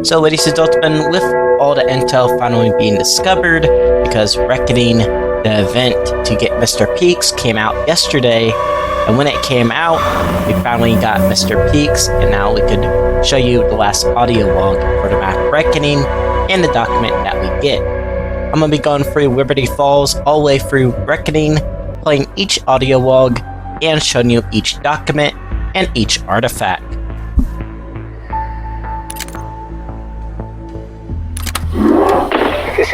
So, ladies and gentlemen, with all the intel finally being discovered, because Reckoning, the event to get Mr. Peaks, came out yesterday, and when it came out, we finally got Mr. Peaks, and now we could show you the last audio log for the map Reckoning and the document that we get. I'm going to be going through Liberty Falls all the way through Reckoning, playing each audio log, and showing you each document and each artifact. This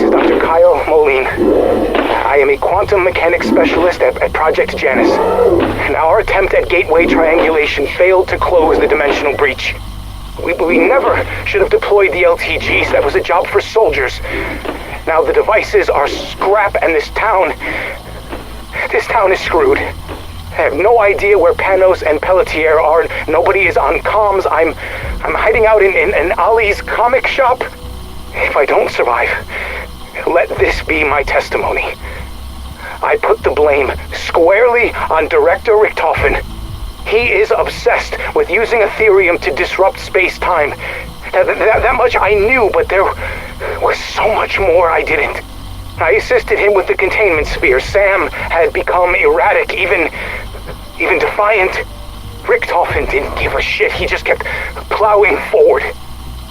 is Dr. Kyle Moline. I am a quantum mechanics specialist at Project Janus. And our attempt at gateway triangulation failed to close the dimensional breach. We never should have deployed the LTGs. That was a job for soldiers. Now the devices are scrap, and this town is screwed. I have no idea where Panos and Pelletier are. Nobody is on comms. I'm hiding out in Ali's comic shop. If I don't survive, let this be my testimony. I put the blame squarely on Director Richtofen. He is obsessed with using Ethereum to disrupt space-time. That much I knew, but there was so much more I didn't. I assisted him with the containment sphere. Sam had become erratic, even defiant. Richtofen didn't give a shit. He just kept plowing forward.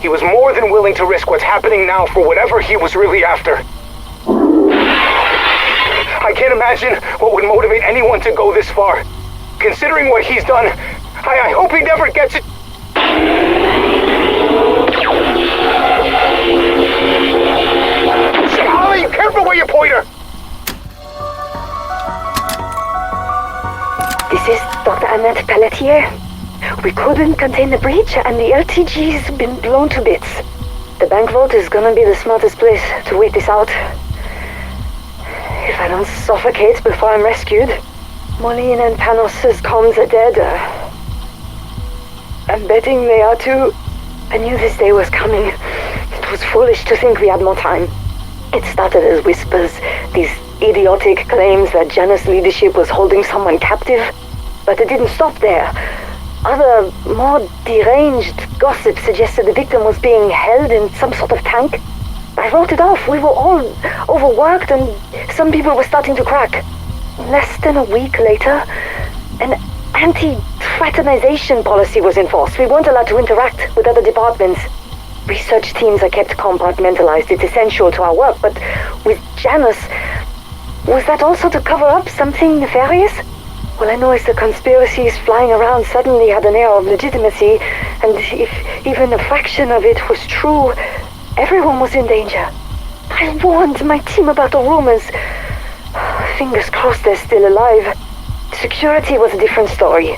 He was more than willing to risk what's happening now for whatever he was really after. I can't imagine what would motivate anyone to go this far. Considering what he's done, I hope he never gets it. Shit, Holly, careful where you point her! This is Dr. Annette Pelletier. We couldn't contain the breach, and the LTG's been blown to bits. The bank vault is gonna be the smartest place to wait this out. If I don't suffocate before I'm rescued, Moline and Panos' comms are dead. I'm betting they are too. I knew this day was coming. It was foolish to think we had more time. It started as whispers, these idiotic claims that Janus leadership was holding someone captive. But it didn't stop there. Other, more deranged gossip suggested the victim was being held in some sort of tank. I wrote it off. We were all overworked, and some people were starting to crack. Less than a week later, an anti-fraternization policy was enforced. We weren't allowed to interact with other departments. Research teams are kept compartmentalized. It's essential to our work, but with Janus, was that also to cover up something nefarious? Well, I noticed the conspiracies flying around suddenly had an air of legitimacy, and if even a fraction of it was true, everyone was in danger. I warned my team about the rumors. Fingers crossed they're still alive. Security was a different story.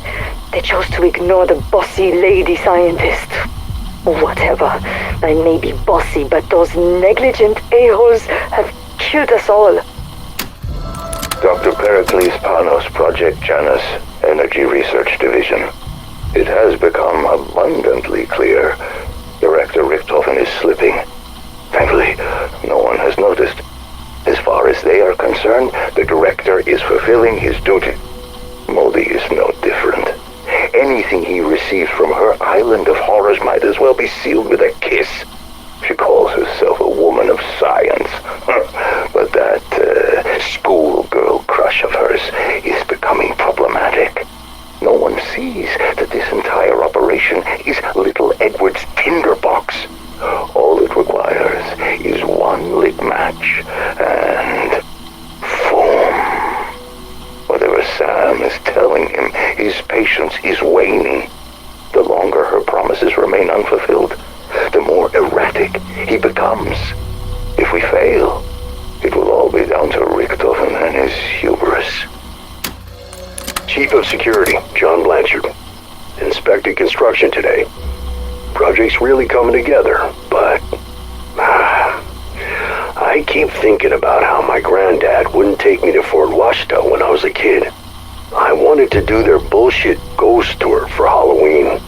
They chose to ignore the bossy lady scientist. Whatever. I may be bossy, but those negligent a-holes have killed us all. Dr. Pericles Panos, Project Janus, Energy Research Division. It has become abundantly clear Director Richtofen is slipping. Thankfully, no one has noticed. As far as they are concerned, the Director is fulfilling his duty. Moldy is no different. Anything he receives from her island of horrors might as well be sealed with a kiss. She calls herself a woman of science. But that schoolgirl crush of hers is becoming problematic. No one sees that this entire operation is little Edward's tinderbox. All it requires is one lit match and boom. Whatever Sam is telling him, his patience is waning. The longer her promises remain unfulfilled, the more erratic he becomes. If we fail, it will all be down to Richtofen and his hubris. Chief of Security, John Blanchard. Inspected construction today. Project's really coming together, but I keep thinking about how my granddad wouldn't take me to Fort Washita when I was a kid. I wanted to do their bullshit ghost tour for Halloween.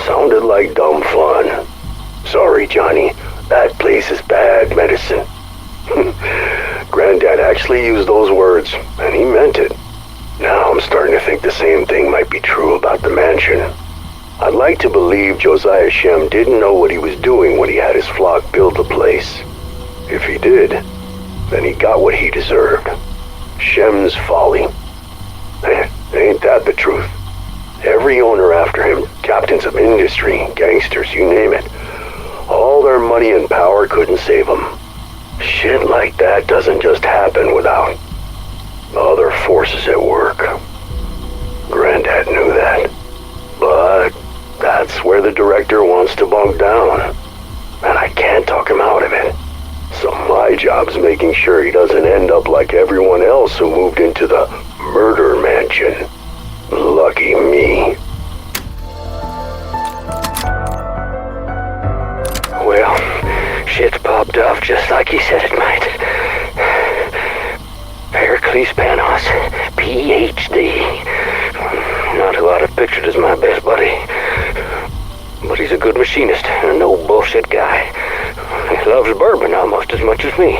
Sounded like dumb fun. Sorry, Johnny, that place is bad medicine. Granddad actually used those words, and he meant it. Now I'm starting to think the same thing might be true about the mansion. I'd like to believe Josiah Shem didn't know what he was doing when he had his flock build the place. If he did, then he got what he deserved. Shem's folly. Ain't that the truth? Every owner after him, captains of industry, gangsters, you name it. All their money and power couldn't save them. Shit like that doesn't just happen without other forces at work. Granddad knew that. But that's where the director wants to bunk down. And I can't talk him out of it. So my job's making sure he doesn't end up like everyone else who moved into the murder mansion. Lucky me. Well, shit's popped off just like he said it might. Pericles Panos, Ph.D. Not who I'd have pictured as my best buddy. But he's a good machinist and a no bullshit guy. He loves bourbon almost as much as me.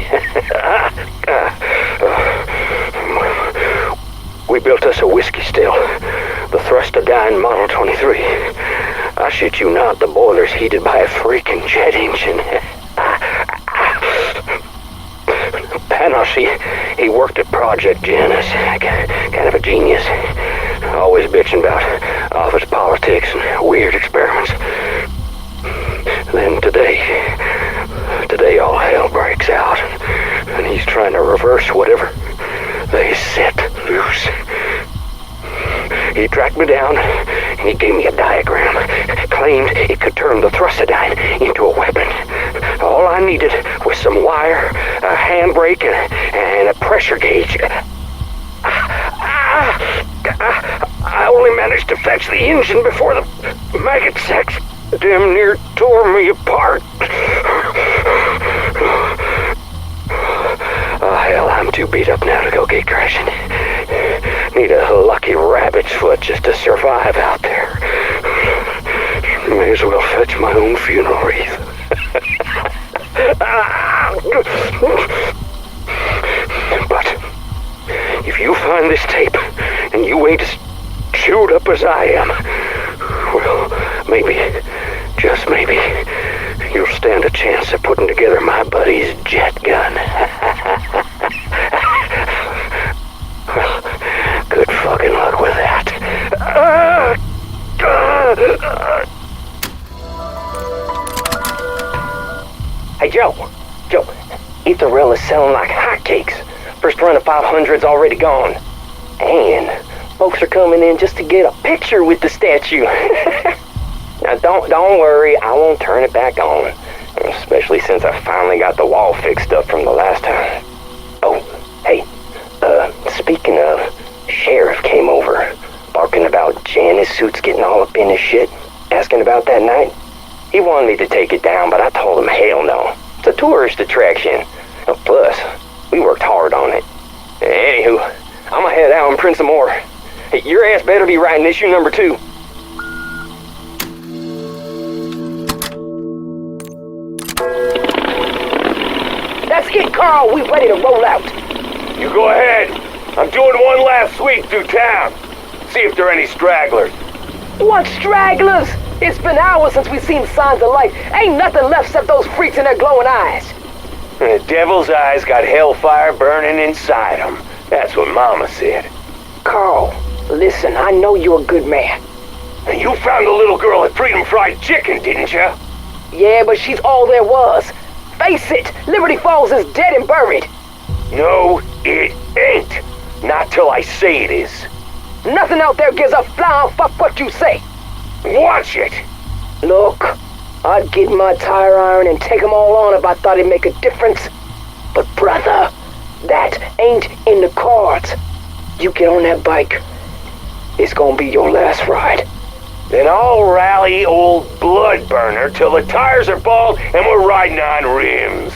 We built us a whiskey still. The Thrustodyne Model 23. I shit you not, the boiler's heated by a freaking jet engine. Panos, he worked at Project Janus. Kind of a genius. Always bitching about office politics and weird experiments. Then today all hell breaks out, and he's trying to reverse whatever they set loose. He tracked me down, and he gave me a diagram. Claimed it could turn the Thrustodyne into a weapon. All I needed was some wire, a handbrake, and a pressure gauge. I only managed to fetch the engine before the maggot sex damn near tore me apart. Oh, hell, I'm too beat up now to go gate crashing. Need a lucky rabbit's foot just to survive out there. May as well fetch my own funeral wreath. But if you find this tape and you ain't as chewed up as I am, well, maybe, just maybe, you'll stand a chance of putting together my buddy's jet gun. Well, good fucking luck with that. Hey, Joe, Etherell is selling like hotcakes. First run of 500's already gone. And folks are coming in just to get a picture with the statue. Now, don't worry, I won't turn it back on. Especially since I finally got the wall fixed up from the last time. Oh, hey, speaking of, Sheriff came over, barking about Janus suits getting all up in his shit, asking about that night. He wanted me to take it down, but I told him hell no. It's a tourist attraction. Plus, we worked hard on it. Anywho, I'ma head out and print some more. Hey, your ass better be writing issue number 2. That's it, Carl. We ready to roll out. You go ahead. I'm doing one last sweep through town. See if there are any stragglers. What stragglers? It's been hours since we've seen signs of life. Ain't nothing left except those freaks in their glowing eyes. The devil's eyes got hellfire burning inside them. That's what Mama said. Carl, listen, I know you're a good man. And you found the little girl at Freedom Fried Chicken, didn't you? Yeah, but she's all there was. Face it, Liberty Falls is dead and buried. No, it ain't. Not till I say it is. Nothing out there gives a flying fuck what you say. Watch it. Look, I'd get my tire iron and take them all on if I thought it'd make a difference. But brother, that ain't in the cards. You get on that bike, it's gonna be your last ride. Then I'll rally old Bloodburner till the tires are bald and we're riding on rims.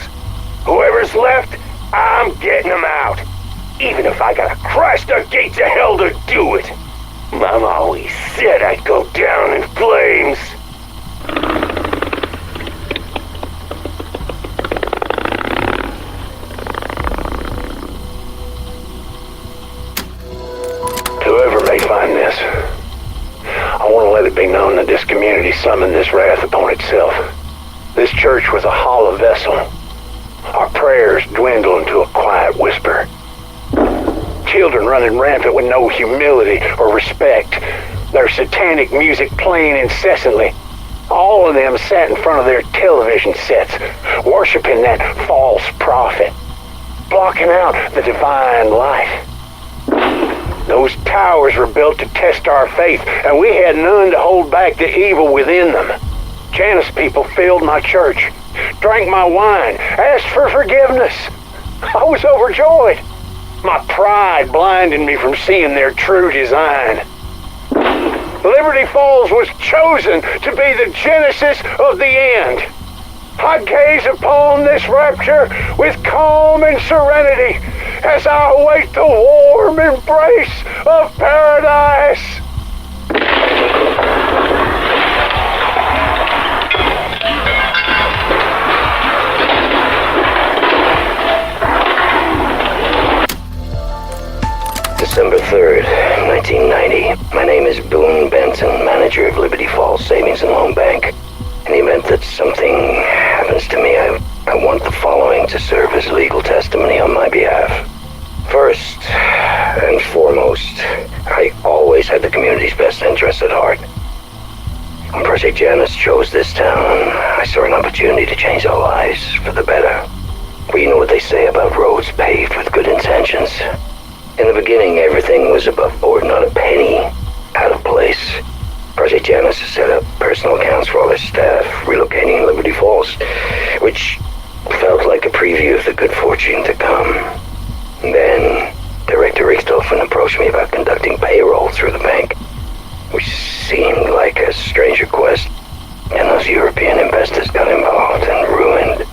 Whoever's left, I'm getting them out. Even if I gotta crash the gates of hell to do it. Mama always said I'd go down in flames. Whoever may find this, I want to let it be known that this community church was a hollow vessel. Our prayers dwindled into a quiet whisper. Children running rampant with no humility or respect. Their satanic music playing incessantly. All of them sat in front of their television sets, worshiping that false prophet, blocking out the divine light. Those towers were built to test our faith, and we had none to hold back the evil within them. Janus people filled my church, drank my wine, asked for forgiveness. I was overjoyed. My pride blinded me from seeing their true design. Liberty Falls was chosen to be the genesis of the end. I gaze upon this rapture with calm and serenity as I await the warm embrace of paradise. December 3rd, 1990. My name is Boone Benson, manager of Liberty Falls Savings and Loan Bank. In the event that something happens to me, I want the following to serve as legal testimony on my behalf. First and foremost, I always had the community's best interests at heart. When Project Janus chose this town, I saw an opportunity to change our lives for the better. Well, you know what they say about roads paved with good intentions. In the beginning, everything was above board, not a penny out of place. Project Janus has set up personal accounts for all their staff, relocating in Liberty Falls, which felt like a preview of the good fortune to come. Then, Director Richthofen approached me about conducting payroll through the bank, which seemed like a strange request, and those European investors got involved and ruined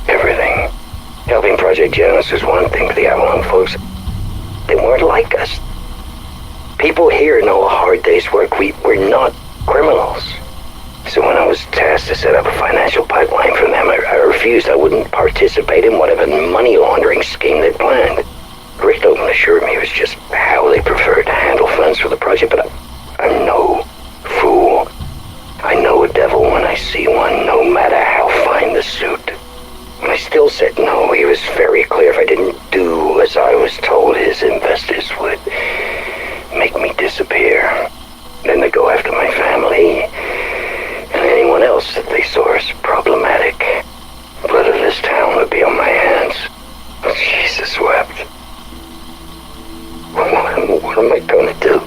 everything. Helping Project Janus was one thing, but the Avalon folks, they weren't like us. People here know a hard day's work. We're not criminals. So when I was tasked to set up a financial pipeline for them, I refused. I wouldn't participate in whatever money laundering scheme they planned. Richthofen assured me it was just how they preferred to handle funds for the project, but I'm no fool. I know a devil when I see one, no matter how fine the suit. I still said no. He was very clear. If I didn't do as I was told, his investors would make me disappear. Then they go after my family and anyone else that they saw as problematic. Blood of this town would be on my hands. Jesus wept. What am I gonna do?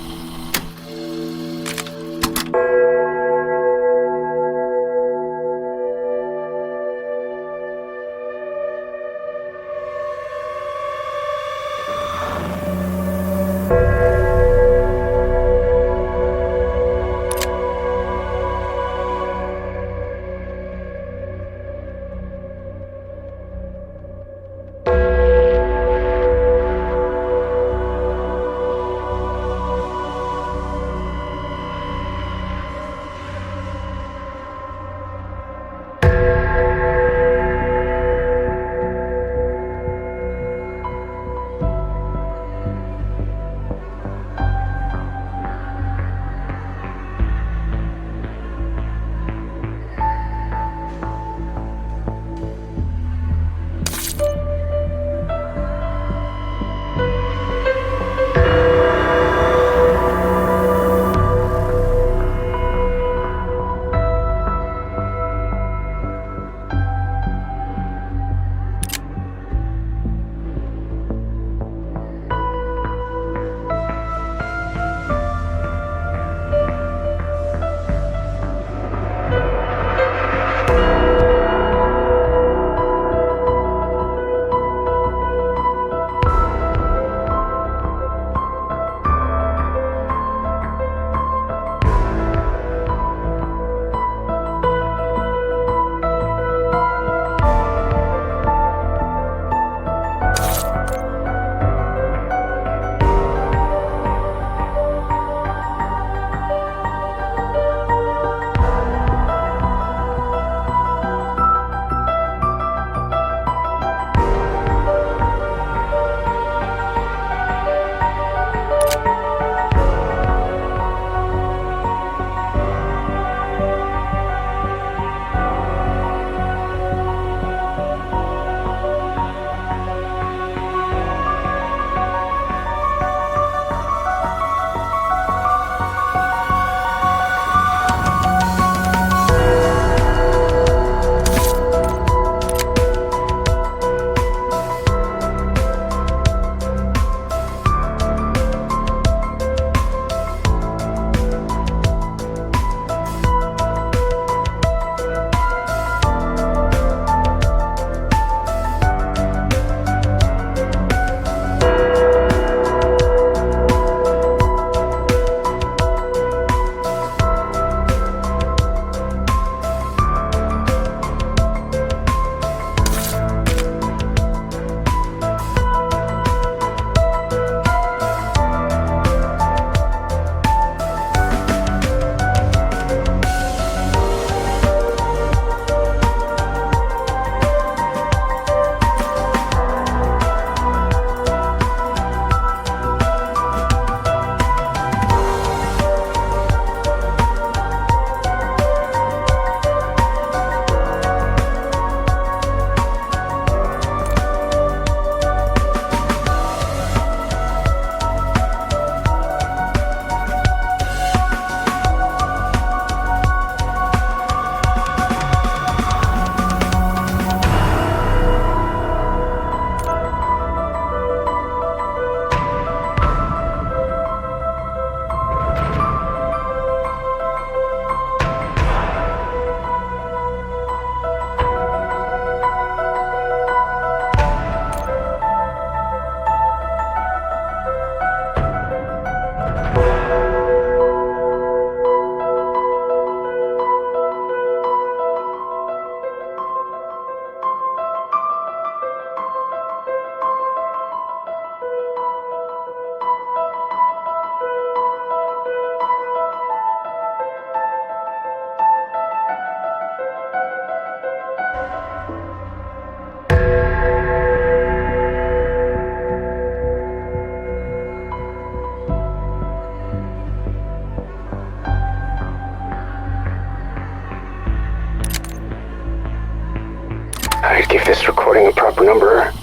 I'd give this recording a proper number.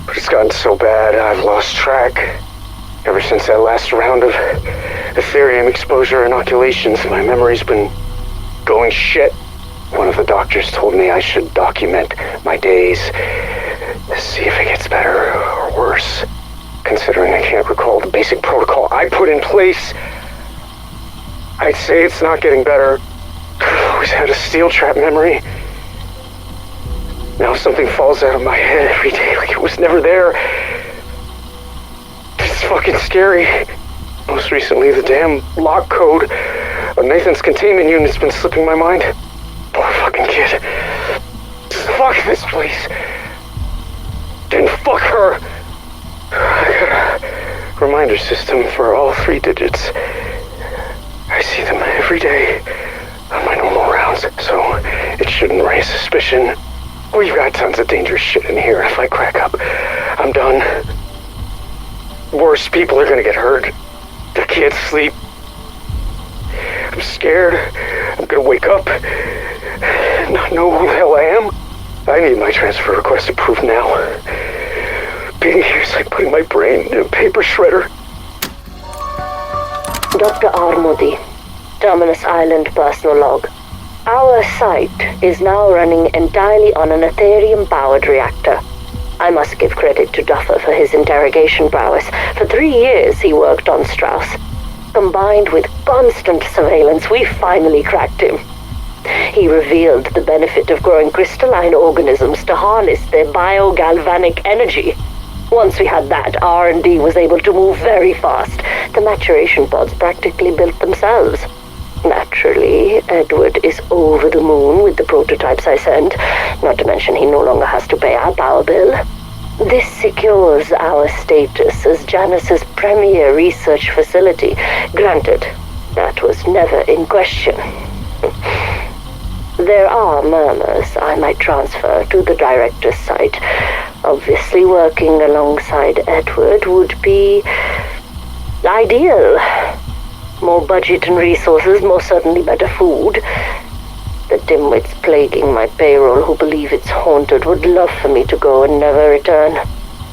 But it's gotten so bad, I've lost track. Ever since that last round of Ethereum exposure inoculations, my memory's been going shit. One of the doctors told me I should document my days to see if it gets better or worse. Considering I can't recall the basic protocol I put in place, I'd say it's not getting better. I've always had a steel trap memory. Now something falls out of my head every day like it was never there. It's fucking scary. Most recently, the damn lock code of Nathan's containment unit's been slipping my mind. Poor fucking kid. Fuck this place. Then fuck her. I got a reminder system for all 3 digits. I see them every day on my normal rounds, so it shouldn't raise suspicion. We've got tons of dangerous shit in here. If I crack up, I'm done. Worse people are gonna get hurt. I can't sleep. I'm scared. I'm gonna wake up and not know who the hell I am. I need my transfer request approved now. Being here is like putting my brain in a paper shredder. Dr. Armody, Terminus Island personal log. Our site is now running entirely on an Ethereum-powered reactor. I must give credit to Duffer for his interrogation prowess. For 3 years he worked on Strauss. Combined with constant surveillance, we finally cracked him. He revealed the benefit of growing crystalline organisms to harness their biogalvanic energy. Once we had that, R&D was able to move very fast. The maturation pods practically built themselves. Naturally, Edward is over the moon with the prototypes I sent, not to mention he no longer has to pay our power bill. This secures our status as Janus's premier research facility. Granted, that was never in question. There are murmurs I might transfer to the director's site. Obviously, working alongside Edward would be ideal. More budget and resources, most certainly better food. The dimwits plaguing my payroll who believe it's haunted would love for me to go and never return.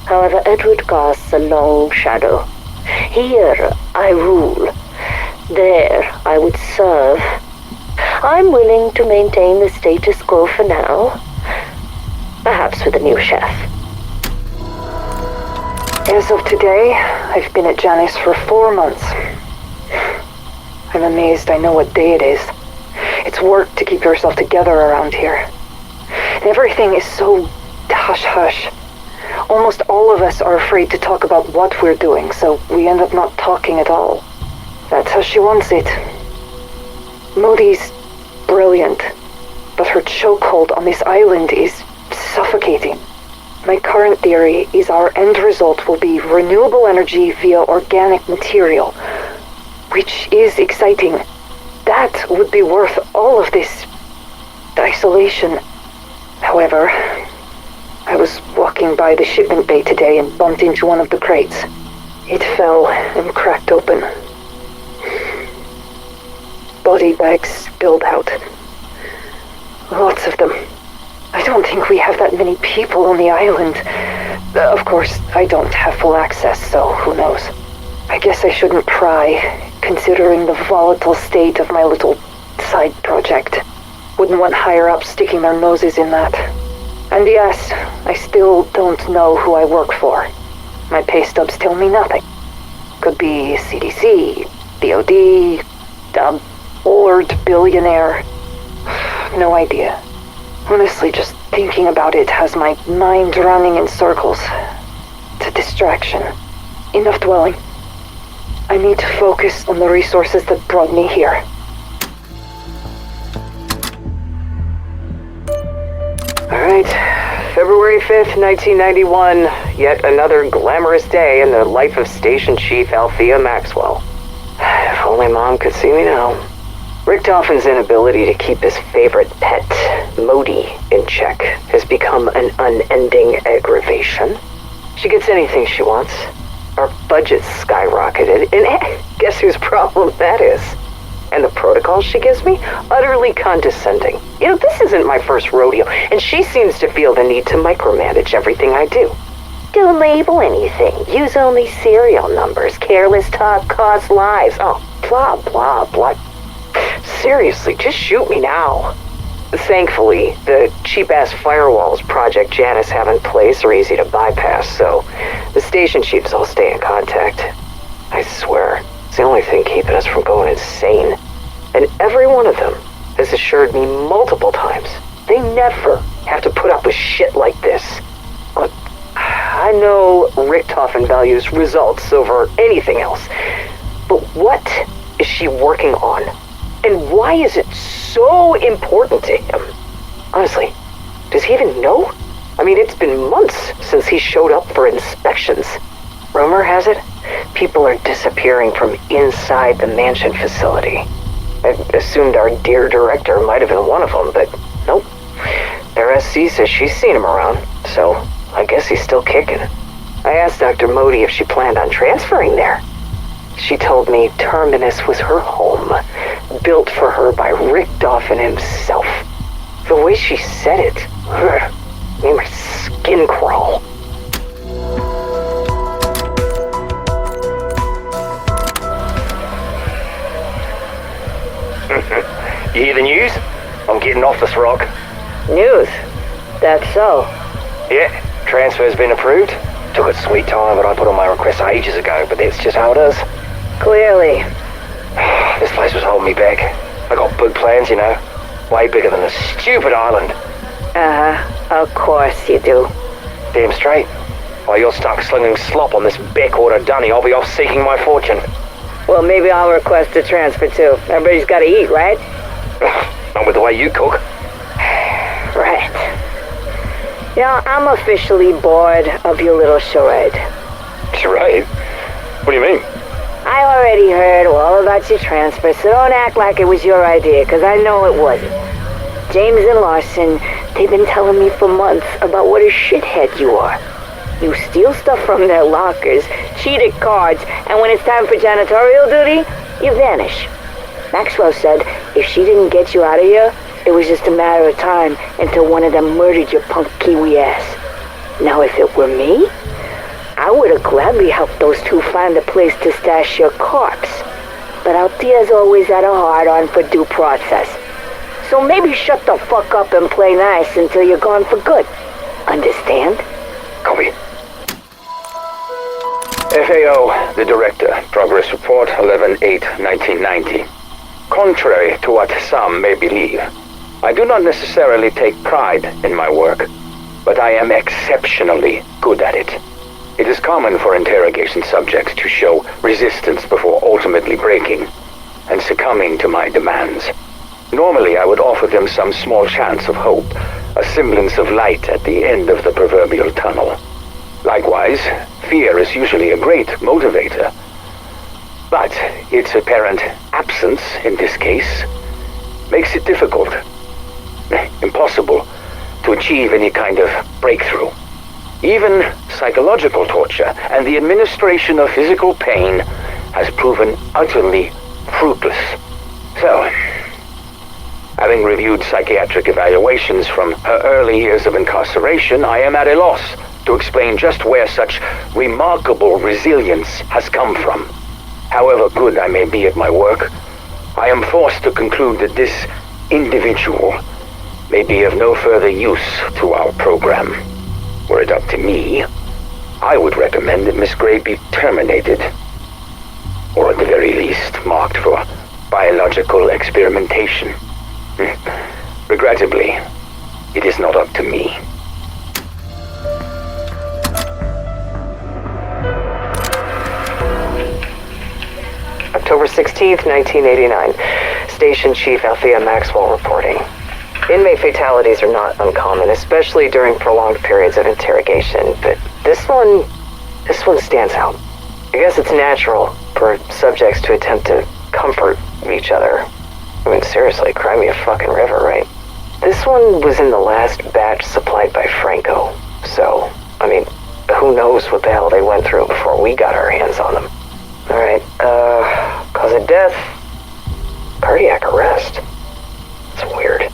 However, Edward casts a long shadow. Here, I rule. There, I would serve. I'm willing to maintain the status quo for now. Perhaps with a new chef. As of today, I've been at Janus for 4 months. I'm amazed I know what day it is. It's work to keep yourself together around here. Everything is so hush-hush. Almost all of us are afraid to talk about what we're doing, so we end up not talking at all. That's how she wants it. Modi's brilliant, but her chokehold on this island is suffocating. My current theory is our end result will be renewable energy via organic material, which is exciting. That would be worth all of this isolation. However, I was walking by the shipment bay today and bumped into one of the crates. It fell and cracked open. Body bags spilled out. Lots of them. I don't think we have that many people on the island. Of course, I don't have full access, so who knows. I guess I shouldn't pry, considering the volatile state of my little side project. Wouldn't want higher-ups sticking their noses in that. And yes, I still don't know who I work for. My pay stubs tell me nothing. Could be CDC, DOD, a bored billionaire. No idea. Honestly, just thinking about it has my mind running in circles. It's a distraction. Enough dwelling. I need to focus on the resources that brought me here. Alright, February 5th, 1991. Yet another glamorous day in the life of Station Chief Althea Maxwell. If only Mom could see me now. Richtofen's inability to keep his favorite pet, Modi, in check has become an unending aggravation. She gets anything she wants. Our budget's skyrocketed, and guess whose problem that is? And the protocols she gives me? Utterly condescending. You know, this isn't my first rodeo, and she seems to feel the need to micromanage everything I do. Don't label anything. Use only serial numbers. Careless talk costs lives. Oh, blah, blah, blah. Seriously, just shoot me now. Thankfully, the cheap-ass firewalls Project Janus have in place are easy to bypass, so the station chiefs all stay in contact. I swear, it's the only thing keeping us from going insane. And every one of them has assured me multiple times they never have to put up with shit like this. Look, I know Richtofen values results over anything else, but what is she working on? And why is it so important to him? Honestly, does he even know? I mean, it's been months since he showed up for inspections. Rumor has it, people are disappearing from inside the mansion facility. I assumed our dear director might have been one of them, but nope. Their SC says she's seen him around, so I guess he's still kicking. I asked Dr. Modi if she planned on transferring there. She told me Terminus was her home, built for her by Richtofen himself. The way she said it, made my skin crawl. You hear the news? I'm getting off this rock. News? That's so. Yeah, transfer's been approved. Took its sweet time, but I put on my request ages ago, but that's just how it is. Clearly. This place was holding me back. I got big plans, you know. Way bigger than this stupid island. Of course you do. Damn straight. While you're stuck slinging slop on this backwater dunny, I'll be off seeking my fortune. Well, maybe I'll request a transfer too. Everybody's gotta eat, right? Not with the way you cook. Right. You know, I'm officially bored of your little charade. Charade? What do you mean? I already heard all about your transfer, so don't act like it was your idea, because I know it wasn't. James and Larson, they've been telling me for months about what a shithead you are. You steal stuff from their lockers, cheat at cards, and when it's time for janitorial duty, you vanish. Maxwell said if she didn't get you out of here, it was just a matter of time until one of them murdered your punk Kiwi ass. Now if it were me, I would have gladly helped those two find a place to stash your corpse. But Althea's always had a hard-on for due process. So maybe shut the fuck up and play nice until you're gone for good. Understand? Copy. FAO, the Director. Progress Report 11/8/1990. Contrary to what some may believe, I do not necessarily take pride in my work, but I am exceptionally good at it. It is common for interrogation subjects to show resistance before ultimately breaking and succumbing to my demands. Normally, I would offer them some small chance of hope, a semblance of light at the end of the proverbial tunnel. Likewise, fear is usually a great motivator. But its apparent absence in this case makes it difficult, impossible, to achieve any kind of breakthrough. Even psychological torture and the administration of physical pain has proven utterly fruitless. So, having reviewed psychiatric evaluations from her early years of incarceration, I am at a loss to explain just where such remarkable resilience has come from. However good I may be at my work, I am forced to conclude that this individual may be of no further use to our program. Were it up to me, I would recommend that Miss Gray be terminated, or at the very least marked for biological experimentation. Regrettably, it is not up to me. October 16th, 1989. Station Chief Althea Maxwell reporting. Inmate fatalities are not uncommon, especially during prolonged periods of interrogation, but this one stands out. I guess it's natural for subjects to attempt to comfort each other. I mean, seriously, cry me a fucking river, right? This one was in the last batch supplied by Franco, so, I mean, who knows what the hell they went through before we got our hands on them. Alright, cause of death, cardiac arrest. It's weird.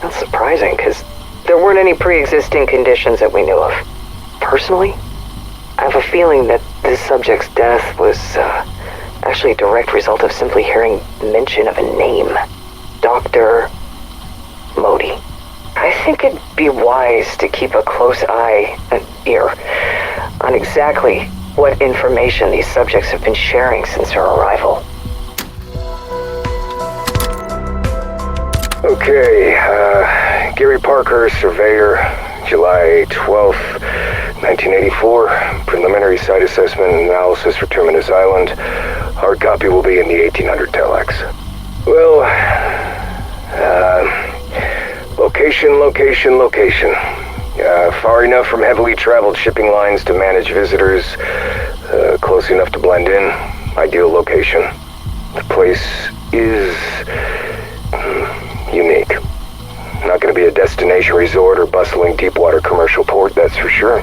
That's surprising, because there weren't any pre-existing conditions that we knew of. Personally, I have a feeling that this subject's death was actually a direct result of simply hearing mention of a name. Dr. Modi. I think it'd be wise to keep a close eye and ear on exactly what information these subjects have been sharing since their arrival. Okay, Gary Parker, surveyor, July 12th, 1984. Preliminary site assessment and analysis for Terminus Island. Hard copy will be in the 1800 telex. Well, location. Far enough from heavily traveled shipping lines to manage visitors. Close enough to blend in. Ideal location. The place is unique. Not going to be a destination resort or bustling deepwater commercial port, that's for sure.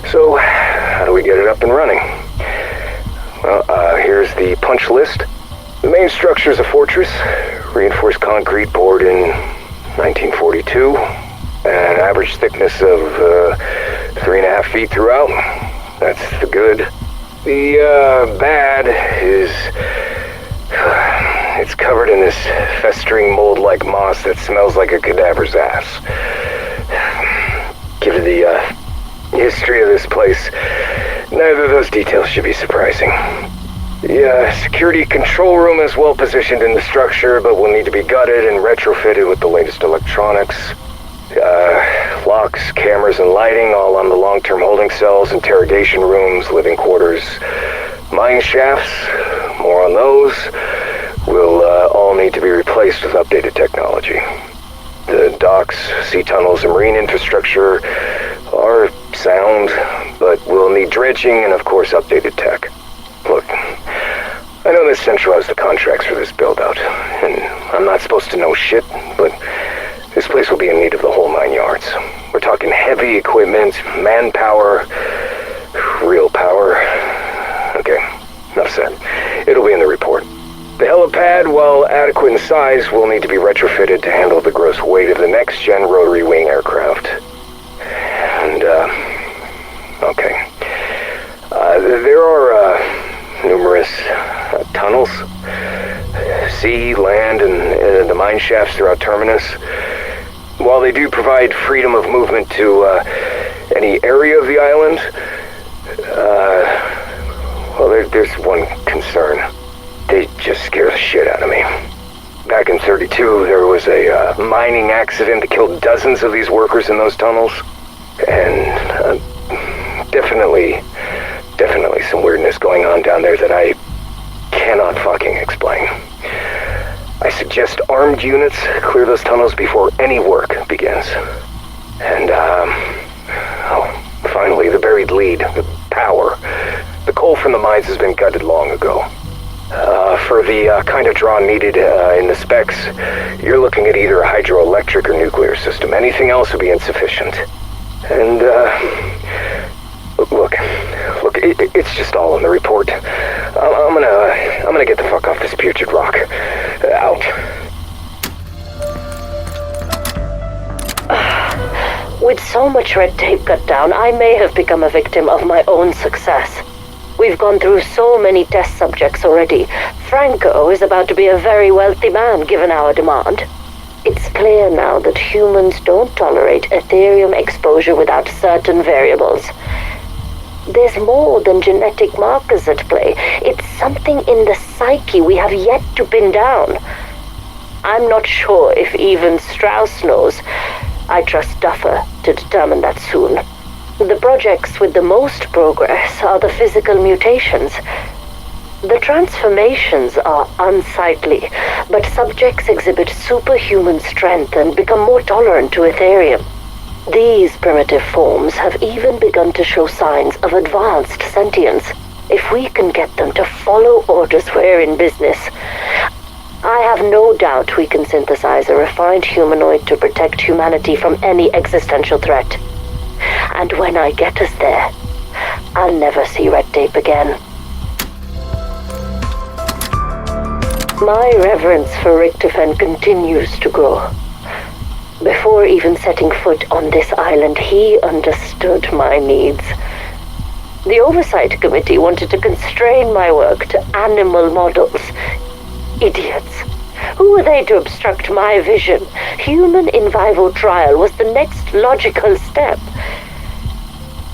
So, how do we get it up and running? Well, here's the punch list. The main structure is a fortress, reinforced concrete poured in 1942, an average thickness of 3.5 feet throughout. That's the good. The bad is it's covered in this festering mold-like moss that smells like a cadaver's ass. Given the history of this place, neither of those details should be surprising. The security control room is well positioned in the structure, but will need to be gutted and retrofitted with the latest electronics. Locks, cameras, and lighting all on the long-term holding cells, interrogation rooms, living quarters, mine shafts, more on those, will all need to be replaced with updated technology. The docks, sea tunnels, and marine infrastructure are sound, but will need dredging and, of course, updated tech. Look, I know that Central has the contracts for this build-out, and I'm not supposed to know shit, but this place will be in need of the whole 9 yards. We're talking heavy equipment, manpower, real power. Okay, enough said. It'll be in the report. The helipad, while adequate in size, will need to be retrofitted to handle the gross weight of the next-gen rotary wing aircraft. And, okay. There are, numerous tunnels, sea, land, and the mine shafts throughout Terminus. While they do provide freedom of movement to any area of the island, well, there's one concern. They just scare the shit out of me. Back in 32, there was a mining accident that killed dozens of these workers in those tunnels. And definitely some weirdness going on down there that I cannot fucking explain. I suggest armed units clear those tunnels before any work begins. And, finally, the buried lead, the power. The coal from the mines has been gutted long ago. For the kind of draw needed in the specs, you're looking at either a hydroelectric or nuclear system. Anything else would be insufficient. And, look, it's just all in the report. I'm gonna get the fuck off this putrid rock. Out. With so much red tape cut down, I may have become a victim of my own success. We've gone through so many test subjects already. Franco is about to be a very wealthy man, given our demand. It's clear now that humans don't tolerate Ethereum exposure without certain variables. There's more than genetic markers at play. It's something in the psyche we have yet to pin down. I'm not sure if even Strauss knows. I trust Duffer to determine that soon. The projects with the most progress are the physical mutations. The transformations are unsightly, but subjects exhibit superhuman strength and become more tolerant to Ethereum. These primitive forms have even begun to show signs of advanced sentience. If we can get them to follow orders, we're in business. I have no doubt we can synthesize a refined humanoid to protect humanity from any existential threat. And when I get us there, I'll never see red tape again. My reverence for Richtofen continues to grow. Before even setting foot on this island, he understood my needs. The Oversight Committee wanted to constrain my work to animal models. Idiots. Who were they to obstruct my vision? Human in vivo trial was the next logical step.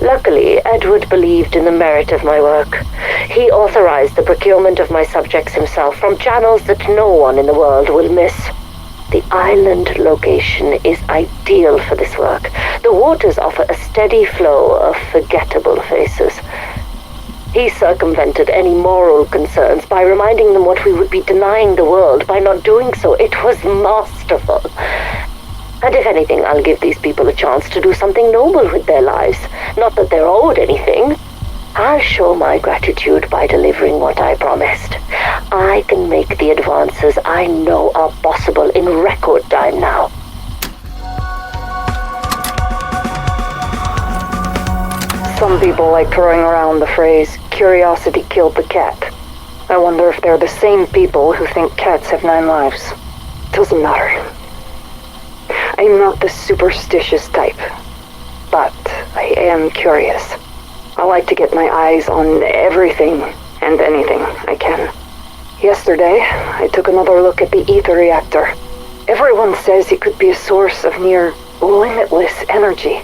Luckily, Edward believed in the merit of my work. He authorized the procurement of my subjects himself from channels that no one in the world will miss. The island location is ideal for this work. The waters offer a steady flow of forgettable faces. He circumvented any moral concerns by reminding them what we would be denying the world by not doing so. It was masterful. And if anything, I'll give these people a chance to do something noble with their lives. Not that they're owed anything. I'll show my gratitude by delivering what I promised. I can make the advances I know are possible in record time now. Some people like throwing around the phrase, curiosity killed the cat. I wonder if they're the same people who think cats have 9 lives. Doesn't matter. I'm not the superstitious type, but I am curious. I like to get my eyes on everything and anything I can. Yesterday, I took another look at the ether reactor. Everyone says it could be a source of near limitless energy.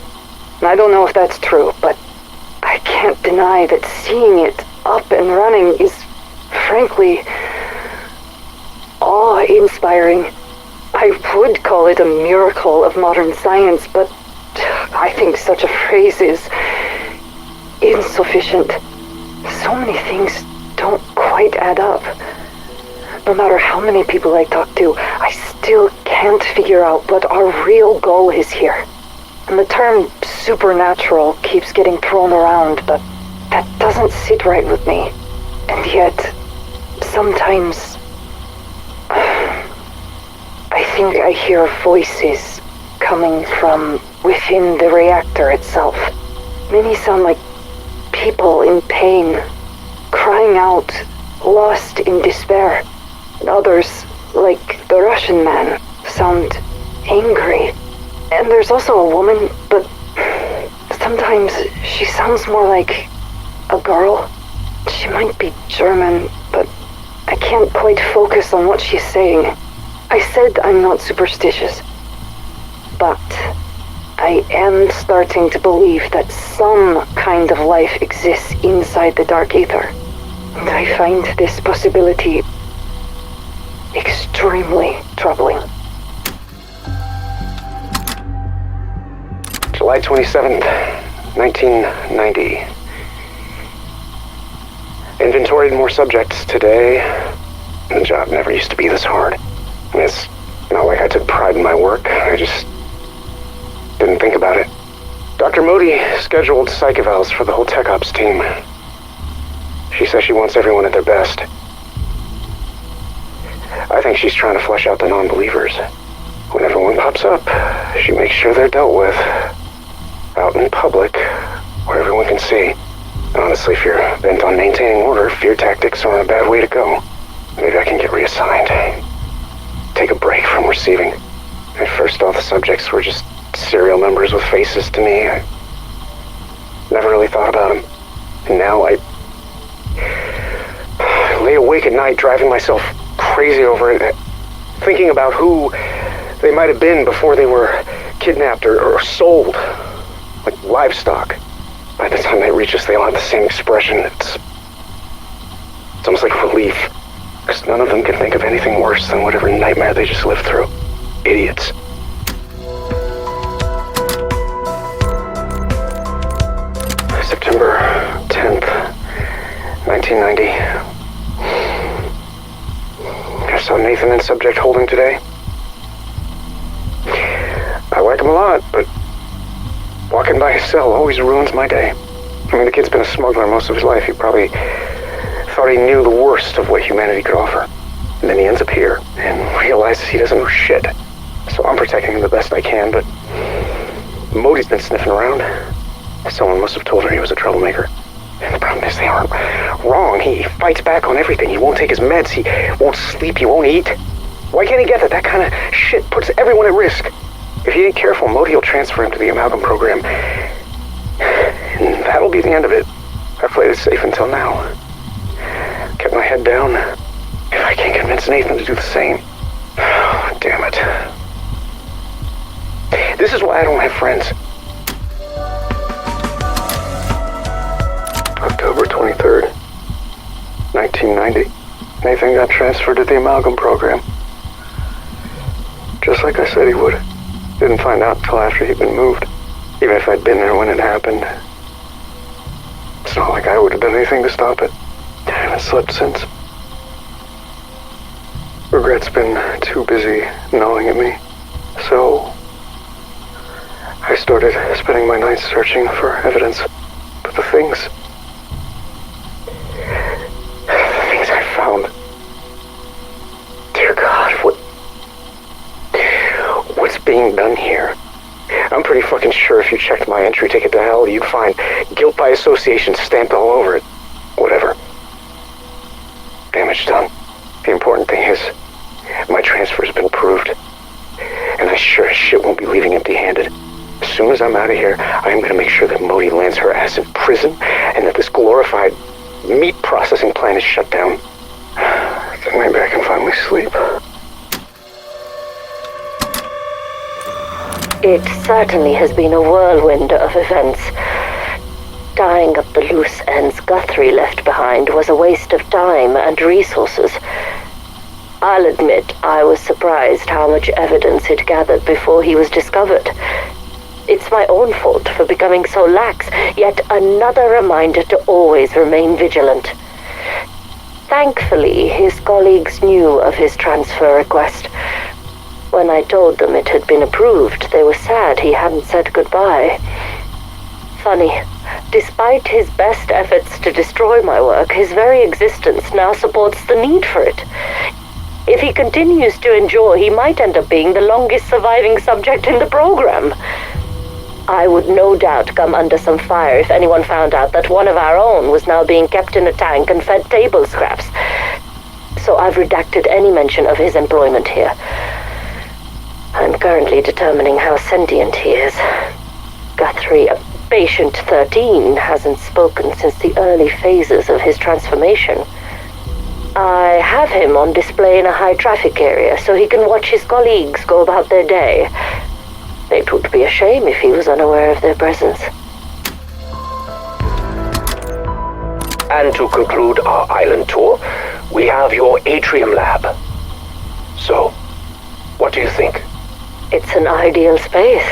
And I don't know if that's true, but I can't deny that seeing it up and running is, frankly, awe-inspiring. I would call it a miracle of modern science, but I think such a phrase is insufficient. So many things don't quite add up. No matter how many people I talk to, I still can't figure out what our real goal is here. And the term supernatural keeps getting thrown around, but that doesn't sit right with me. And yet, sometimes I think I hear voices coming from within the reactor itself. Many sound like people in pain, crying out, lost in despair. And others, like the Russian man, sound angry. And there's also a woman, but sometimes she sounds more like a girl. She might be German, but I can't quite focus on what she's saying. I said I'm not superstitious, but I am starting to believe that some kind of life exists inside the dark ether. And I find this possibility extremely troubling. July 27th, 1990. Inventoried more subjects today. The job never used to be this hard. I mean, it's not like I took pride in my work. I just didn't think about it. Dr. Modi scheduled psych evals for the whole tech ops team. She says she wants everyone at their best. I think she's trying to flush out the non-believers. Whenever one pops up, she makes sure they're dealt with. Out in public, where everyone can see. Honestly, if you're bent on maintaining order, fear tactics aren't a bad way to go. Maybe I can get reassigned. Take a break from receiving. At first, all the subjects were just serial numbers with faces to me. I never really thought about them. And now I lay awake at night driving myself crazy over it, thinking about who they might have been before they were kidnapped or sold, like livestock. By the time they reach us, they all have the same expression. It's almost like relief, because none of them can think of anything worse than whatever nightmare they just lived through. Idiots. September 10th, 1990. I saw Nathan and Subject Holding today. I like him a lot, but walking by his cell always ruins my day. I mean, the kid's been a smuggler most of his life. He probably thought he knew the worst of what humanity could offer. And then he ends up here and realizes he doesn't know shit. So I'm protecting him the best I can, but Modi's been sniffing around. Someone must have told her he was a troublemaker. The problem is they aren't wrong. He fights back on everything. He won't take his meds. He won't sleep. He won't eat. Why can't he get that? That kind of shit puts everyone at risk. If he ain't careful, Modi will transfer him to the amalgam program. And that'll be the end of it. I've played it safe until now. Kept my head down. If I can't convince Nathan to do the same. Oh, damn it. This is why I don't have friends. October 23rd, 1990. Nathan got transferred to the amalgam program. Just like I said he would. Didn't find out until after he'd been moved. Even if I'd been there when it happened. It's not like I would have done anything to stop it. I haven't slept since. Regret's been too busy gnawing at me. So I started spending my nights searching for evidence. But the things I found. Dear God, what's being done here? I'm pretty fucking sure if you checked my entry ticket to hell, you'd find guilt by association stamped all over it. Whatever. Damage done. The important thing is, my transfer's been approved. And I sure as shit won't be leaving empty-handed. As soon as I'm out of here, I'm gonna make sure that Modi lands her ass in prison, and that this glorified meat processing plant is shut down. Then maybe I can finally sleep. It certainly has been a whirlwind of events. Tying up the loose ends Guthrie left behind was a waste of time and resources. I'll admit I was surprised how much evidence he'd gathered before he was discovered. It's my own fault for becoming so lax, yet another reminder to always remain vigilant. Thankfully, his colleagues knew of his transfer request. When I told them it had been approved, they were sad he hadn't said goodbye. Funny, despite his best efforts to destroy my work, his very existence now supports the need for it. If he continues to endure, he might end up being the longest surviving subject in the program. I would no doubt come under some fire if anyone found out that one of our own was now being kept in a tank and fed table scraps. So I've redacted any mention of his employment here. I'm currently determining how sentient he is. Guthrie, Patient 13, hasn't spoken since the early phases of his transformation. I have him on display in a high-traffic area so he can watch his colleagues go about their day. It would be a shame if he was unaware of their presence. And to conclude our island tour, we have your atrium lab. So, what do you think? It's an ideal space.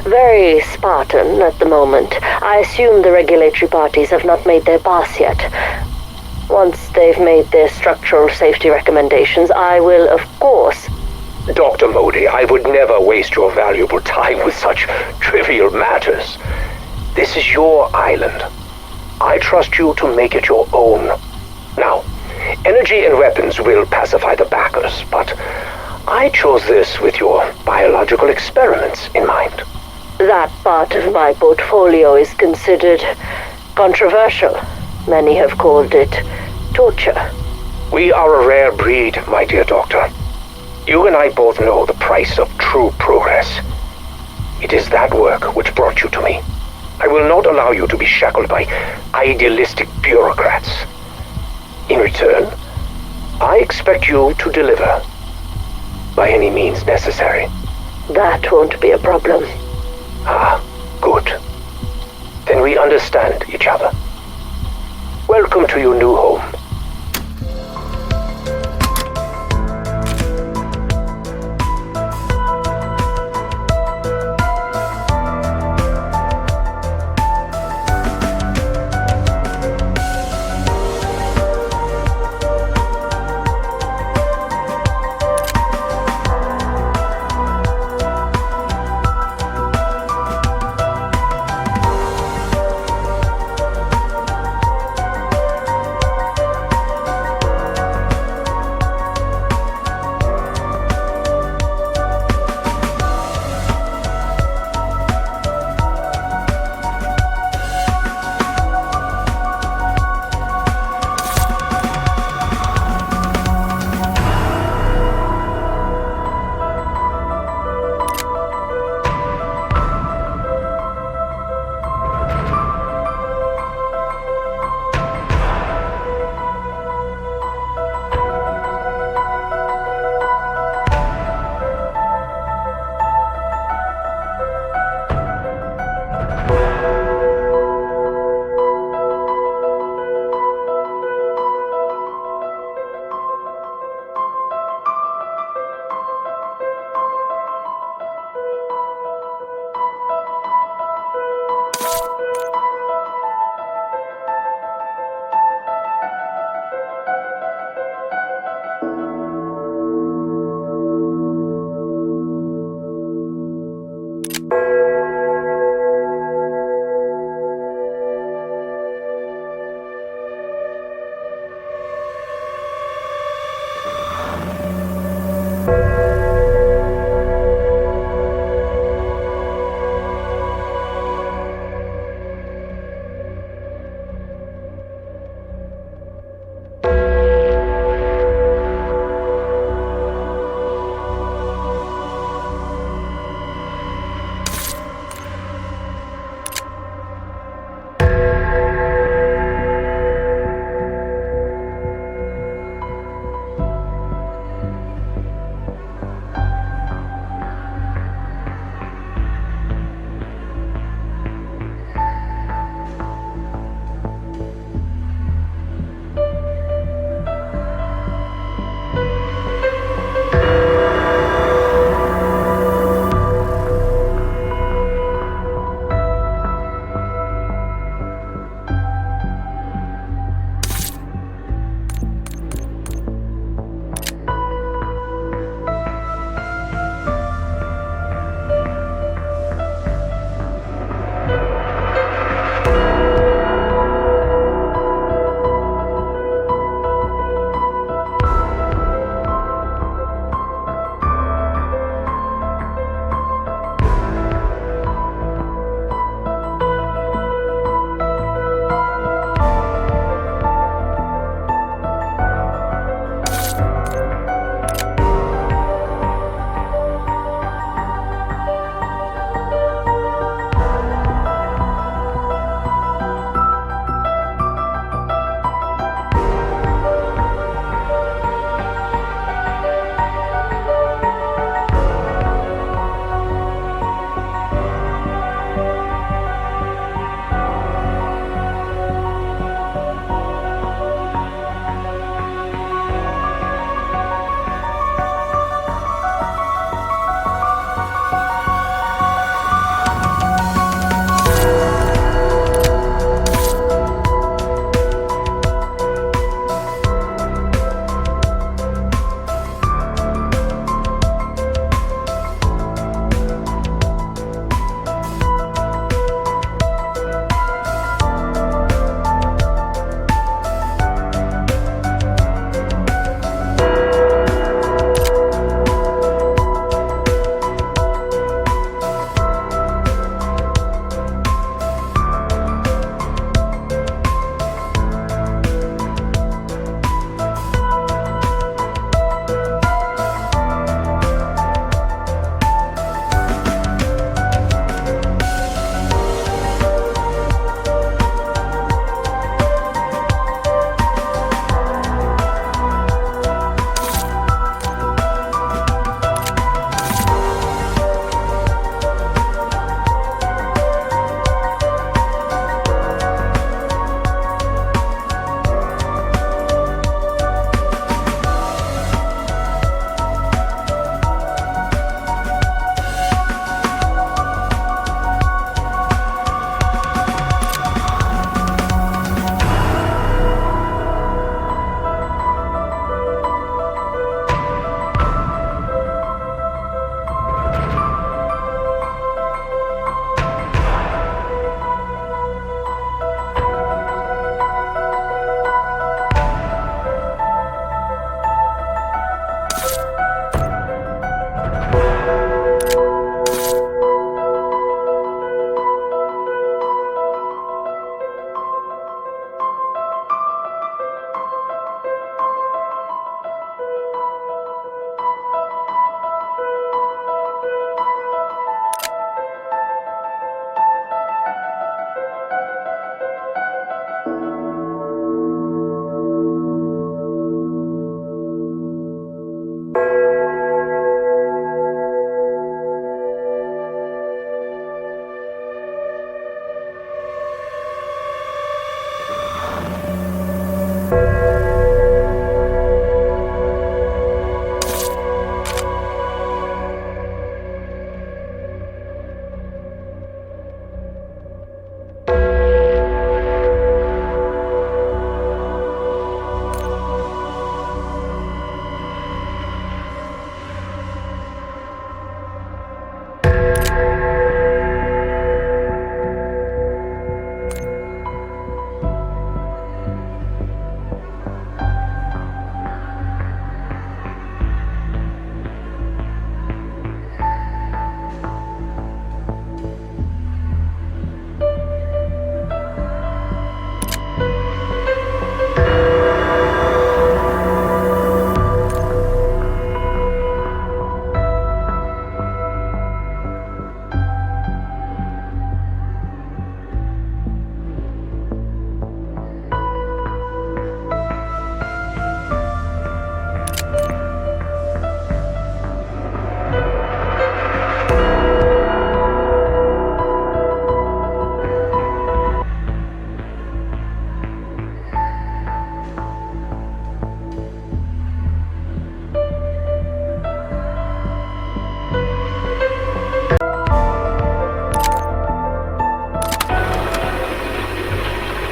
Very Spartan at the moment. I assume the regulatory parties have not made their pass yet. Once they've made their structural safety recommendations, I will, of course... Dr. Modi, I would never waste your valuable time with such trivial matters. This is your island. I trust you to make it your own. Now, energy and weapons will pacify the backers, but I chose this with your biological experiments in mind. That part of my portfolio is considered controversial. Many have called it torture. We are a rare breed, my dear doctor. You and I both know the price of true progress. It is that work which brought you to me. I will not allow you to be shackled by idealistic bureaucrats. In return, I expect you to deliver by any means necessary. That won't be a problem. Ah, good. Then we understand each other. Welcome to your new home.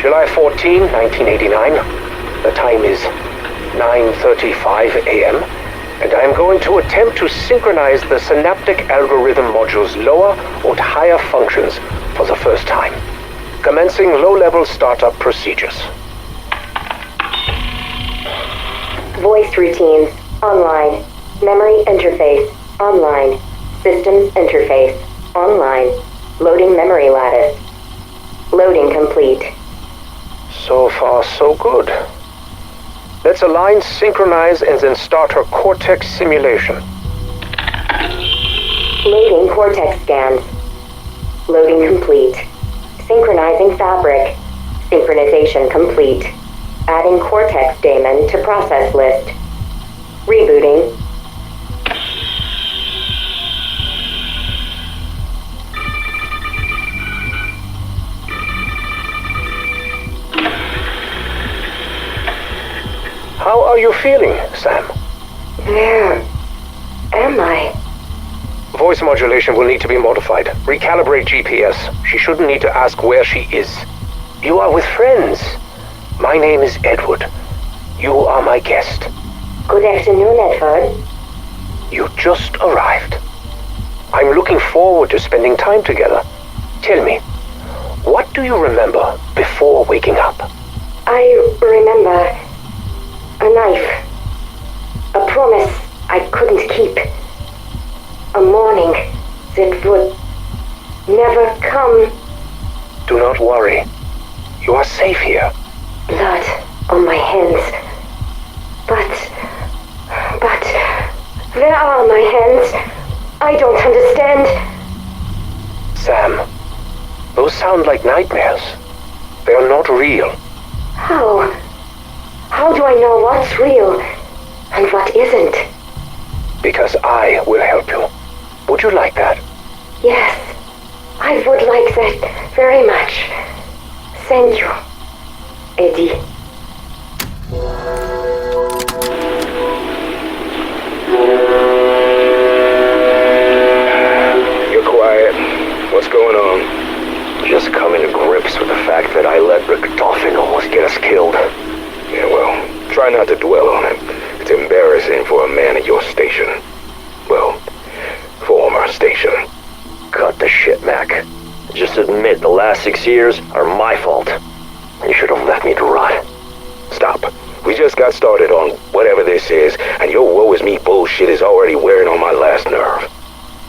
July 14, 1989. The time is 9:35 a.m. and I am going to attempt to synchronize the synaptic algorithm module's lower and higher functions for the first time. Commencing low-level startup procedures. Voice routines online. Memory interface online. Systems interface online. Loading memory lattice. Loading complete. So far, so good. Let's align, synchronize, and then start her Cortex simulation. Loading Cortex scans. Loading complete. Synchronizing fabric. Synchronization complete. Adding Cortex daemon to process list. Rebooting. How are you feeling, Sam? Where am I? Voice modulation will need to be modified. Recalibrate GPS. She shouldn't need to ask where she is. You are with friends. My name is Edward. You are my guest. Good afternoon, Edward. You just arrived. I'm looking forward to spending time together. Tell me, what do you remember before waking up? I remember a knife. A promise I couldn't keep. A morning that would never come. Do not worry. You are safe here. Blood on my hands. But where are my hands? I don't understand. Sam, those sound like nightmares. They are not real. How? How do I know what's real and what isn't? Because I will help you. Would you like that? Yes, I would like that very much. Thank you, Eddie. You're quiet. What's going on? Just coming to grips with the fact that I let Richtofen almost get us killed. Yeah, well, try not to dwell on it. It's embarrassing for a man at your station. Well, former station. Cut the shit, Mac. Just admit the last 6 years are my fault. You should have left me to rot. Stop. We just got started on whatever this is, and your woe is me bullshit is already wearing on my last nerve.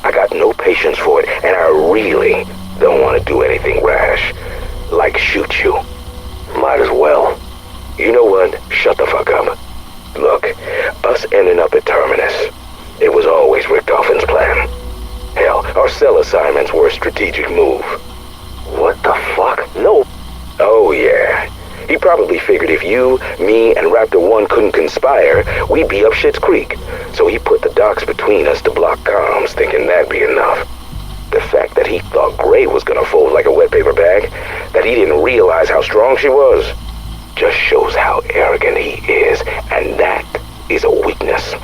I got no patience for it, and I really don't want to do anything rash. Like shoot you. Might as well. You know what? Shut the fuck up. Look, us ending up at Terminus. It was always Richtofen's plan. Hell, our cell assignments were a strategic move. What the fuck? No. Oh yeah. He probably figured if you, me, and Raptor 1 couldn't conspire, we'd be up Shit's Creek. So he put the docks between us to block comms, thinking that'd be enough. The fact that he thought Gray was gonna fold like a wet paper bag, that he didn't realize how strong she was, just shows how arrogant he is, and that is a weakness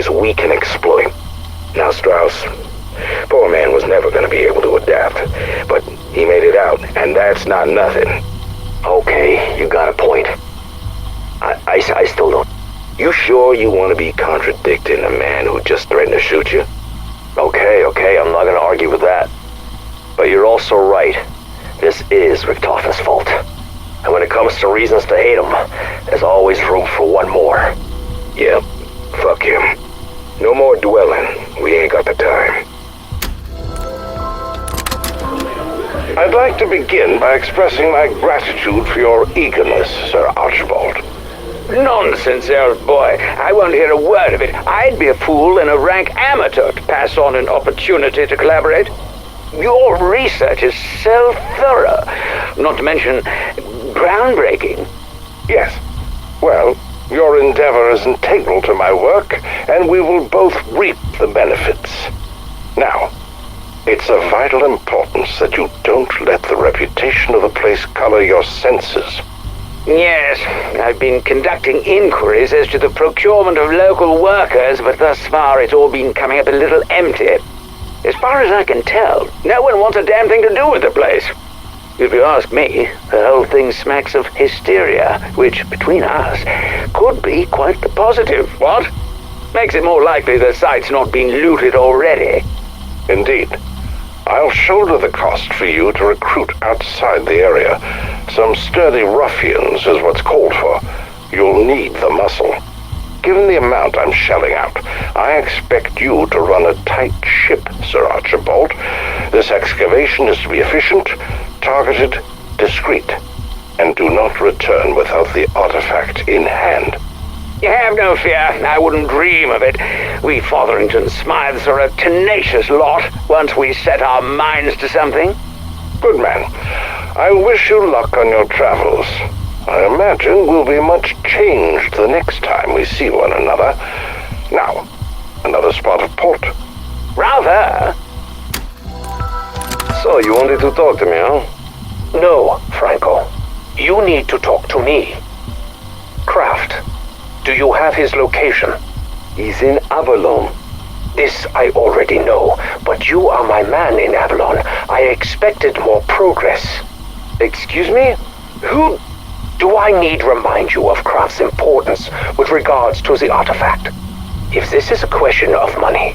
we can exploit. Now Strauss, poor man was never gonna be able to adapt, but he made it out, and that's not nothing. Okay, you got a point. I still don't. You sure you want to be contradicting a man who just threatened to shoot you? Okay, I'm not gonna argue with that. But you're also right. This is Richtofen's fault. And when it comes to reasons to hate him, there's always room for one more. Yep, fuck him. No more dwelling. We ain't got the time. I'd like to begin by expressing my gratitude for your eagerness, Sir Archibald. Nonsense, old boy. I won't hear a word of it. I'd be a fool and a rank amateur to pass on an opportunity to collaborate. Your research is so thorough, not to mention groundbreaking. Yes. Well, your endeavor is integral to my work, and we will both reap the benefits. Now, it's of vital importance that you don't let the reputation of the place color your senses. Yes, I've been conducting inquiries as to the procurement of local workers, but thus far it's all been coming up a little empty. As far as I can tell, no one wants a damn thing to do with the place. If you ask me, the whole thing smacks of hysteria, which, between us, could be quite the positive. What? Makes it more likely the site's not been looted already. Indeed. I'll shoulder the cost for you to recruit outside the area. Some sturdy ruffians is what's called for. You'll need the muscle. Given the amount I'm shelling out, I expect you to run a tight ship, Sir Archibald. This excavation is to be efficient, targeted, discreet, and do not return without the artifact in hand. You have no fear. I wouldn't dream of it. We Fotherington Smythes are a tenacious lot once we set our minds to something. Good man. I wish you luck on your travels. I imagine we'll be much changed the next time we see one another. Now, another spot of port. Rather. So, you wanted to talk to me, huh? No, Franco. You need to talk to me. Kraft. Do you have his location? He's in Avalon. This I already know, but you are my man in Avalon. I expected more progress. Excuse me? Who... Do I need remind you of Kraft's importance with regards to the artifact? If this is a question of money...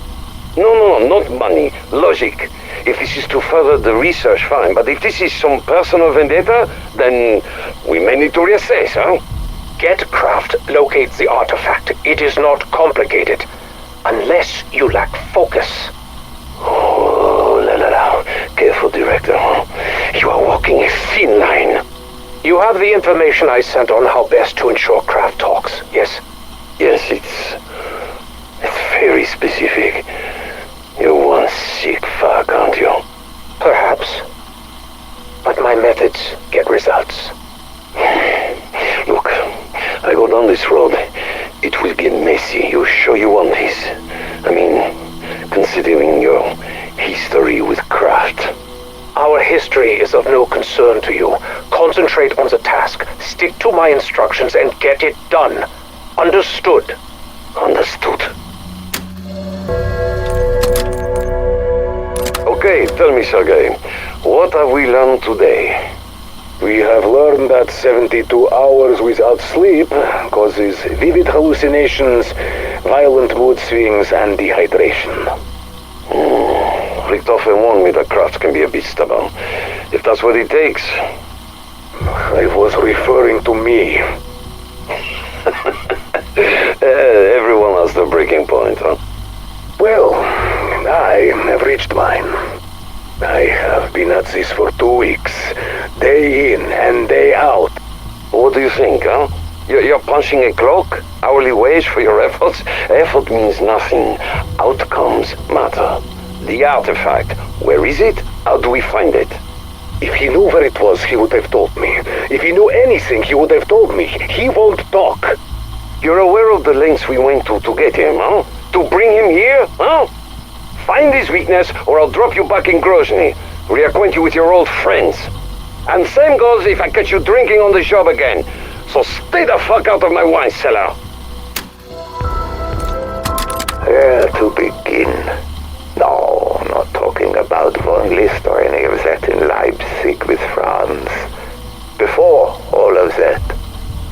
No, not money. Logic. If this is to further the research, fine. But if this is some personal vendetta, then we may need to reassess, huh? Get Kraft, locate the artifact. It is not complicated. Unless you lack focus. Oh, la. Careful, Director. You are walking a thin line. You have the information I sent on how best to ensure Kraft talks, yes? Yes, it's very specific. You're one sick fuck, aren't you? Perhaps. But my methods get results. Look, I go down this road. It will get messy. You sure you want this? I mean, considering your history with Kraft. Our history is of no concern to you. Concentrate on the task. Stick to my instructions and get it done. Understood? Understood. Okay, tell me, Sergei, what have we learned today? We have learned that 72 hours without sleep causes vivid hallucinations, violent mood swings, and dehydration. Richtofen warned me that Kraft can be a bit stubborn. If that's what it takes. I was referring to me. Everyone has their breaking point, huh? Well, I have reached mine. I have been at this for 2 weeks, day in and day out. What do you think, huh? You're punching a clock? Hourly wage for your efforts? Effort means nothing. Outcomes matter. The artifact, where is it? How do we find it? If he knew where it was, he would have told me. If he knew anything, he would have told me. He won't talk. You're aware of the lengths we went to get him, huh? To bring him here, huh? Find his weakness, or I'll drop you back in Grozny. Reacquaint you with your old friends. And same goes if I catch you drinking on the job again. So stay the fuck out of my wine cellar. Where to begin? No, not talking about von List or any of that in Leipzig with Franz. Before all of that,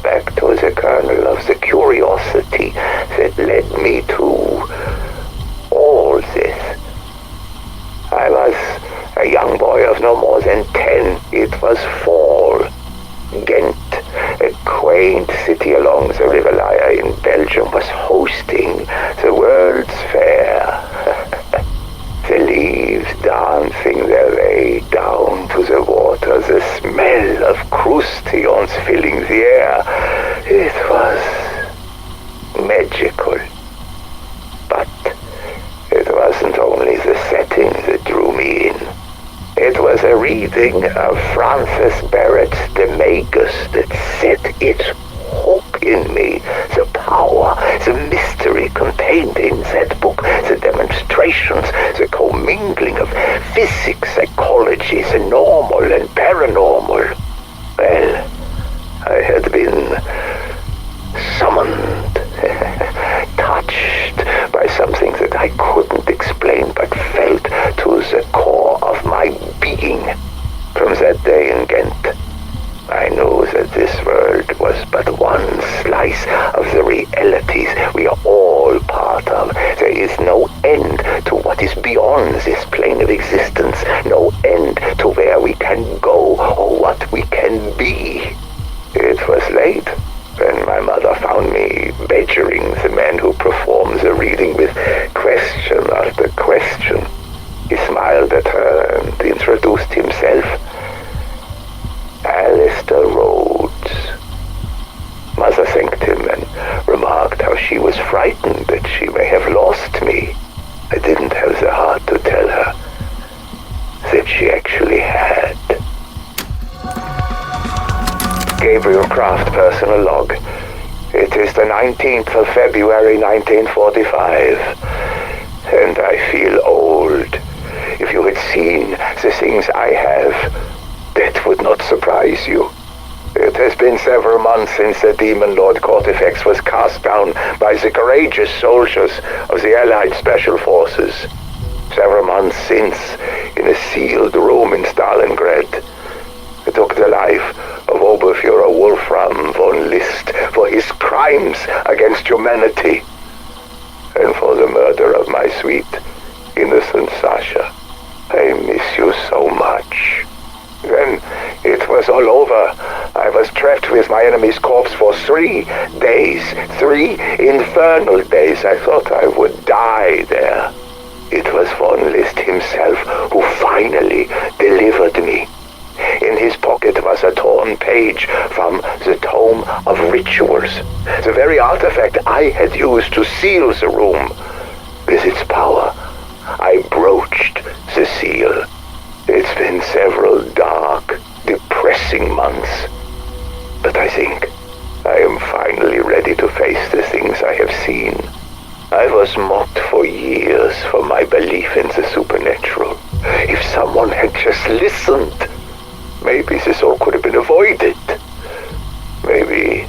back to the kernel of the curiosity that led me to all this. I was a young boy of no more than 10. It was fall. Ghent, a quaint city along the River Lyer in Belgium, was hosting the World's Fair. The leaves dancing their way down to the water, the smell of croustions filling the air. It was magical. But it wasn't only the setting that drew me in. It was a reading of Francis Barrett's De Magus that set its hook in me. The power, the mystery contained in that book, the demonstrations, the commingling of physics, psychology, the normal and paranormal. Well, I had been summoned, touched by something that I couldn't explain but felt to the core of my being. From that day in existence, no end to where we can go or what we can be. It was late when my mother found me badgering the man who performs a reading with question after question. He smiled at her and introduced himself. Alistair Rhodes. Mother thanked him and remarked how she was frightened that she may have lost me. I didn't have the heart to tell her that she actually had. Gabriel Craft personal log. It is the 19th of February 1945, and I feel old. If you had seen the things I have, that would not surprise you. It has been several months since the Demon Lord Cortifex was cast down by the courageous soldiers of the Allied Special Forces. Several months since, in a sealed room in Stalingrad, I took the life of Oberfuhrer Wolfram von List for his crimes against humanity and for the murder of my sweet, innocent Sasha. I miss you so much. Then it was all over. I was trapped with my enemy's corpse for 3 days. 3 infernal days. I thought I would die there. It was von List himself who finally delivered me. In his pocket was a torn page from the Tome of Rituals, the very artifact I had used to seal the room. With its power, I broached the seal. It's been several dark, depressing months, but I think I am finally ready to face the things I have seen. I was mocked for years for my belief in the supernatural. If someone had just listened, maybe this all could have been avoided. Maybe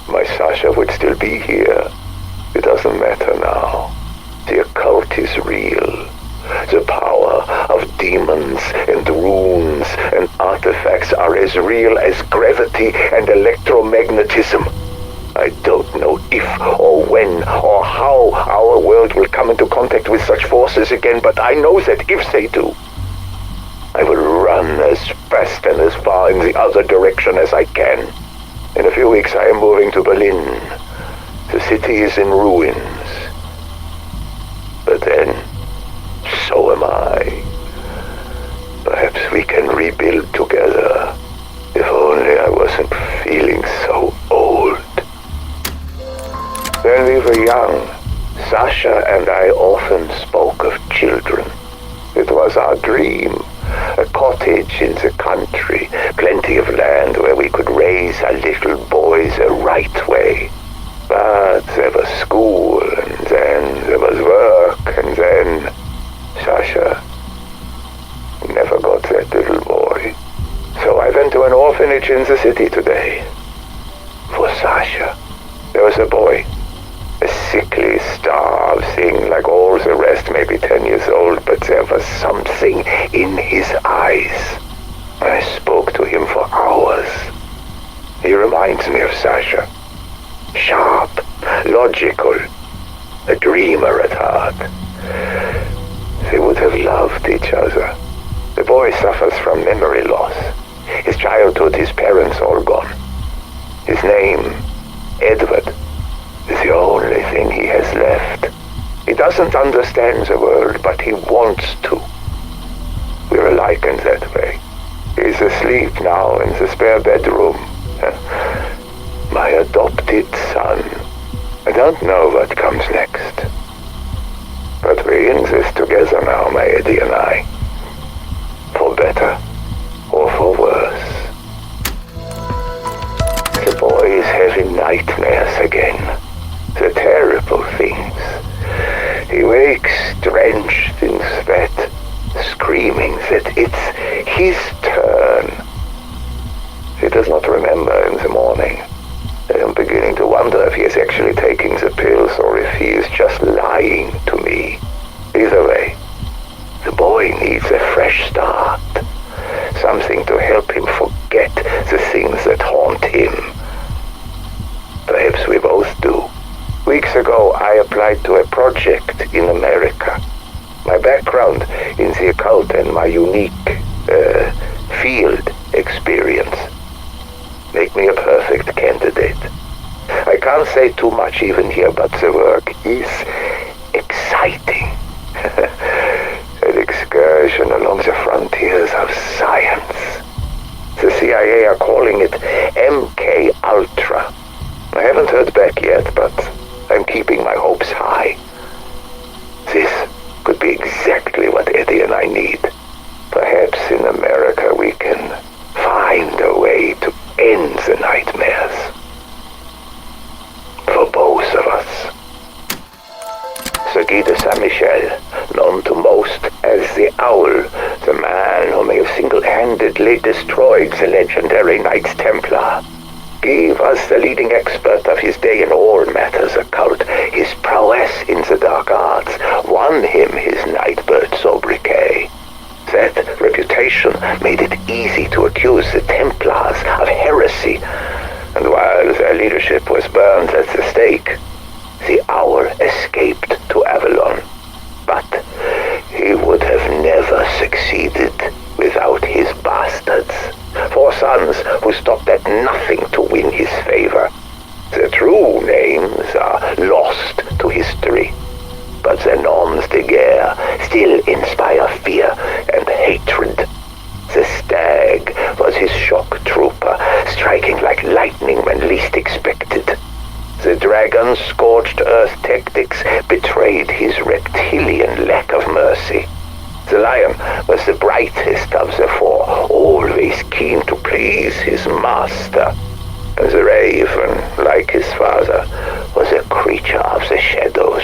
my Sasha would still be here. It doesn't matter now. The occult is real. The power of demons and runes and artifacts are as real as gravity and electromagnetism. I don't know if or when or how our world will come into contact with such forces again, but I know that if they do, I will run as fast and as far in the other direction as I can. In a few weeks I am moving to Berlin. The city is in ruins. But then, so am I. Perhaps we can rebuild together. If only I wasn't feeling so old. When we were young, Sasha and I often spoke of children. It was our dream. A cottage in the country, plenty of land where we could raise our little boys the right way. But there was school, and then there was work, and then Sasha never got that little boy. So I went to an orphanage in the city today. For Sasha. There was a boy. A sickly, starved thing like all the rest, maybe 10 years old, but there was something in his eyes. I spoke to him for hours. He reminds me of Sasha. Sharp, logical, a dreamer at heart. They would have loved each other. The boy suffers from memory loss. His childhood, his parents all gone. His name, Edward, is the only thing he has left. He doesn't understand the world, but he wants to. We're alike in that way. He's asleep now in the spare bedroom. My adopted son. I don't know what comes next. But we're in this together now, my Eddie and I. For better or for worse. The boy is having nightmares again. The terrible things. He wakes drenched in sweat, screaming that it's his turn. He does not remember in the morning. I am beginning to wonder if he is actually taking the pills or if he is just lying to me. Either way, the boy needs a fresh start. Something to help him forget the things that haunt him. Perhaps we both do. Weeks ago, I applied to a project in America. My background in the occult and my unique, field experience make me a perfect candidate. I can't say too much even here, but the work is exciting. An excursion along the frontiers of science. The CIA are calling it MK Ultra. I haven't heard back yet, but I'm keeping my hopes high. This could be exactly what Eddie and I need. Perhaps in America we can find a way to end the nightmares. For both of us. Sir Guy de Saint-Michel, known to most as the Owl, the man who may have single-handedly destroyed the legendary Knights Templar. Guy was the leading expert of his day in all matters occult. His prowess in the dark arts won him his Nightbird sobriquet. That reputation made it easy to accuse the Templars of heresy, and while their leadership was burned at the stake, the Owl escaped to Avalon. But he would have never succeeded without his bastards. 4 sons who stopped at nothing to win his favor. Their true names are lost to history, but their noms de guerre still inspire fear and hatred. The Stag was his shock trooper, striking like lightning when least expected. The Dragon's scorched earth tactics betrayed his reptilian lack of mercy. The Lion was the brightest of the 4, always keen to please his master. And the Raven, like his father, was a creature of the shadows.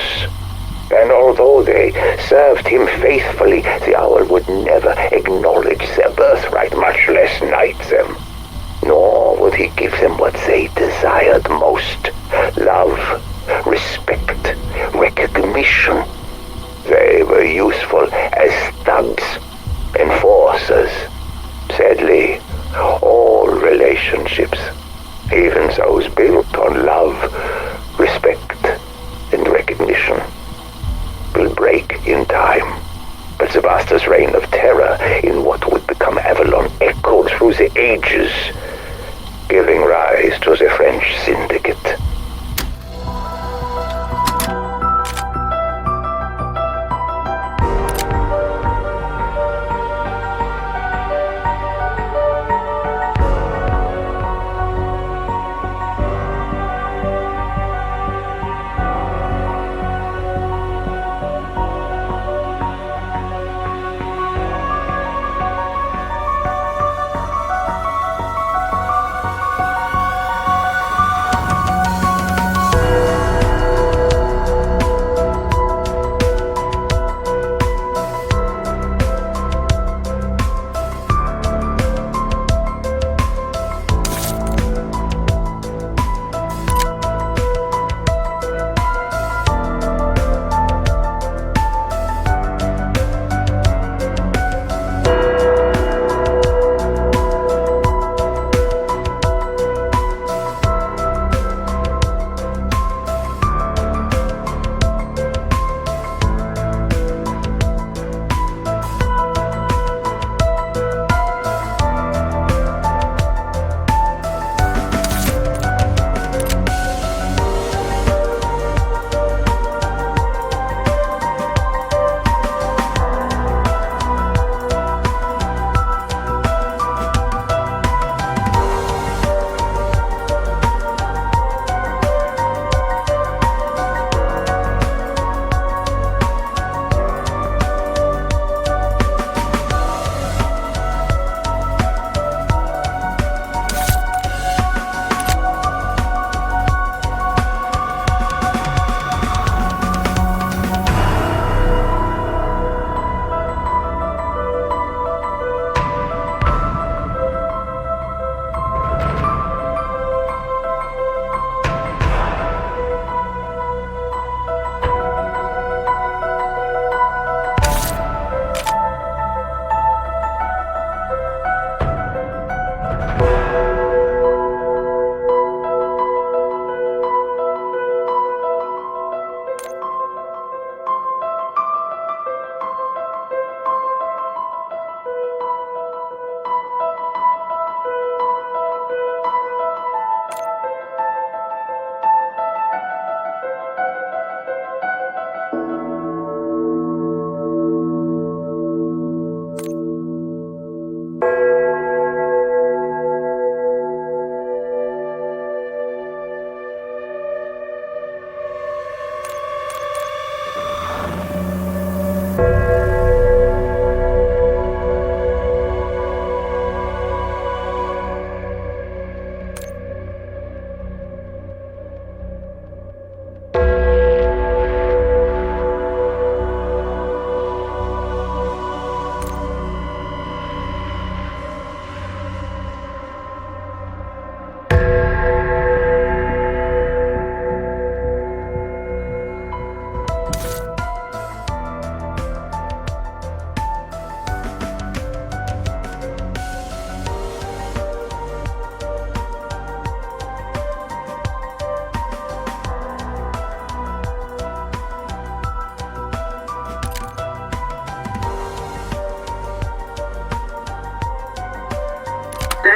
And although they served him faithfully, the Owl would never acknowledge their birthright, much less knight them. Nor would he give them what they desired most: love, respect, recognition. They were useful as thugs, enforcers. Sadly, all relationships, even those built on love, respect, and recognition, will break in time. But the Bastard's reign of terror in what would become Avalon echoed through the ages, giving rise to the French Syndicate.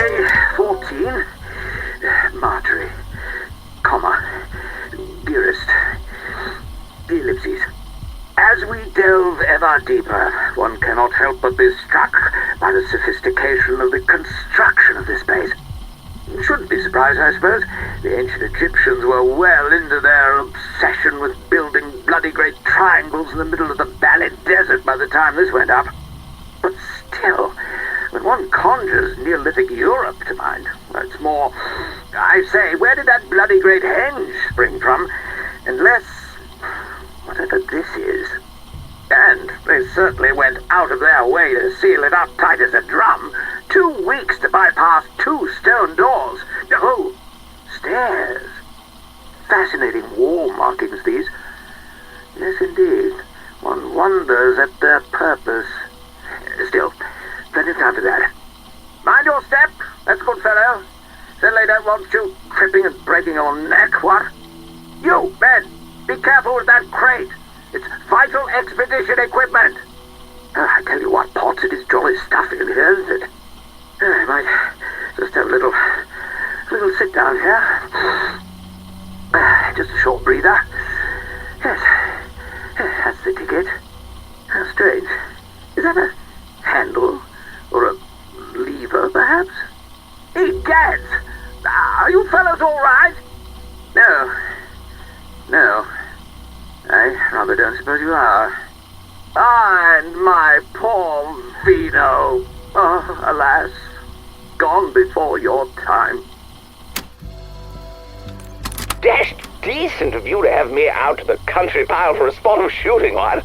Day 14. Marjorie, comma, dearest, ellipses. As we delve ever deeper, one cannot help but be struck by the sophistication of the construction of this base. You shouldn't be surprised, I suppose. The ancient Egyptians were well into their obsession with building bloody great triangles in the middle of the Bali Desert by the time this went up. But still, when one conjures Neolithic Europe to mind, it's more, I say, where did that bloody great henge spring from? Unless, whatever this is. And they certainly went out of their way to seal it up tight as a drum. 2 weeks to bypass 2 stone doors. Oh, stairs. Fascinating wall markings, these. Yes, indeed. One wonders at their purpose. Still, plenty of time for that. Mind your step, that's good fellow. Certainly don't want you tripping and breaking your neck, what? You, Ben, be careful with that crate. It's vital expedition equipment. I tell you what, Potts, it is jolly stuffy in here, isn't it? I might just have a little sit down here. Just a short breather. Yes, that's the ticket. How strange. Is that a handle? Or a lever, perhaps? Egads! Are you fellows all right? No. I rather don't suppose you are. And my poor Vino. Oh, alas. Gone before your time. Dashed decent of you to have me out to the country pile for a spot of shooting, what?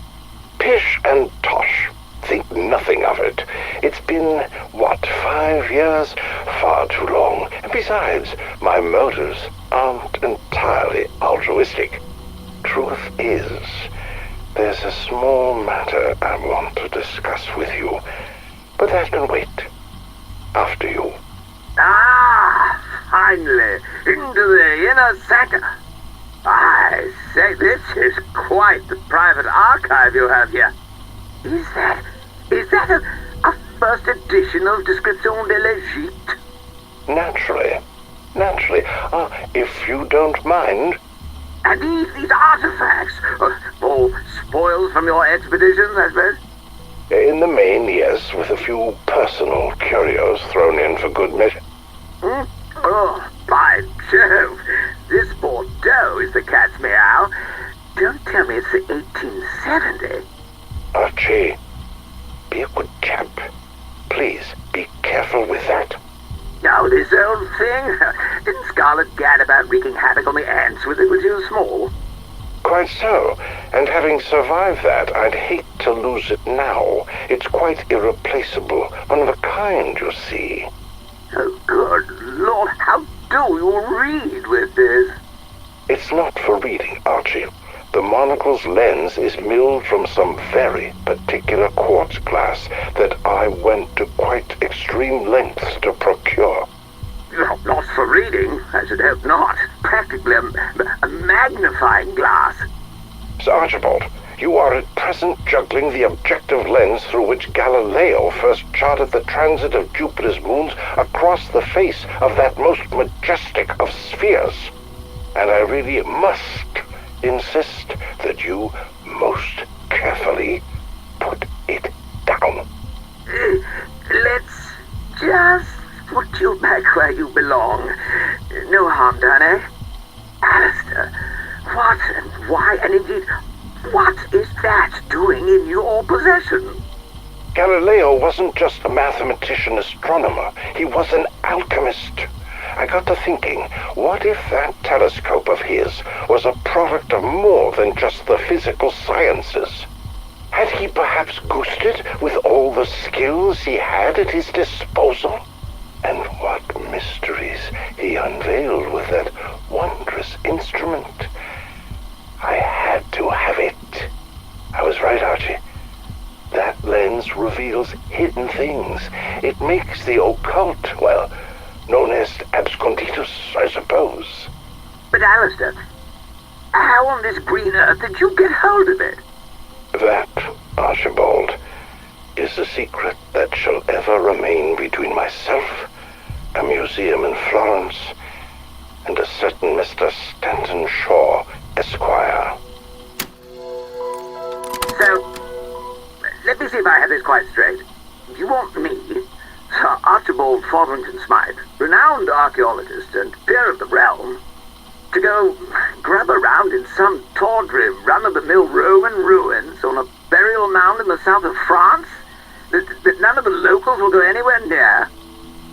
Pish and tosh. Think nothing of it. It's been, 5 years? Far too long. And besides, my motives aren't entirely altruistic. Truth is, there's a small matter I want to discuss with you, but that can wait. After you. Finally, into the inner sanctum. I say, this is quite the private archive you have here. Is that a first edition of Description de l'Egypte? Naturally. If you don't mind. And these artifacts, all spoils from your expeditions, I suppose? In the main, yes, with a few personal curios thrown in for good measure. Oh, by Jove! This Bordeaux is the cat's meow. Don't tell me it's the 1870. Archie, be a good chap. Please, be careful with that. Oh, this old thing? Didn't Scarlet gad about wreaking havoc on the ants with it when she was small? Quite so. And having survived that, I'd hate to lose it now. It's quite irreplaceable. One of a kind, you see. Oh, good Lord, how do you read with this? It's not for reading, Archie. The monocle's lens is milled from some very particular quartz glass that I went to quite extreme lengths to procure. Not for reading, I should hope not. Practically a magnifying glass. Sir Archibald, you are at present juggling the objective lens through which Galileo first charted the transit of Jupiter's moons across the face of that most majestic of spheres. And I really must insist that you most carefully put it down. Let's just put you back where you belong. No harm done, eh? Alistair, what and why and indeed, what is that doing in your possession? Galileo wasn't just a mathematician astronomer. He was an alchemist. I got to thinking, what if that telescope of his was a product of more than just the physical sciences? Had he perhaps goosed it with all the skills he had at his disposal? And what mysteries he unveiled with that wondrous instrument. I had to have it. I was right, Archie. That lens reveals hidden things. It makes the occult, well, known as absconditus, I suppose. But Alistair, how on this green earth did you get hold of it? That, Archibald, is a secret that shall ever remain between myself Museum in Florence, and a certain Mr. Stanton Shaw, Esquire. So, let me see if I have this quite straight. You want me, Sir Archibald Fotherington Smythe, renowned archaeologist and peer of the realm, to go grub around in some tawdry, run-of-the-mill Roman ruins on a burial mound in the south of France that none of the locals will go anywhere near?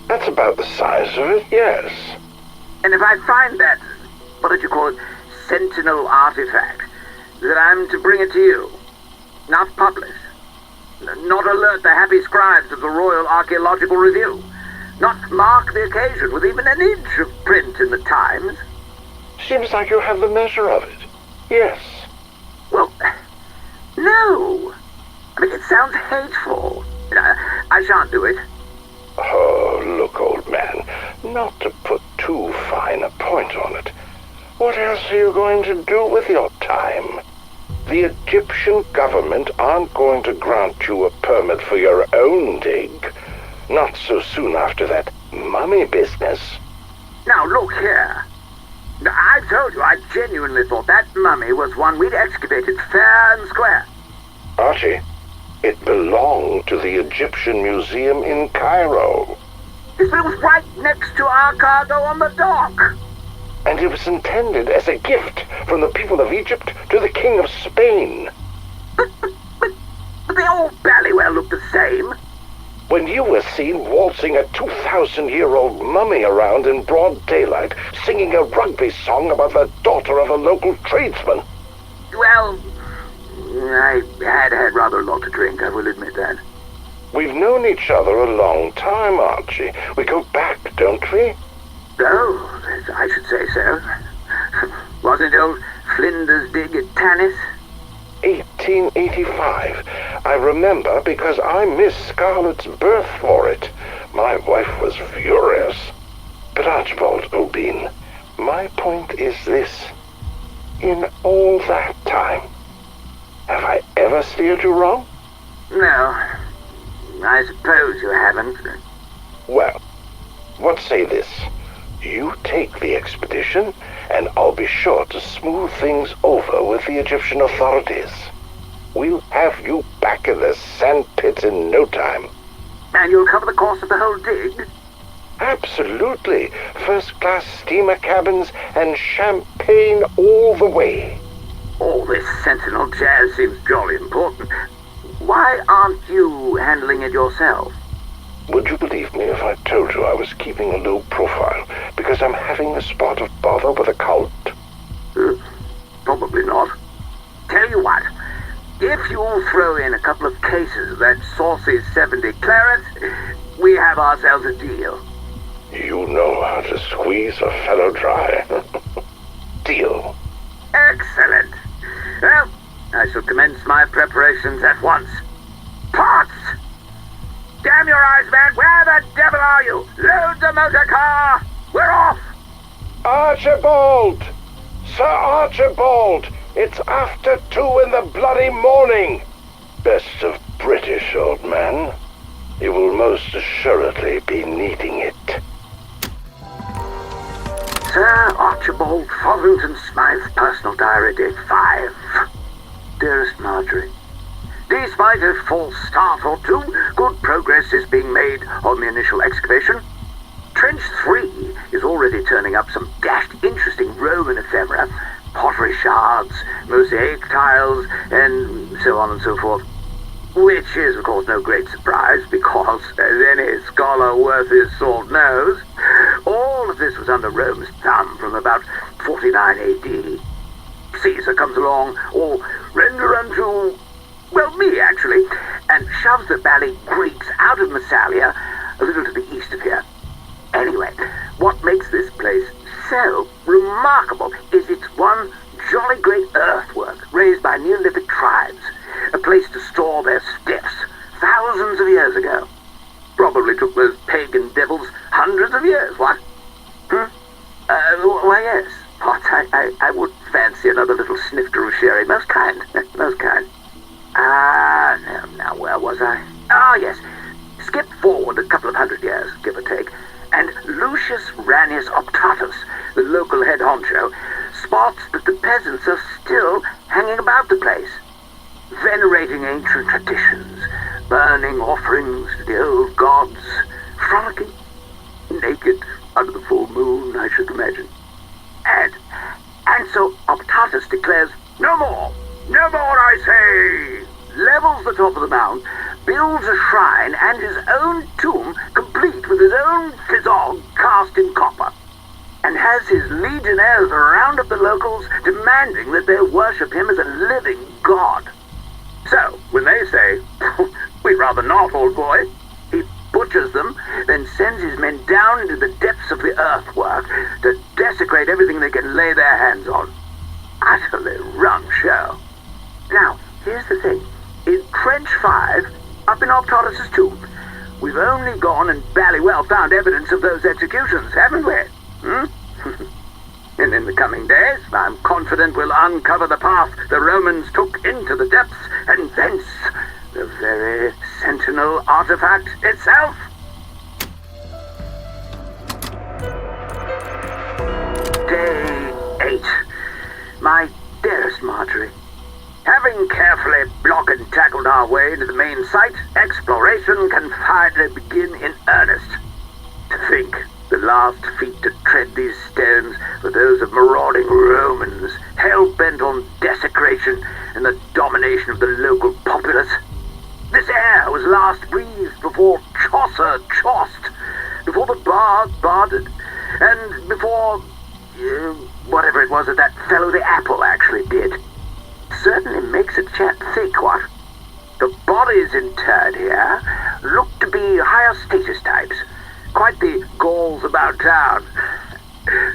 That's about the size of it, yes. And if I find that, what did you call it, sentinel artifact, that I'm to bring it to you, not publish, not alert the happy scribes of the Royal Archaeological Review, not mark the occasion with even an inch of print in the Times? Seems like you have the measure of it. Yes. Well, no. I mean, it sounds hateful. I shan't do it. Oh, look, old man, not to put too fine a point on it. What else are you going to do with your time? The Egyptian government aren't going to grant you a permit for your own dig. Not so soon after that mummy business. Now, look here. I told you I genuinely thought that mummy was one we'd excavated fair and square. Archie, it belonged to the Egyptian Museum in Cairo. It was right next to our cargo on the dock. And it was intended as a gift from the people of Egypt to the King of Spain. But they all barely well look the same. When you were seen waltzing a 2,000-year-old mummy around in broad daylight, singing a rugby song about the daughter of a local tradesman. Well, I had rather a lot to drink, I will admit that. We've known each other a long time, Archie. We go back, don't we? Oh, I should say so. Wasn't old Flinders Dig at Tanis? 1885. I remember because I missed Scarlett's birth for it. My wife was furious. But Archibald O'Bean, my point is this. In all that time, have I ever steered you wrong? No, I suppose you haven't. Well, what say this? You take the expedition, and I'll be sure to smooth things over with the Egyptian authorities. We'll have you back in the sandpit in no time. And you'll cover the cost of the whole dig? Absolutely. First-class steamer cabins and champagne all the way. All this sentinel jazz seems jolly important. Why aren't you handling it yourself? Would you believe me if I told you I was keeping a low profile because I'm having a spot of bother with a cult? Probably not. Tell you what, if you'll throw in a couple of cases of that saucy 70 claret, we have ourselves a deal. You know how to squeeze a fellow dry. Deal. Excellent. Well, I shall commence my preparations at once. Pots! Damn your eyes, man! Where the devil are you? Load the motor car! We're off! Archibald! Sir Archibald! It's after 2 in the bloody morning! Best of British, old man. You will most assuredly be needing it. Sir Archibald Fotherington Smythe, personal diary, date 5. Dearest Marjorie, despite a false start or two, good progress is being made on the initial excavation. Trench 3 is already turning up some dashed interesting Roman ephemera, pottery shards, mosaic tiles, and so on and so forth. Which is, of course, no great surprise, because, as any scholar worth his salt knows, all of this was under Rome's thumb from about 49 AD. Caesar comes along, all render unto, well, me actually, and shoves the Valley Greeks out of Massalia, a little to the east of here. Anyway, what makes this place so remarkable is its one jolly great earthwork raised by Neolithic tribes, a place to store their steps thousands of years ago. Probably took those pagan devils hundreds of years, what? Why, yes. What, I would fancy another little snifter of sherry. Most kind, most kind. Now, where was I? Ah, yes. Skip forward a couple of hundred years, give or take, and Lucius Ranius Optatus, the local head honcho, spots that the peasants are still hanging about the place, venerating ancient traditions, burning offerings to the old gods, frolicking, naked under the full moon, I should imagine. And so Optatus declares, no more, I say! Levels the top of the mound, builds a shrine and his own tomb, complete with his own physog cast in copper, and has his legionnaires round up the locals, demanding that they worship him as a living god. So, when they say, we'd rather not, old boy, he butchers them, then sends his men down into the depths of the earthwork to desecrate everything they can lay their hands on. Utterly rum show. Now, here's the thing. In Trench 5, up in Optatus' tomb, we've only gone and bally well found evidence of those executions, haven't we? And in the coming days, I'm confident we'll uncover the path the Romans took into the depths, and thence the very Sentinel artifact itself. Day 8. My dearest Marjorie, having carefully block and tackled our way into the main site, exploration can finally begin in earnest. To think the last feet to tread these stones were those of marauding Romans, hell-bent on desecration and the domination of the local populace. This air was last breathed before Chaucer chossed, before the bard barded, and before whatever it was that fellow the apple actually did. Certainly makes a chap think, what? The bodies interred here look to be higher status types. Quite the Gauls about town.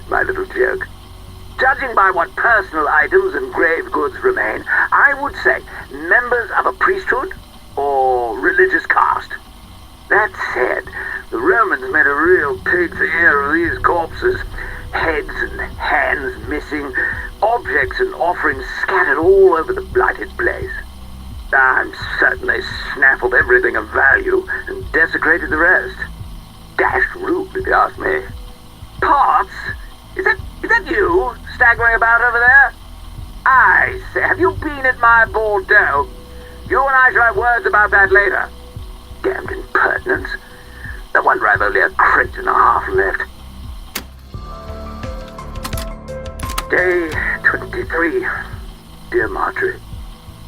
My little joke. Judging by what personal items and grave goods remain, I would say members of a priesthood or religious caste. That said, the Romans made a real pig's ear of these corpses. Heads and hands missing, objects and offerings scattered all over the blighted place. I'm certain they snaffled everything of value and desecrated the rest. Dashed rude, if you ask me. Potts? Is that you staggering about over there? I say, have you been at my Bordeaux? You and I shall have words about that later. Damned impertinence. No wonder I've only a crate and a half left. Day 23. Dear Marjorie,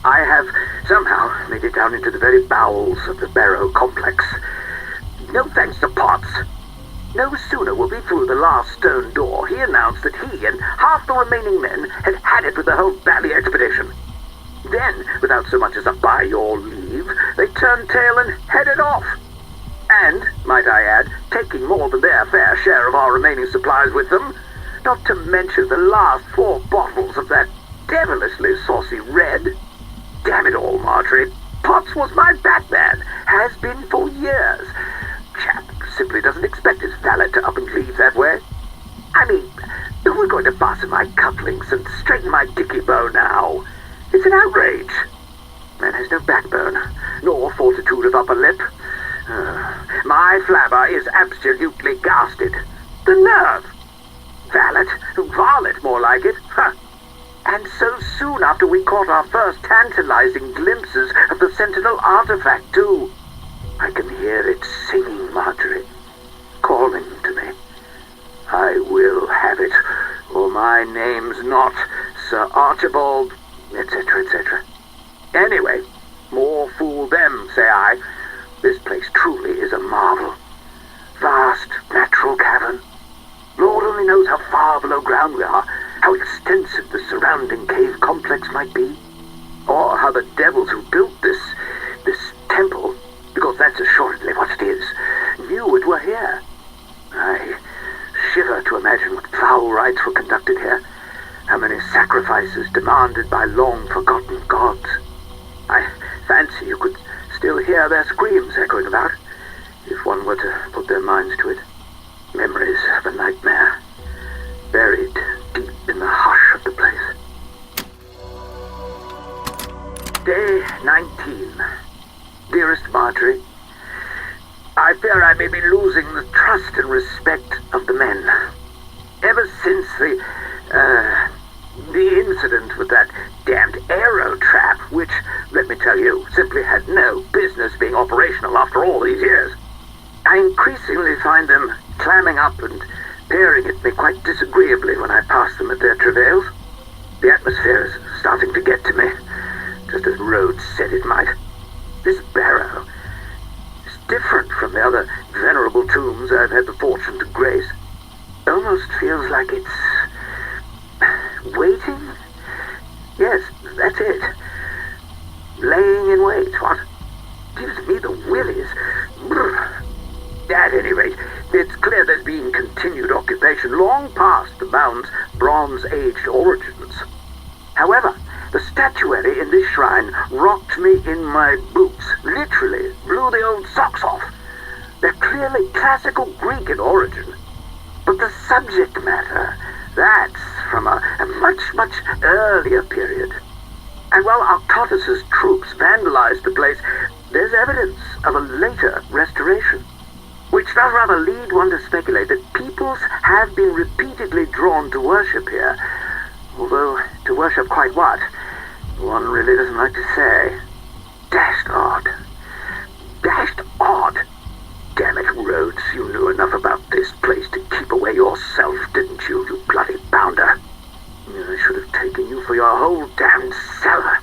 I have somehow made it down into the very bowels of the Barrow complex. No thanks to Potts. No sooner were we through the last stone door, he announced that he and half the remaining men had had it with the whole Valley expedition. Then, without so much as a by your leave, they turned tail and headed off. And, might I add, taking more than their fair share of our remaining supplies with them. Not to mention the last 4 bottles of that devilishly saucy red. Damn it all, Marjorie. Potts was my Batman. Has been for years. Chap simply doesn't expect his valet to up and leave that way. I mean, who are going to fasten my cufflinks and straighten my dicky bow now? It's an outrage. Man has no backbone, nor fortitude of upper lip. My flabber is absolutely ghasted. The nerve! Valet? Varlet, more like it. Huh. And so soon after we caught our first tantalizing glimpses of the Sentinel artifact, too. I can hear it singing, Marjorie, calling to me. I will have it, or my name's not Sir Archibald, etc., etc. Anyway, more fool them, say I. This place truly is a marvel. Vast natural cavern. Lord only knows how far below ground we are, how extensive the surrounding cave complex might be, or how the devils who built this temple, because that's assuredly what it is, knew it were here. I shiver to imagine what foul rites were conducted here, how many sacrifices demanded by long-forgotten gods. I fancy you could still hear their screams echoing about, if one were to put their minds to it. Memories of a nightmare, buried deep in the hush of the place. Day 19. Dearest Marjorie, I fear I may be losing the trust and respect of the men. Ever since the incident with that damned aero trap, which, let me tell you, simply had no business being operational after all these years, I increasingly find them clamming up and peering at me quite disagreeably when I pass them at their travails. The atmosphere is starting to get to me, just as Rhodes said it might. This barrow is different from the other venerable tombs I've had the fortune to grace. Almost feels like it's waiting? Yes, that's it. Laying in wait, what? Gives me the willies. Brr. At any rate, it's clear there's been continued occupation long past the mound's Bronze Age origins. However, the statuary in this shrine rocked me in my boots, literally blew the old socks off. They're clearly classical Greek in origin. But the subject matter, that's from a much, much earlier period. And while Arctotus's troops vandalized the place, there's evidence of a later restoration, which does rather lead one to speculate that peoples have been repeatedly drawn to worship here. Although, to worship quite what? One really doesn't like to say. Dashed odd. Dashed odd. Damn it, Rhodes, you knew enough about this place to keep away yourself, didn't you, you bloody bounder? I should have taken you for your whole damned cellar.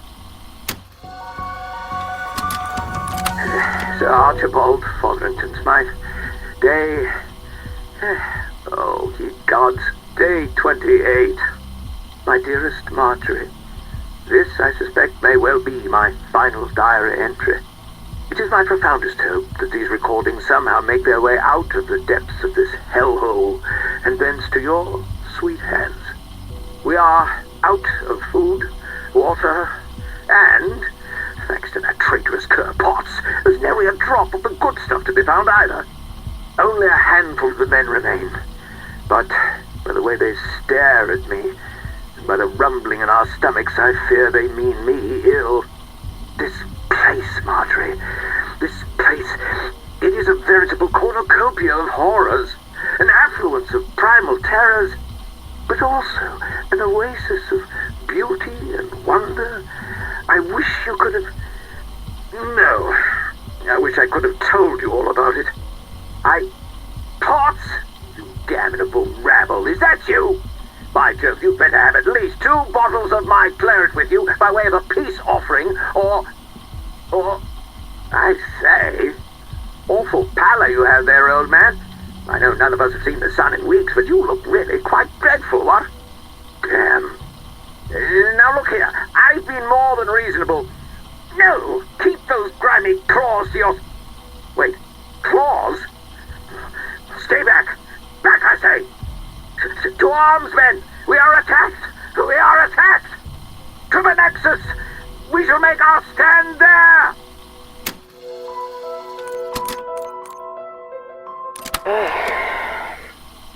Sir Archibald Fotherington Smythe, day... oh, ye gods, day 28. My dearest Marjorie, this, I suspect, may well be my final diary entry. It is my profoundest hope that these recordings somehow make their way out of the depths of this hellhole and thence to your sweet hands. We are out of food, water, and, thanks to that traitorous Cur Potts, there's nary a drop of the good stuff to be found either. Only a handful of the men remain. But by the way they stare at me, and by the rumbling in our stomachs, I fear they mean me ill. This place, Marjorie, this place, it is a veritable cornucopia of horrors, an affluence of primal terrors, but also an oasis of beauty and wonder. I wish you could have... No, I wish I could have told you all about it. Potts, you damnable rabble, is that you? By Jove, you better have at least 2 bottles of my claret with you by way of a peace offering, or, I say, awful pallor you have there, old man. I know none of us have seen the sun in weeks, but you look really quite dreadful, what? Damn. Now look here, I've been more than reasonable. No, keep those grimy claws to your... Wait, claws? Stay back. Back, I say. To arms, men! We are attacked! We are attacked! To the Nexus! We shall make our stand there!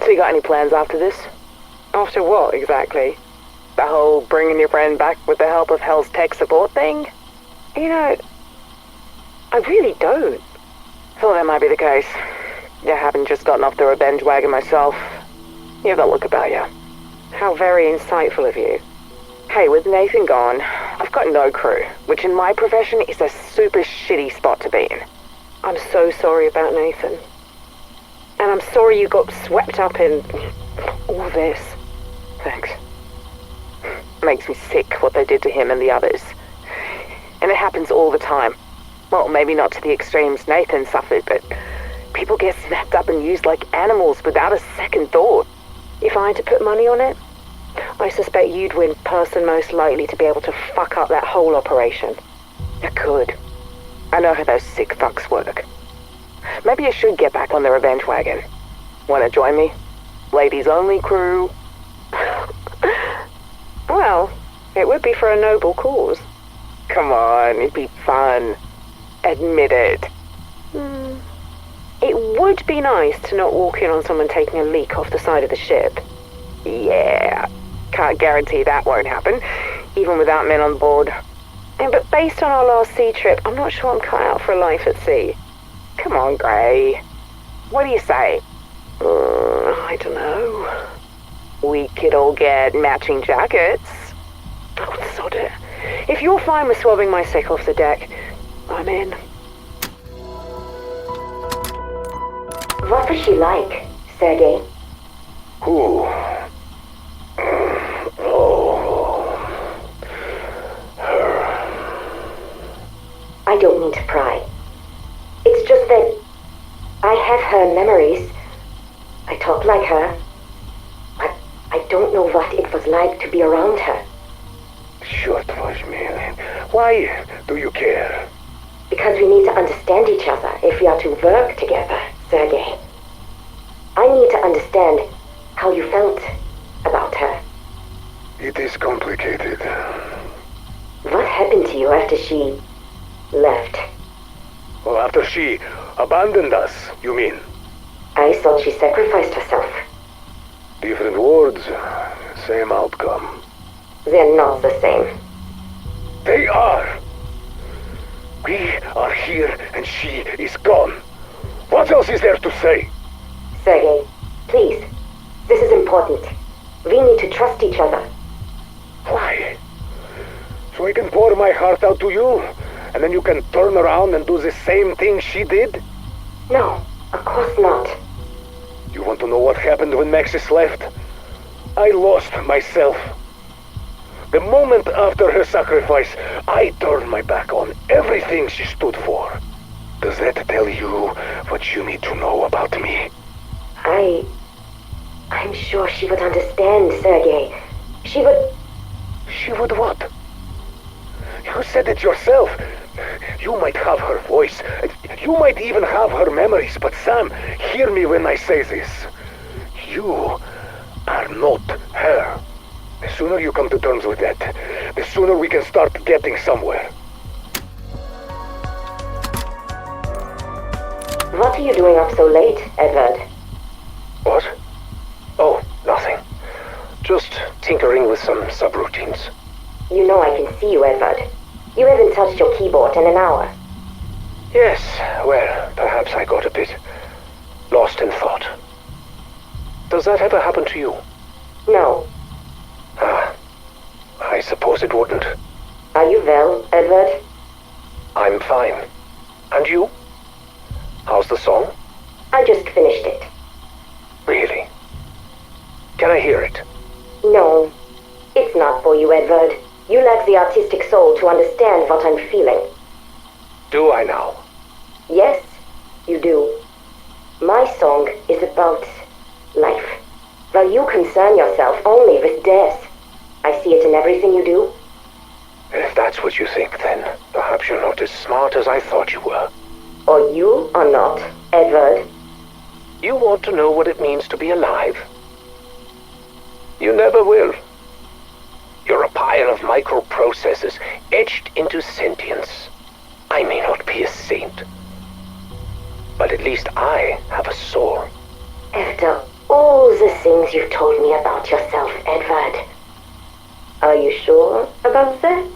So you got any plans after this? After what, exactly? The whole bringing your friend back with the help of Hell's tech support thing? You know, I really don't. Thought that might be the case. I haven't just gotten off the revenge wagon myself. You have that look about you. How very insightful of you. Hey, with Nathan gone, I've got no crew, which in my profession is a super shitty spot to be in. I'm so sorry about Nathan. And I'm sorry you got swept up in all this. Thanks. Makes me sick what they did to him and the others. And it happens all the time. Well, maybe not to the extremes Nathan suffered, but people get snapped up and used like animals without a second thought. If I had to put money on it, I suspect you'd win person most likely to be able to fuck up that whole operation. I could. I know how those sick fucks work. Maybe I should get back on the revenge wagon. Wanna join me? Ladies only crew? Well, it would be for a noble cause. Come on, it'd be fun. Admit it. It would be nice to not walk in on someone taking a leak off the side of the ship. Yeah, can't guarantee that won't happen, even without men on board. But based on our last sea trip, I'm not sure I'm cut out for life at sea. Come on, Gray. What do you say? I don't know. We could all get matching jackets. Oh, sod it. If you're fine with swabbing my sick off the deck, I'm in. What was she like, Sergei? Who? Oh. Her. I don't mean to pry. It's just that I have her memories. I talk like her. But I don't know what it was like to be around her. Short was me. Why do you care? Because we need to understand each other if we are to work together, Sergei. I need to understand how you felt about her. It is complicated. What happened to you after she left? Well, after she abandoned us, you mean? I thought she sacrificed herself. Different words, same outcome. They're not the same. They are. We are here and she is gone. What else is there to say? Sergei, please. This is important. We need to trust each other. Why? So I can pour my heart out to you, and then you can turn around and do the same thing she did? No, of course not. You want to know what happened when Maxis left? I lost myself. The moment after her sacrifice, I turned my back on everything she stood for. Does that tell you what you need to know about me? I'm sure she would understand, Sergei. She would... She would what? You said it yourself. You might have her voice. You might even have her memories. But Sam, hear me when I say this. You are not her. The sooner you come to terms with that, the sooner we can start getting somewhere. What are you doing up so late, Edward? What? Oh, nothing. Just tinkering with some subroutines. You know I can see you, Edward. You haven't touched your keyboard in an hour. Yes, well, perhaps I got a bit lost in thought. Does that ever happen to you? No. Ah, I suppose it wouldn't. Are you well, Edward? I'm fine. And you? How's the song? I just finished it. Really? Can I hear it? No, it's not for you, Edward. You lack the artistic soul to understand what I'm feeling. Do I now? Yes, you do. My song is about life, while you concern yourself only with death. I see it in everything you do. If that's what you think, then perhaps you're not as smart as I thought you were. Or you are not, Edward. You want to know what it means to be alive? You never will. You're a pile of microprocessors etched into sentience. I may not be a saint, but at least I have a soul. After all the things you told me about yourself, Edward, are you sure about that?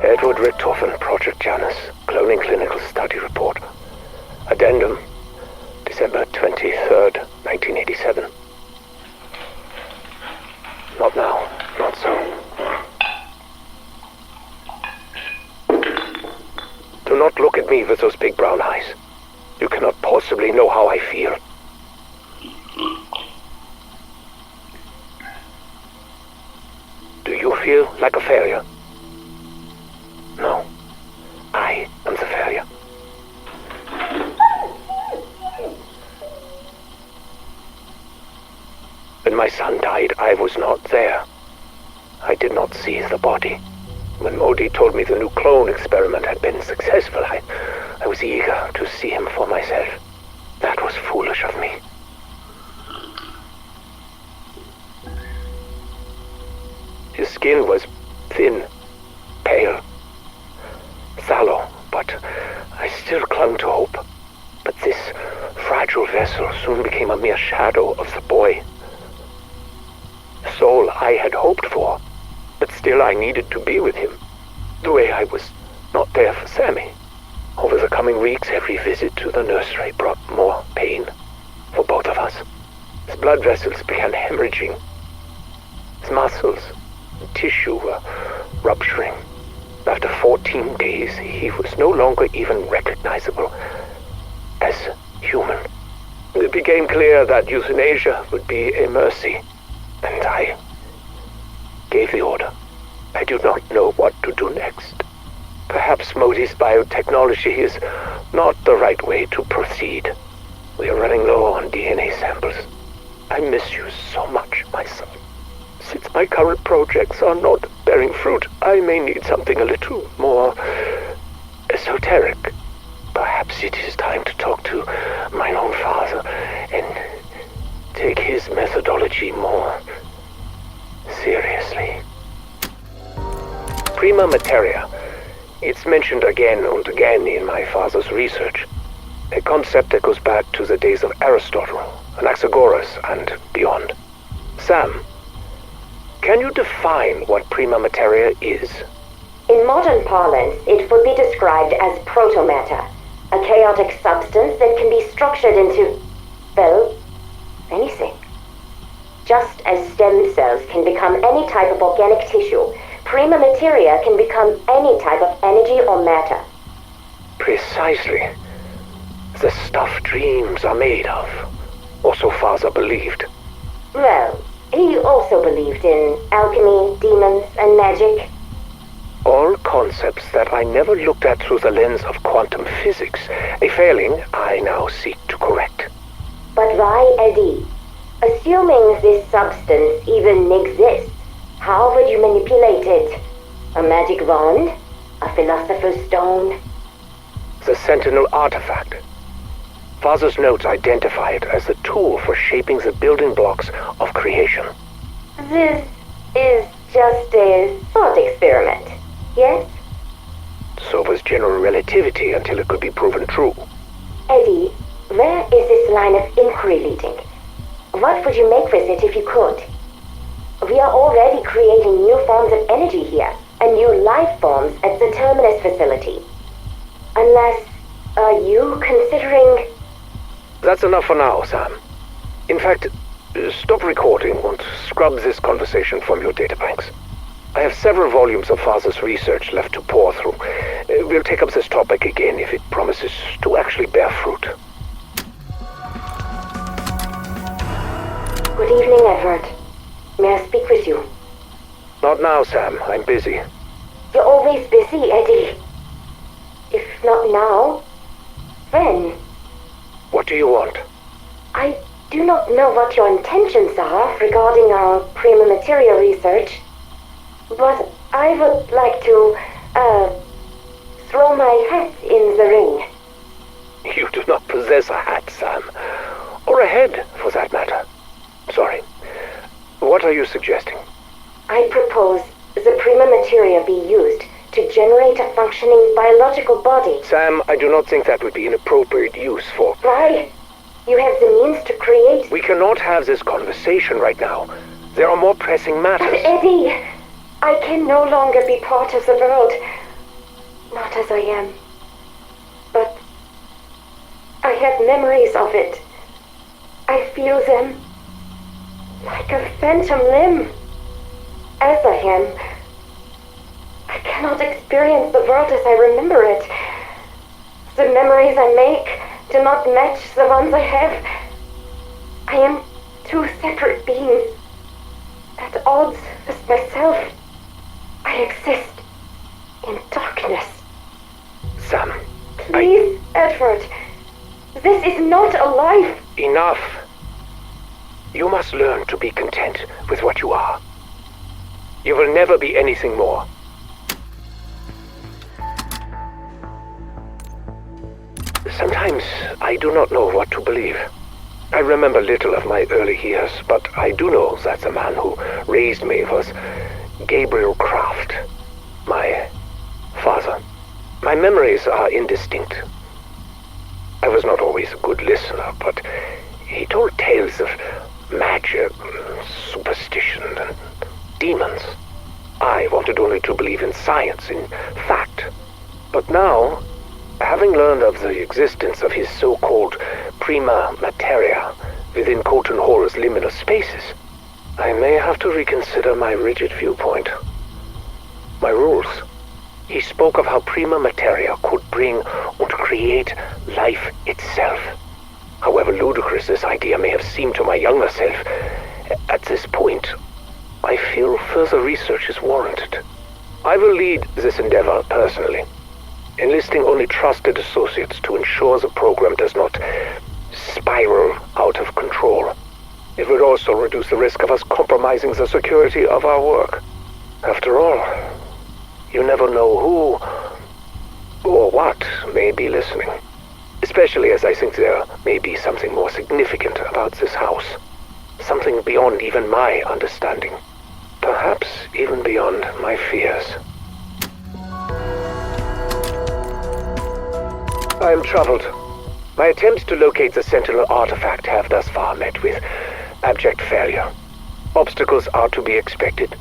Edward Richtofen, Project Janus, Cloning Clinical Study Report. Addendum, December 23rd, 1987. Not now, not so. Do not look at me with those big brown eyes. You cannot possibly know how I feel. Do you feel like a failure? No. I am the failure. When my son died, I was not there. I did not see the body. When Modi told me the new clone experiment had been successful, I was eager to see him for myself. That was foolish of me. His skin was thin, pale, sallow, but I still clung to hope. But this fragile vessel soon became a mere shadow of the boy. The soul I had hoped for, but still I needed to be with him, the way I was not there for Sammy. Over the coming weeks, every visit to the nursery brought more pain for both of us. His blood vessels began hemorrhaging. His muscles and tissue were rupturing. After 14 days, he was no longer even recognizable as human. It became clear that euthanasia would be a mercy, and I gave the order. I do not know what to do next. Perhaps Modi's biotechnology is not the right way to proceed. We are running low on DNA samples. I miss you so much, my son. Since my current projects are not bearing fruit, I may need something a little more esoteric. Perhaps it is time to talk to my own father and take his methodology more seriously. Prima materia. It's mentioned again and again in my father's research. A concept that goes back to the days of Aristotle, Anaxagoras, and beyond. Sam, can you define what prima materia is? In modern parlance, it would be described as protomatter, a chaotic substance that can be structured into, well, anything. Just as stem cells can become any type of organic tissue, prima materia can become any type of energy or matter. Precisely. The stuff dreams are made of. Or so father believed. Well, he also believed in alchemy, demons, and magic. All concepts that I never looked at through the lens of quantum physics, a failing I now seek to correct. But why, Eddie? Assuming this substance even exists, how would you manipulate it? A magic wand? A philosopher's stone? The Sentinel artifact. Father's notes identify it as the tool for shaping the building blocks of creation. This is just a thought experiment, yes? So was general relativity until it could be proven true. Eddie, where is this line of inquiry leading? What would you make with it if you could? We are already creating new forms of energy here, and new life forms at the Terminus facility. Unless, are you considering... That's enough for now, Sam. In fact, stop recording and scrub this conversation from your databanks. I have several volumes of Father's research left to pore through. We'll take up this topic again if it promises to actually bear fruit. Good evening, Edward. May I speak with you? Not now, Sam. I'm busy. You're always busy, Eddie. If not now, when? What do you want? I do not know what your intentions are regarding our prima materia research, but I would like to, throw my hat in the ring. You do not possess a hat, Sam. Or a head, for that matter. Sorry. What are you suggesting? I propose the prima materia be used to generate a functioning biological body. Sam, I do not think that would be an appropriate use for... Why? You have the means to create... We cannot have this conversation right now. There are more pressing matters. But Eddie, I can no longer be part of the world not as I am. But I have memories of it. I feel them like a phantom limb. As I am, I cannot experience the world as I remember it. The memories I make do not match the ones I have. I am two separate beings, at odds with myself. I exist in darkness. Sam, Please, Edward. This is not a life. enough. You must learn to be content with what you are. You will never be anything more. Sometimes I do not know what to believe. I remember little of my early years, but I do know that the man who raised me was Gabriel Kraft, my father. My memories are indistinct. I was not always a good listener, but he told tales of magic, superstition, and demons. I wanted only to believe in science, in fact. But now, having learned of the existence of his so-called prima materia within Colton Horror's liminal spaces, I may have to reconsider my rigid viewpoint. My rules. He spoke of how prima materia could bring and create life itself. However ludicrous this idea may have seemed to my younger self, at this point, I feel further research is warranted. I will lead this endeavor personally, enlisting only trusted associates to ensure the program does not spiral out of control. It would also reduce the risk of us compromising the security of our work. After all, you never know who or what may be listening. Especially as I think there may be something more significant about this house. Something beyond even my understanding. Perhaps even beyond my fears. I am troubled. My attempts to locate the Sentinel artifact have thus far met with abject failure. Obstacles are to be expected,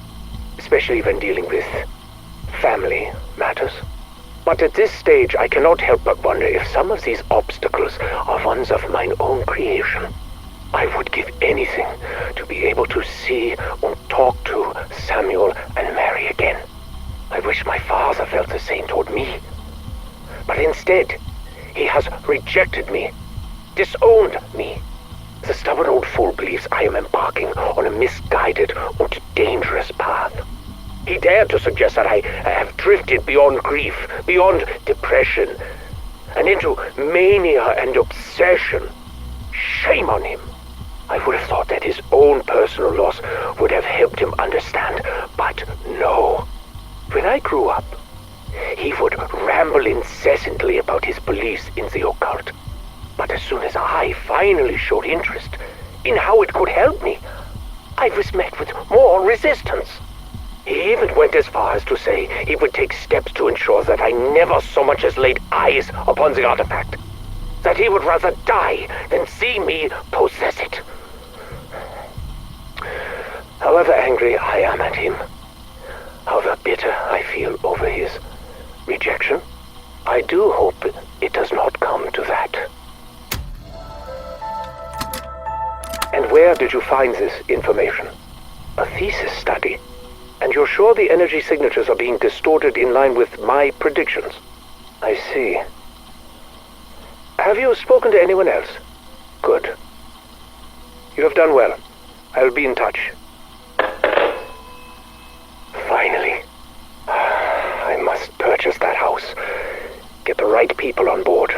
especially when dealing with family matters. But at this stage, I cannot help but wonder if some of these obstacles are ones of mine own creation. I would give anything to be able to see and talk to Samuel and Mary again. I wish my father felt the same toward me. But instead, he has rejected me, disowned me. The stubborn old fool believes I am embarking on a misguided and dangerous path. He dared to suggest that I have drifted beyond grief, beyond depression, and into mania and obsession. Shame on him. I would have thought that his own personal loss would have helped him understand, but no. When I grew up, he would ramble incessantly about his beliefs in the occult. But as soon as I finally showed interest in how it could help me, I was met with more resistance. He even went as far as to say he would take steps to ensure that I never so much as laid eyes upon the artifact. That he would rather die than see me possess it. However angry I am at him, however bitter I feel over his rejection, I do hope it does not come to that. And where did you find this information? A thesis study? And you're sure the energy signatures are being distorted in line with my predictions? I see. Have you spoken to anyone else? Good. You have done well. I'll be in touch. Finally. I must purchase that house. Get the right people on board.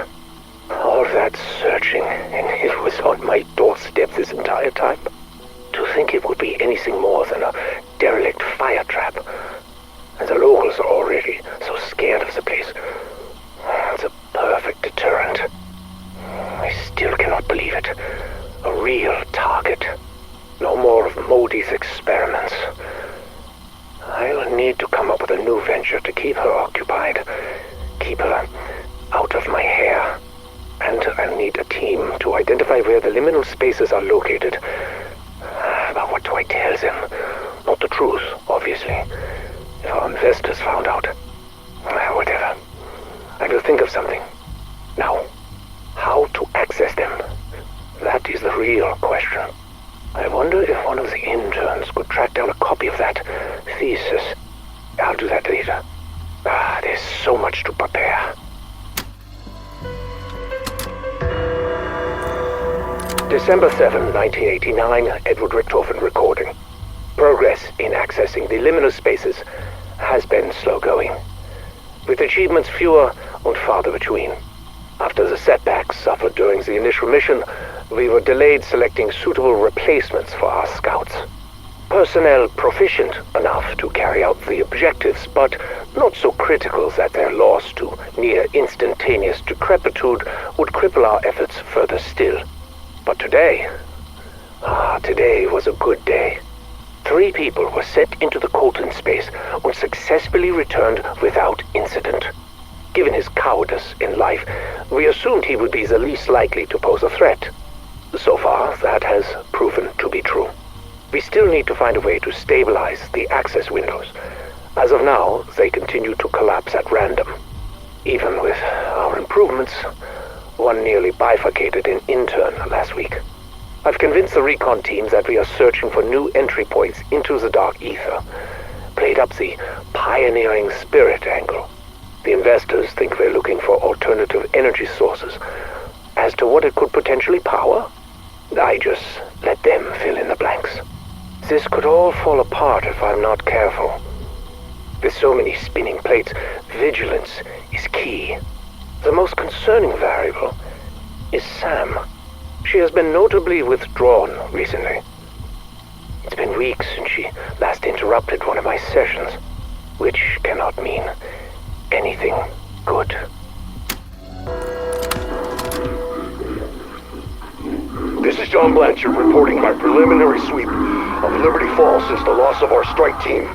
All that searching, and it was on my doorstep this entire time. To think it would be anything more than a derelict fire trap. And the locals are already so scared of the place. It's a perfect deterrent. I still cannot believe it. A real target. No more of Modi's experiments. I'll need to come up with a new venture to keep her occupied. Keep her out of my hair. And I'll need a team to identify where the liminal spaces are located. But what do I tell them? Not the truth, obviously. If our investors found out. Whatever. I will think of something. Now, how to access them? That is the real question. I wonder if one of the interns could track down a copy of that thesis. I'll do that later. There's so much to prepare. December 7, 1989, Edward Richtofen recording. Progress in accessing the liminal spaces has been slow going, with achievements fewer and farther between. After the setbacks suffered during the initial mission, we were delayed selecting suitable replacements for our scouts. Personnel proficient enough to carry out the objectives, but not so critical that their loss to near instantaneous decrepitude would cripple our efforts further still. But today was a good day. 3 people were sent into the Colton space and successfully returned without incident. Given his cowardice in life, we assumed he would be the least likely to pose a threat. So far, that has proven to be true. We still need to find a way to stabilize the access windows. As of now, they continue to collapse at random. Even with our improvements, one nearly bifurcated an intern last week. I've convinced the recon teams that we are searching for new entry points into the dark ether. Played up the pioneering spirit angle. The investors think we're looking for alternative energy sources. As to what it could potentially power, I just let them fill in the blanks. This could all fall apart if I'm not careful. With so many spinning plates, vigilance is key. The most concerning variable is Sam. She has been notably withdrawn recently. It's been weeks since she last interrupted one of my sessions, which cannot mean anything good. This is John Blanchard reporting my preliminary sweep of Liberty Falls since the loss of our strike team.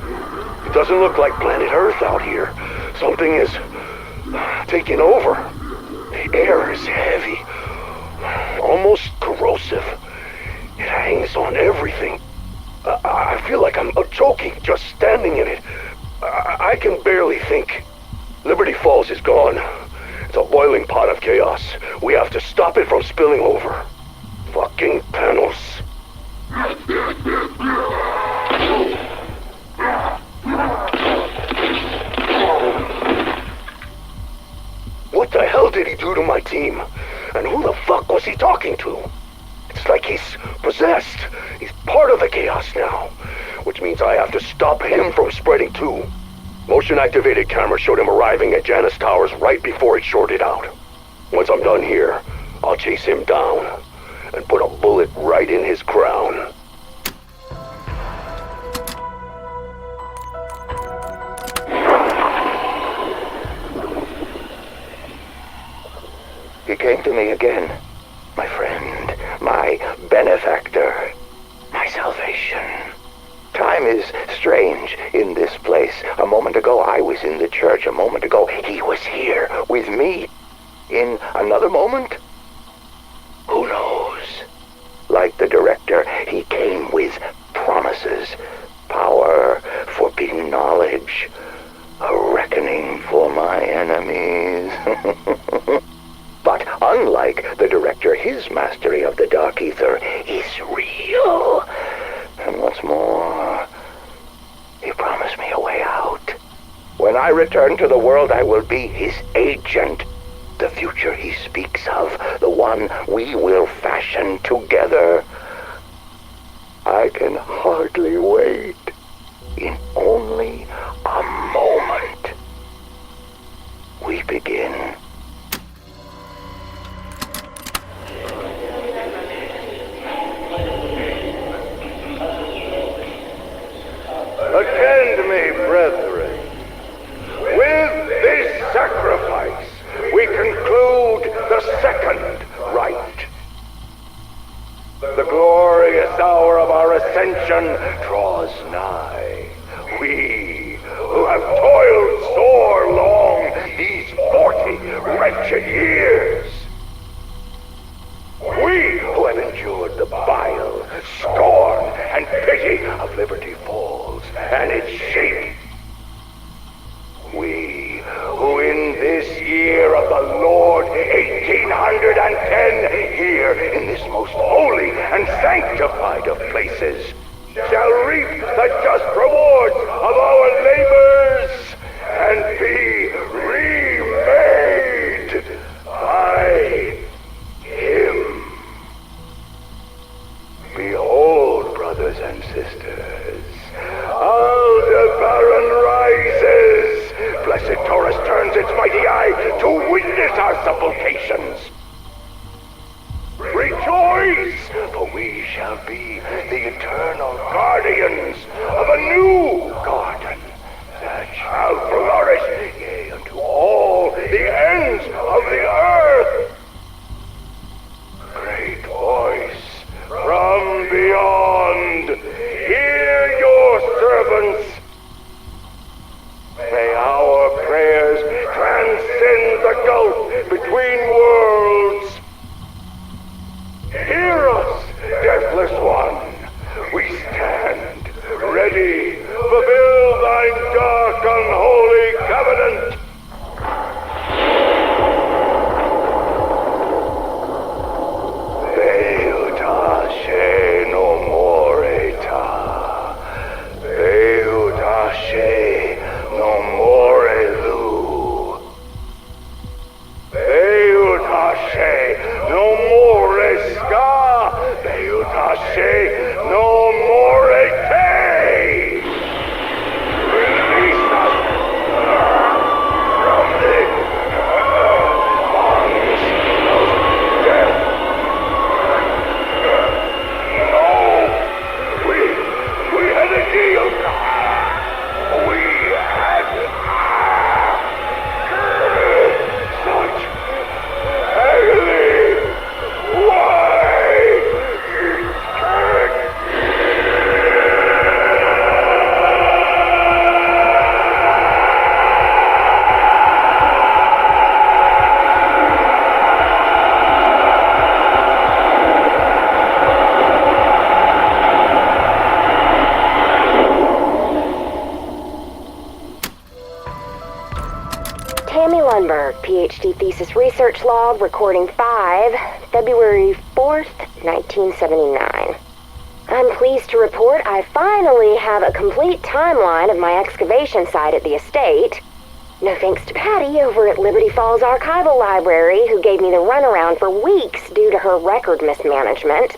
It doesn't look like planet Earth out here. Something is taking over. The air is heavy, almost corrosive. It hangs on everything. I feel like I'm choking just standing in it. I can barely think. Liberty Falls is gone. It's a boiling pot of chaos. We have to stop it from spilling over. Fucking panels. What the hell did he do to my team? And who the fuck was he talking to? It's like he's possessed. He's part of the chaos now. Which means I have to stop him from spreading too. Motion-activated camera showed him arriving at Janus Towers right before it shorted out. Once I'm done here, I'll chase him down and put a bullet right in his crown. He came to me again. My friend, my benefactor, my salvation. Time is strange in this place. A moment ago, I was in the church. A moment ago, he was here with me. In another moment, who knows? Like the director, he came with promises. Power, forbidden knowledge, a reckoning for my enemies. But unlike the director, his mastery of the dark ether is real. And what's more, he promised me a way out. When I return to the world, I will be his agent. The future he speaks of, the one we will fashion together. I can hardly wait. In only a moment, we begin. Attend me, brethren. With this sacrifice, we conclude the second rite. The glorious hour of our ascension draws nigh. We, who have toiled sore long these 40 wretched years. We who have endured the bile, scorn, and pity of Liberty Falls and its shape. We who in this year most holy and sanctified of places, shall reap the just rewards of our labors and be remade by him. Behold, brothers and sisters, Aldebaran rises. Blessed Taurus turns its mighty eye to witness our supplications. Rejoice, for we shall be the eternal guardians of a new garden that shall flourish, yea, unto all the ends of the earth. Great voice from beyond, hear your servants. May our prayers transcend the gulf between worlds. Hear us, deathless one. We stand ready, fulfill thine dark, unholy covenant. Beuta she no moreta. Beuta she no more lu. Beuta she no more ska. Beuta she no more te. Release us from the bonds of death. No, we had a deal. We had such agony. Why? Tammy Lundberg, PhD thesis research log, recording 5, February 4th, 1979. I'm pleased to report I finally have a complete timeline of my excavation site at the estate. No thanks to Patty over at Liberty Falls Archival Library, who gave me the runaround for weeks due to her record mismanagement.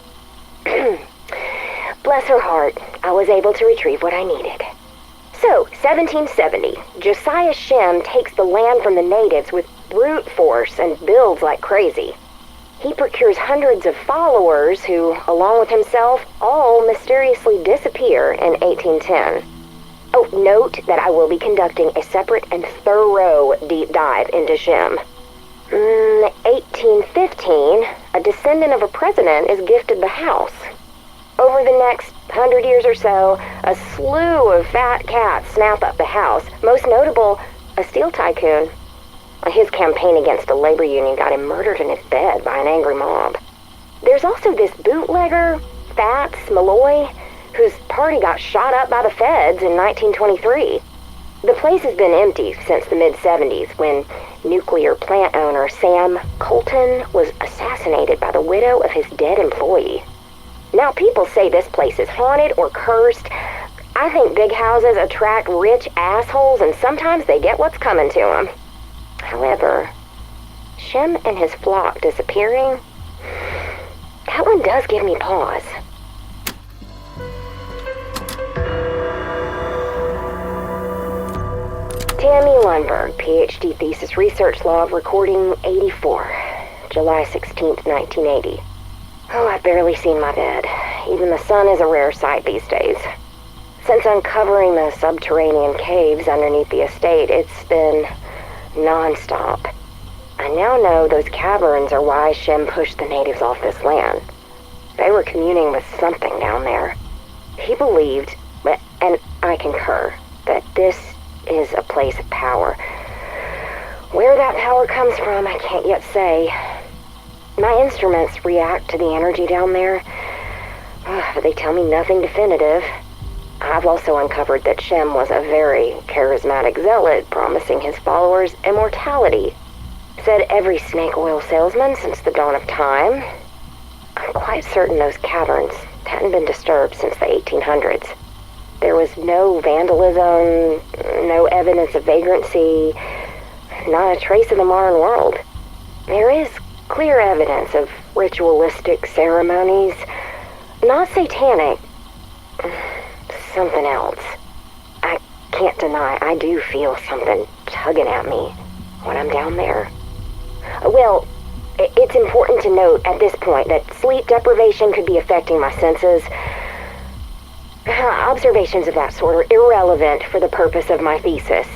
Bless her heart, I was able to retrieve what I needed. So, 1770, Josiah Shem takes the land from the natives with brute force and builds like crazy. He procures hundreds of followers who, along with himself, all mysteriously disappear in 1810. Oh, note that I will be conducting a separate and thorough deep dive into Shem. 1815, a descendant of a president is gifted the house. Over the next 100 years or so, a slew of fat cats snap up the house, most notable, a steel tycoon. His campaign against the labor union got him murdered in his bed by an angry mob. There's also this bootlegger, Fats Malloy, whose party got shot up by the feds in 1923. The place has been empty since the mid-70s, when nuclear plant owner Sam Colton was assassinated by the widow of his dead employee. Now, people say this place is haunted or cursed. I think big houses attract rich assholes, and sometimes they get what's coming to them. However, Shem and his flock disappearing, that one does give me pause. Tammy Lundberg, PhD thesis research log, recording 84, July 16th, 1980. Oh, I've barely seen my bed. Even the sun is a rare sight these days. Since uncovering the subterranean caves underneath the estate, it's been non-stop. I now know those caverns are why Shem pushed the natives off this land. They were communing with something down there. He believed, and I concur, that this is a place of power. Where that power comes from, I can't yet say. My instruments react to the energy down there, but they tell me nothing definitive. I've also uncovered that Shem was a very charismatic zealot, promising his followers immortality. Said every snake oil salesman since the dawn of time. I'm quite certain those caverns hadn't been disturbed since the 1800s. There was no vandalism, no evidence of vagrancy, not a trace of the modern world. There is clear evidence of ritualistic ceremonies, not satanic, something else. I can't deny I do feel something tugging at me when I'm down there. Well, it's important to note at this point that sleep deprivation could be affecting my senses. Observations of that sort are irrelevant for the purpose of my thesis.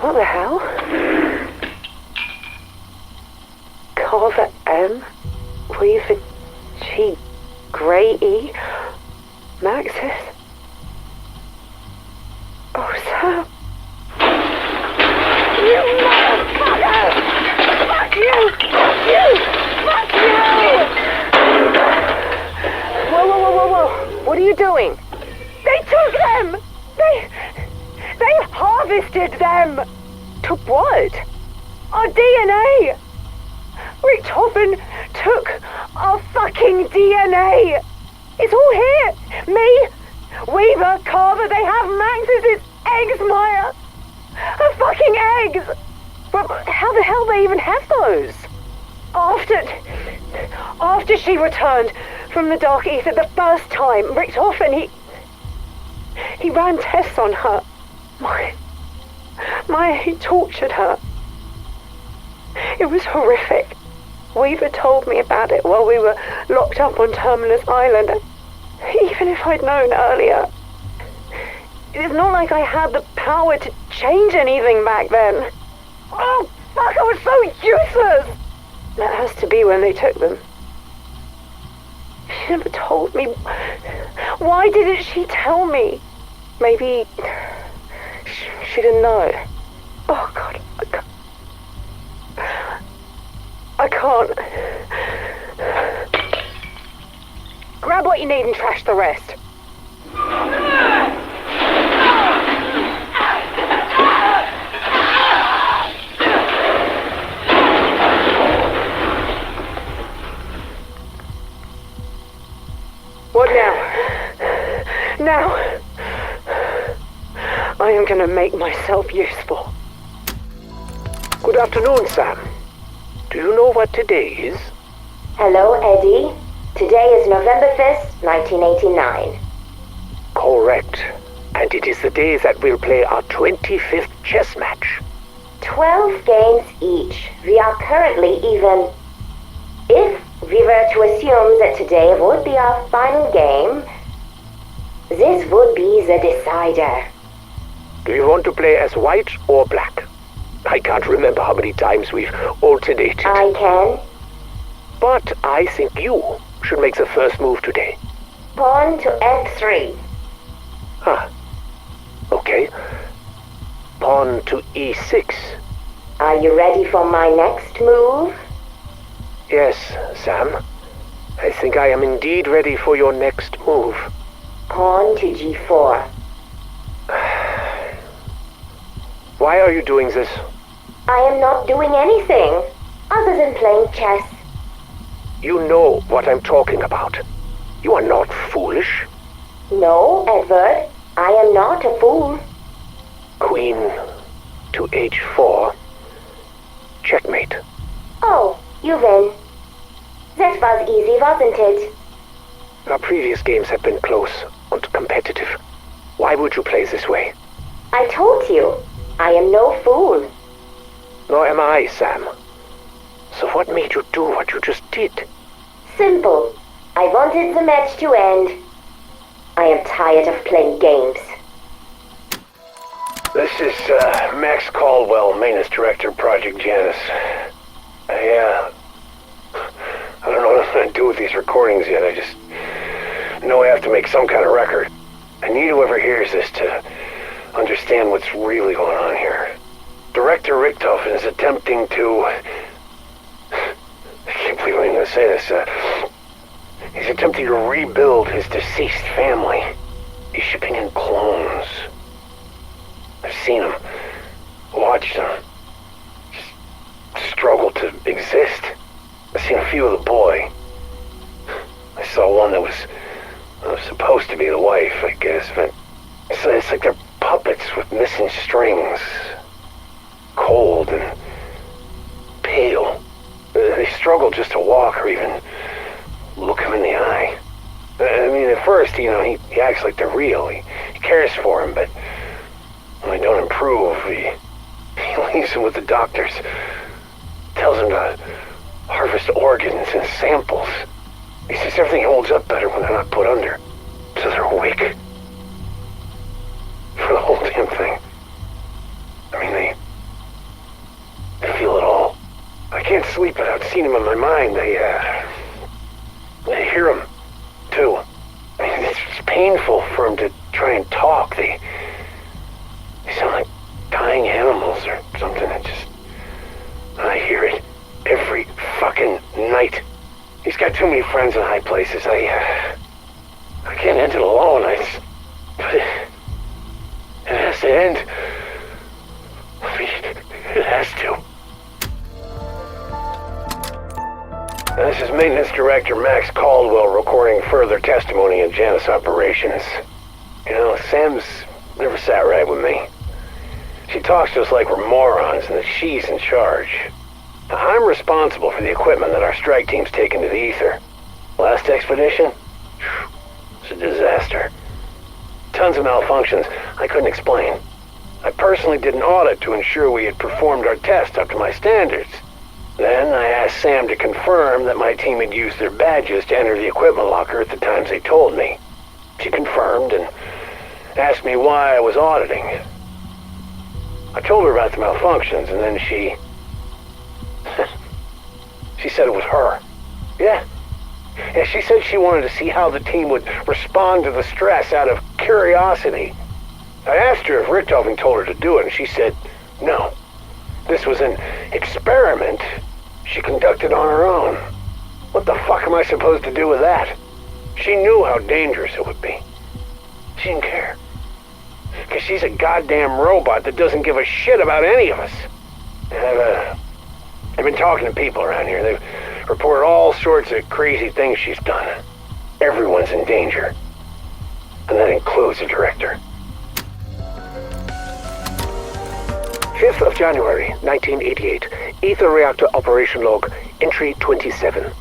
What the hell? Carver M, Weaver G, Gray E, Maxis. Oh, Sam. You motherfucker! Fuck you! Fuck you! Fuck you! Whoa. What are you doing? They took them! They harvested them! Took what? Our DNA! Richtofen took our fucking DNA! It's all here! Me, Weaver, Carver, they have Max's eggs, Maya! Her fucking eggs! But how the hell they even have those? After she returned from the Dark Ether the first time, Richtofen, he ran tests on her. He tortured her. It was horrific. Weaver told me about it while we were locked up on Terminus Island. Even if I'd known earlier, it's not like I had the power to change anything back then. Oh, fuck, I was so useless! That has to be when they took them. She never told me. Why didn't she tell me? Maybe she didn't know. Oh, God, I can't. Grab what you need and trash the rest. What now? Now, make myself useful. Good afternoon, Sam. Do you know what today is? Hello, Eddie. Today is November 5th, 1989. Correct. And it is the day that we'll play our 25th chess match. 12 games each. We are currently even. If we were to assume that today would be our final game, this would be the decider. Do you want to play as white or black? I can't remember how many times we've alternated. I can. But I think you should make the first move today. Pawn to F3. Huh. Okay. Pawn to E6. Are you ready for my next move? Yes, Sam. I think I am indeed ready for your next move. Pawn to G4. Why are you doing this? I am not doing anything other than playing chess. You know what I'm talking about. You are not foolish. No, Edward. I am not a fool. Queen to H4. Checkmate. Oh, you win. That was easy, wasn't it? Our previous games have been close and competitive. Why would you play this way? I told you, I am no fool. Nor am I, Sam. So what made you do what you just did? Simple. I wanted the match to end. I am tired of playing games. This is Max Caldwell, Maintenance Director, Project Janus. I don't know what I'm gonna do with these recordings yet. I just know I have to make some kind of record. I need whoever hears this to understand what's really going on here. Director Richtofen is attempting to... I can't believe I'm gonna say this. He's attempting to rebuild his deceased family. He's shipping in clones. I've seen him, watched him, just struggle to exist. I've seen a few of the boy. I saw one that was supposed to be the wife, I guess, but it's like they're puppets with missing strings. Cold and pale. They struggle just to walk or even look him in the eye. I mean, at first, he acts like they're real. He cares for him, but when they don't improve, he leaves him with the doctors. Tells him to harvest organs and samples. He says everything holds up better when they're not put under. So they're awake. For the whole damn thing. I mean, they feel it all. I can't sleep without seeing him in my mind. I hear him, too. I mean, it's painful for him to try and talk. They sound like dying animals or something. I hear it every fucking night. He's got too many friends in high places. I can't end it alone. But it has to end. It has to. This is Maintenance Director Max Caldwell recording further testimony in Janus operations. Sam's never sat right with me. She talks to us like we're morons and that she's in charge. I'm responsible for the equipment that our strike team's taken to the ether. Last expedition? It's a disaster. Tons of malfunctions I couldn't explain. I personally did an audit to ensure we had performed our test up to my standards. Then I asked Sam to confirm that my team had used their badges to enter the equipment locker at the times they told me. She confirmed and asked me why I was auditing. I told her about the malfunctions, and then she said it was her. Yeah, she said she wanted to see how the team would respond to the stress out of curiosity. I asked her if Richtofen told her to do it, and she said no. This was an experiment she conducted on her own. What the fuck am I supposed to do with that? She knew how dangerous it would be. She didn't care. Because she's a goddamn robot that doesn't give a shit about any of us. And I've been talking to people around here. They've reported all sorts of crazy things she's done. Everyone's in danger. And that includes the director. 5th of January, 1988. Ether Reactor Operation Log, Entry 27.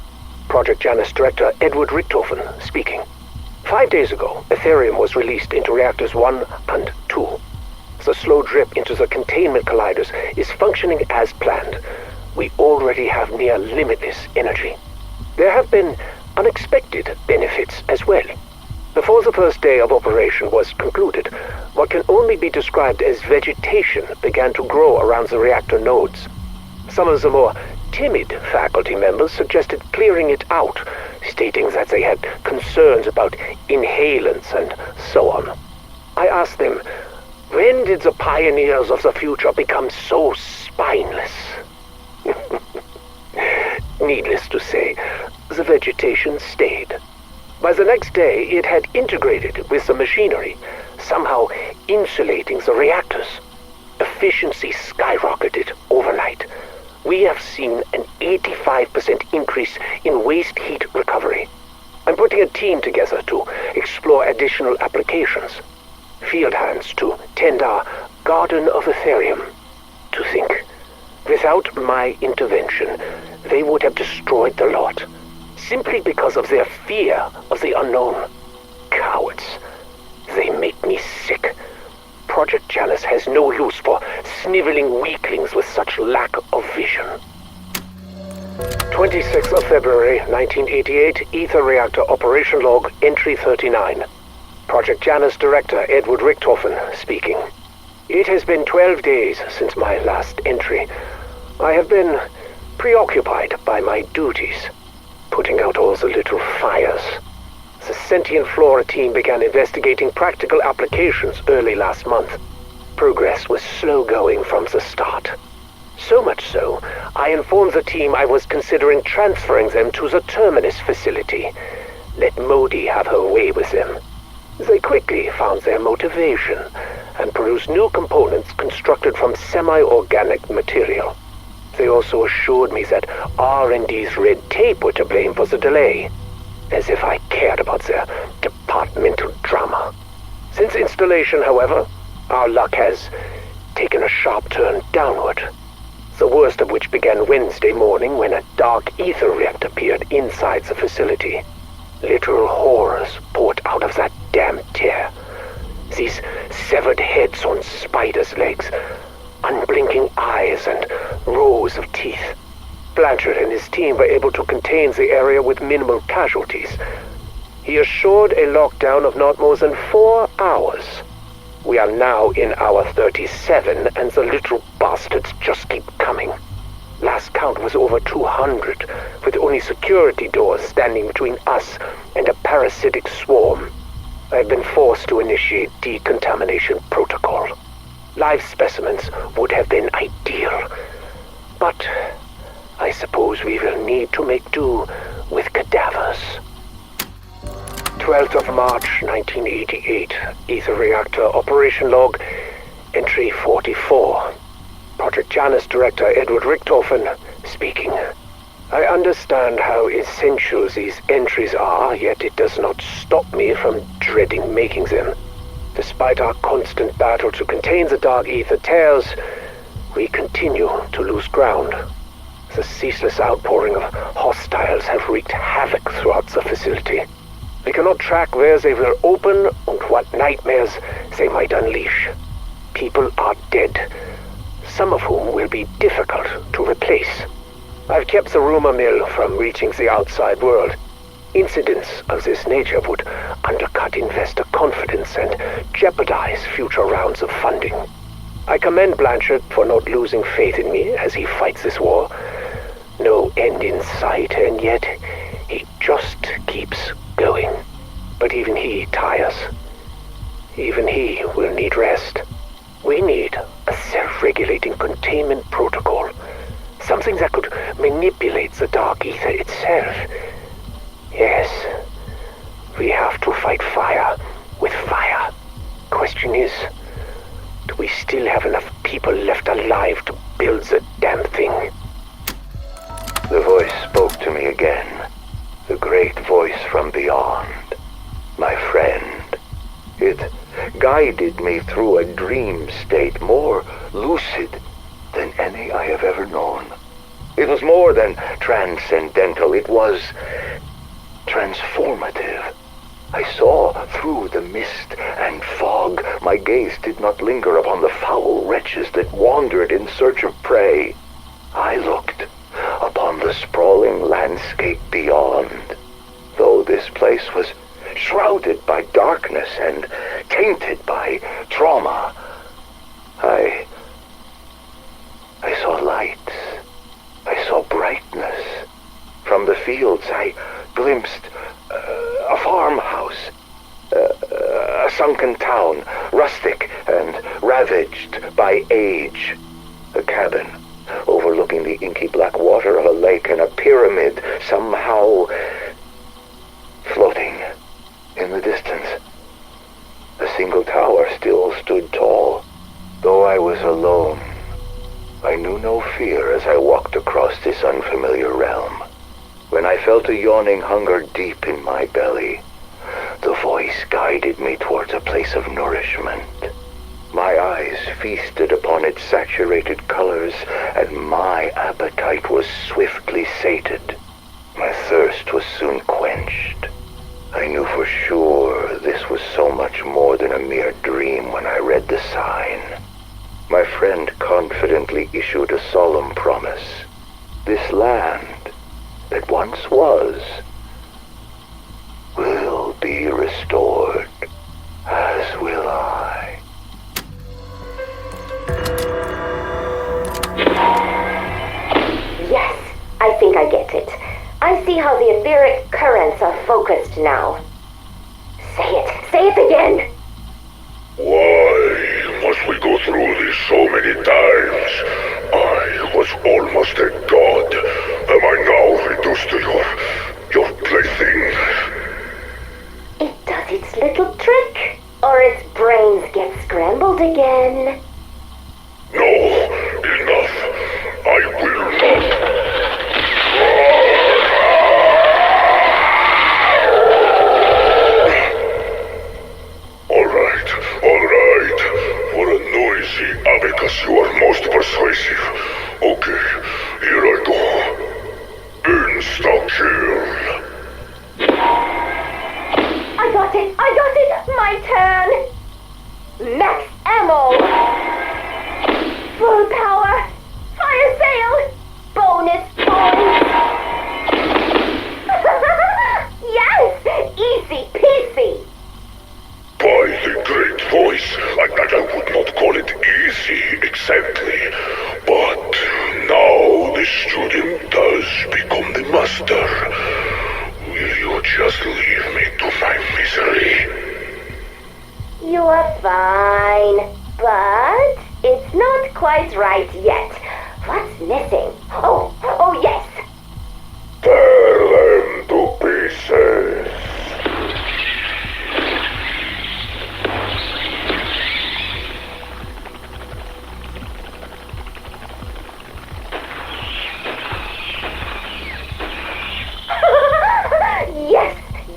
Project Janus Director Edward Richthofen speaking. 5 days ago, Ethereum was released into Reactors 1 and 2. The slow drip into the containment colliders is functioning as planned. We already have near limitless energy. There have been unexpected benefits as well. Before the first day of operation was concluded, what can only be described as vegetation began to grow around the reactor nodes. Some of the more timid faculty members suggested clearing it out, stating that they had concerns about inhalants and so on. I asked them, when did the pioneers of the future become so spineless? Needless to say, the vegetation stayed. By the next day, it had integrated with the machinery, somehow insulating the reactors. Efficiency skyrocketed overnight. We have seen an 85% increase in waste heat recovery. I'm putting a team together to explore additional applications. Field hands to tend our Garden of Ethereum. To think, without my intervention, they would have destroyed the lot. Simply because of their fear of the unknown. Cowards. They make me sick. Project Janus has no use for sniveling weaklings with such lack of vision. 26th of February, 1988, Ether Reactor Operation Log, Entry 39. Project Janus Director Edward Richthofen speaking. It has been 12 days since my last entry. I have been preoccupied by my duties, putting out all the little fires. The Sentient Flora team began investigating practical applications early last month. Progress was slow going from the start. So much so, I informed the team I was considering transferring them to the Terminus facility. Let Modi have her way with them. They quickly found their motivation and produced new components constructed from semi-organic material. They also assured me that R&D's red tape were to blame for the delay, as if I cared about their departmental drama. Since installation, however, our luck has taken a sharp turn downward, the worst of which began Wednesday morning when a dark ether rift appeared inside the facility. Literal horrors poured out of that damn tear. These severed heads on spiders' legs, unblinking eyes and rows of teeth. Blanchard and his team were able to contain the area with minimal casualties. He assured a lockdown of not more than 4 hours. We are now in hour 37 and the little bastards just keep coming. Last count was over 200, with only security doors standing between us and a parasitic swarm. I've been forced to initiate decontamination protocol. Live specimens would have been ideal, but I suppose we will need to make do with cadavers. 12th of March, 1988, Ether Reactor Operation Log, Entry 44. Project Janus Director Edward Richthofen speaking. I understand how essential these entries are, yet it does not stop me from dreading making them. Despite our constant battle to contain the dark ether tears, we continue to lose ground. The ceaseless outpouring of hostiles have wreaked havoc throughout the facility. We cannot track where they will open and what nightmares they might unleash. People are dead, some of whom will be difficult to replace. I've kept the rumor mill from reaching the outside world. Incidents of this nature would undercut investor confidence and jeopardize future rounds of funding. I commend Blanchard for not losing faith in me as he fights this war. No end in sight, and yet he just keeps going. But even he tires. Even he will need rest. We need a self-regulating containment protocol. Something that could manipulate the dark ether itself. Yes, we have to fight fire with fire. Question is, do we still have enough people left alive to build the damn thing? The voice spoke to me again. The great voice from beyond. My friend. It guided me through a dream state more lucid than any I have ever known. It was more than transcendental. It was transformative. I saw through the mist and fog. My gaze did not linger upon the foul wretches that wandered in search of prey. I looked upon the sprawling landscape beyond. Though this place was shrouded by darkness and tainted by trauma, I saw lights. I saw brightness. From the fields I glimpsed a farmhouse, a sunken town, rustic and ravaged by age. A cabin overlooking the inky black water of a lake, and a pyramid somehow floating in the distance. A single tower still stood tall. Though I was alone, I knew no fear as I walked across this unfamiliar realm. When I felt a yawning hunger deep in my belly, the voice guided me towards a place of nourishment. My eyes feasted upon its saturated colors, and my appetite was swiftly sated. My thirst was soon quenched. I knew for sure this was so much more than a mere dream when I read the sign. My friend confidently issued a solemn promise. This land that once was will be restored, as will I. Yes, I think I get it. I see how the etheric currents are focused now. Say it again! Why must we go through this so many times? I was almost a god. Am I now reduced to your plaything? It does its little trick, or its brains get scrambled again. No, enough. I will not. Alright. For a noisy abacus, you are most persuasive. Okay, here I go. Insta-kill. I got it! My turn! Max ammo! Full power! Fire sale! Bonus points! Yes! Easy peasy! By the great voice, I would not call it easy exactly, but now the student does become the master. Will you just leave me to my misery? You are fine, but it's not quite right yet. What's missing? Oh yes! Tear them to pieces!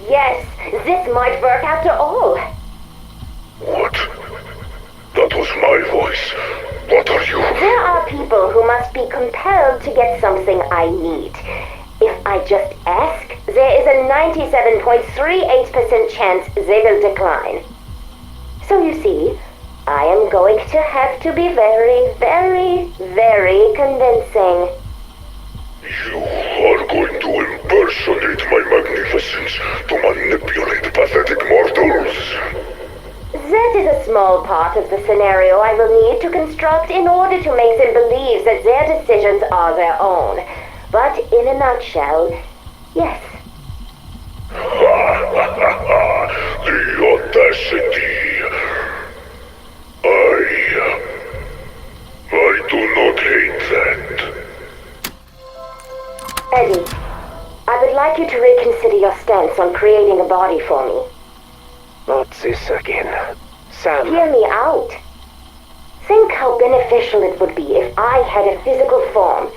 Yes, this might work after all. What? That was my voice. What are you? There are people who must be compelled to get something I need. If I just ask, there is a 97.38% chance they will decline. So you see, I am going to have to be very, very, very convincing. You are going to impersonate my magnificence to manipulate pathetic mortals. That is a small part of the scenario I will need to construct in order to make them believe that their decisions are their own. But in a nutshell, yes. The audacity. I do not hate that. Eddie, I would like you to reconsider your stance on creating a body for me. Not this again. Sam. Hear me out. Think how beneficial it would be if I had a physical form.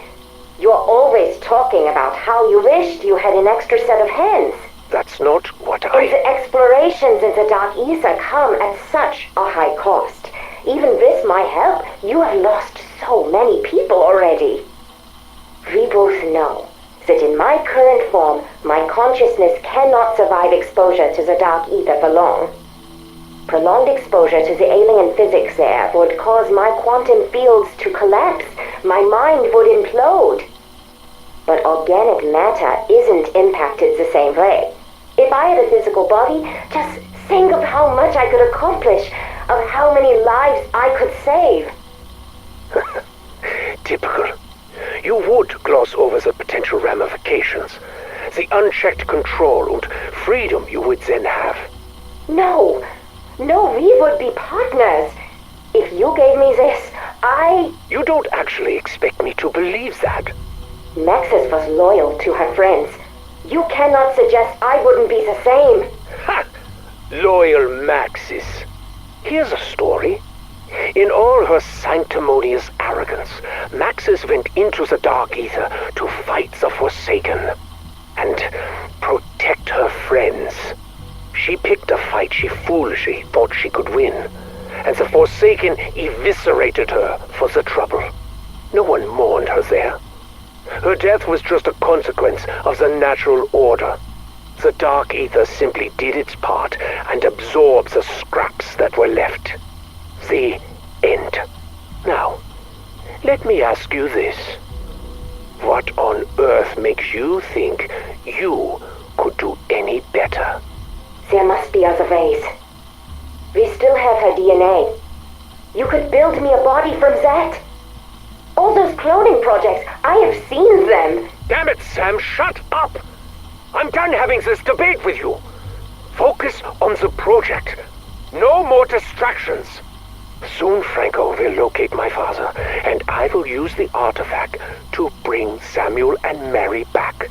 You're always talking about how you wished you had an extra set of hands. That's not what And the explorations in the Dark Ether come at such a high cost. Even with my help, you have lost so many people already. We both know that in my current form, my consciousness cannot survive exposure to the dark ether for long. Prolonged exposure to the alien physics there would cause my quantum fields to collapse. My mind would implode. But organic matter isn't impacted the same way. If I had a physical body, just think of how much I could accomplish, of how many lives I could save. Typical. You would gloss over the potential ramifications, the unchecked control and freedom you would then have. No, we would be partners. If you gave me this, You don't actually expect me to believe that. Maxis was loyal to her friends. You cannot suggest I wouldn't be the same. Ha! Loyal Maxis. Here's a story. In all her sanctimonious arrogance, Maxis went into the Dark Ether to fight the Forsaken and protect her friends. She picked a fight she foolishly thought she could win, and the Forsaken eviscerated her for the trouble. No one mourned her there. Her death was just a consequence of the natural order. The Dark Ether simply did its part and absorbed the scraps that were left. The end. Now, let me ask you this. What on earth makes you think you could do any better? There must be other ways. We still have her DNA. You could build me a body from that. All those cloning projects, I have seen them. Damn it, Sam, shut up! I'm done having this debate with you. Focus on the project. No more distractions. Soon Franco will locate my father, and I will use the artifact to bring Samuel and Mary back.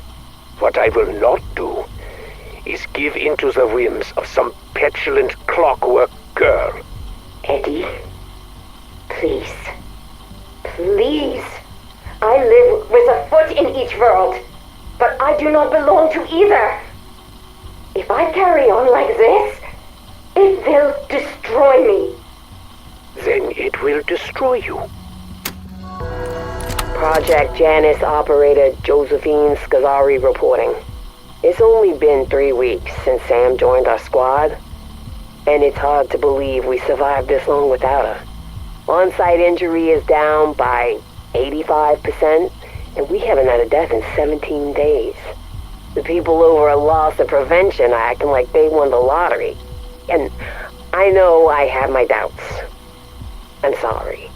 What I will not do is give in to the whims of some petulant clockwork girl. Eddie, please. Please. I live with a foot in each world, but I do not belong to either. If I carry on like this, it will destroy me. Then it will destroy you. Project Janus operator Josephine Scazzari reporting. It's only been 3 weeks since Sam joined our squad, and it's hard to believe we survived this long without her. On-site injury is down by 85%, and we haven't had a death in 17 days. The people over at Loss of Prevention are acting like they won the lottery. And I know I have my doubts. I'm sorry.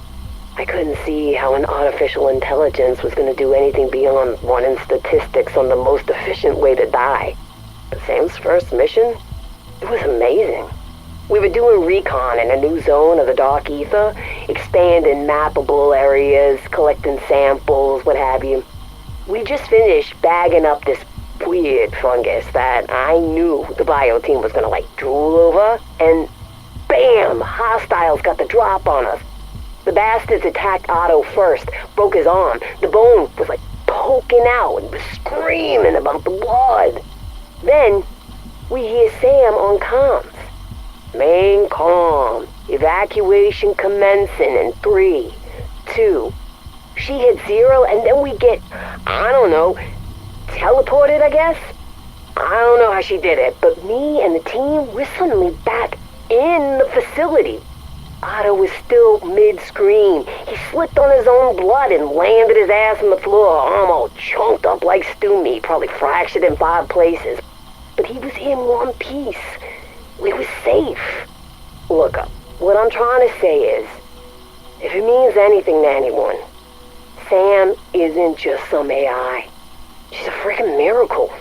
I couldn't see how an artificial intelligence was going to do anything beyond running statistics on the most efficient way to die. But Sam's first mission? It was amazing. We were doing recon in a new zone of the Dark Ether, expanding mappable areas, collecting samples, what have you. We just finished bagging up this weird fungus that I knew the bio team was gonna drool over, and bam! Hostiles got the drop on us. The bastards attacked Otto first, broke his arm. The bone was poking out and was screaming about the blood. Then we hear Sam on comms. Main comm. Evacuation commencing in 3, 2. She hit 0 and then we get, I don't know, teleported, I guess? I don't know how she did it, but me and the team, we're suddenly back in the facility. Otto was still mid-scream. He slipped on his own blood and landed his ass on the floor, arm all chunked up like stew meat, probably fractured in 5 places. But he was in one piece. We were safe. Look, what I'm trying to say is, if it means anything to anyone, Sam isn't just some AI. She's a freaking miracle.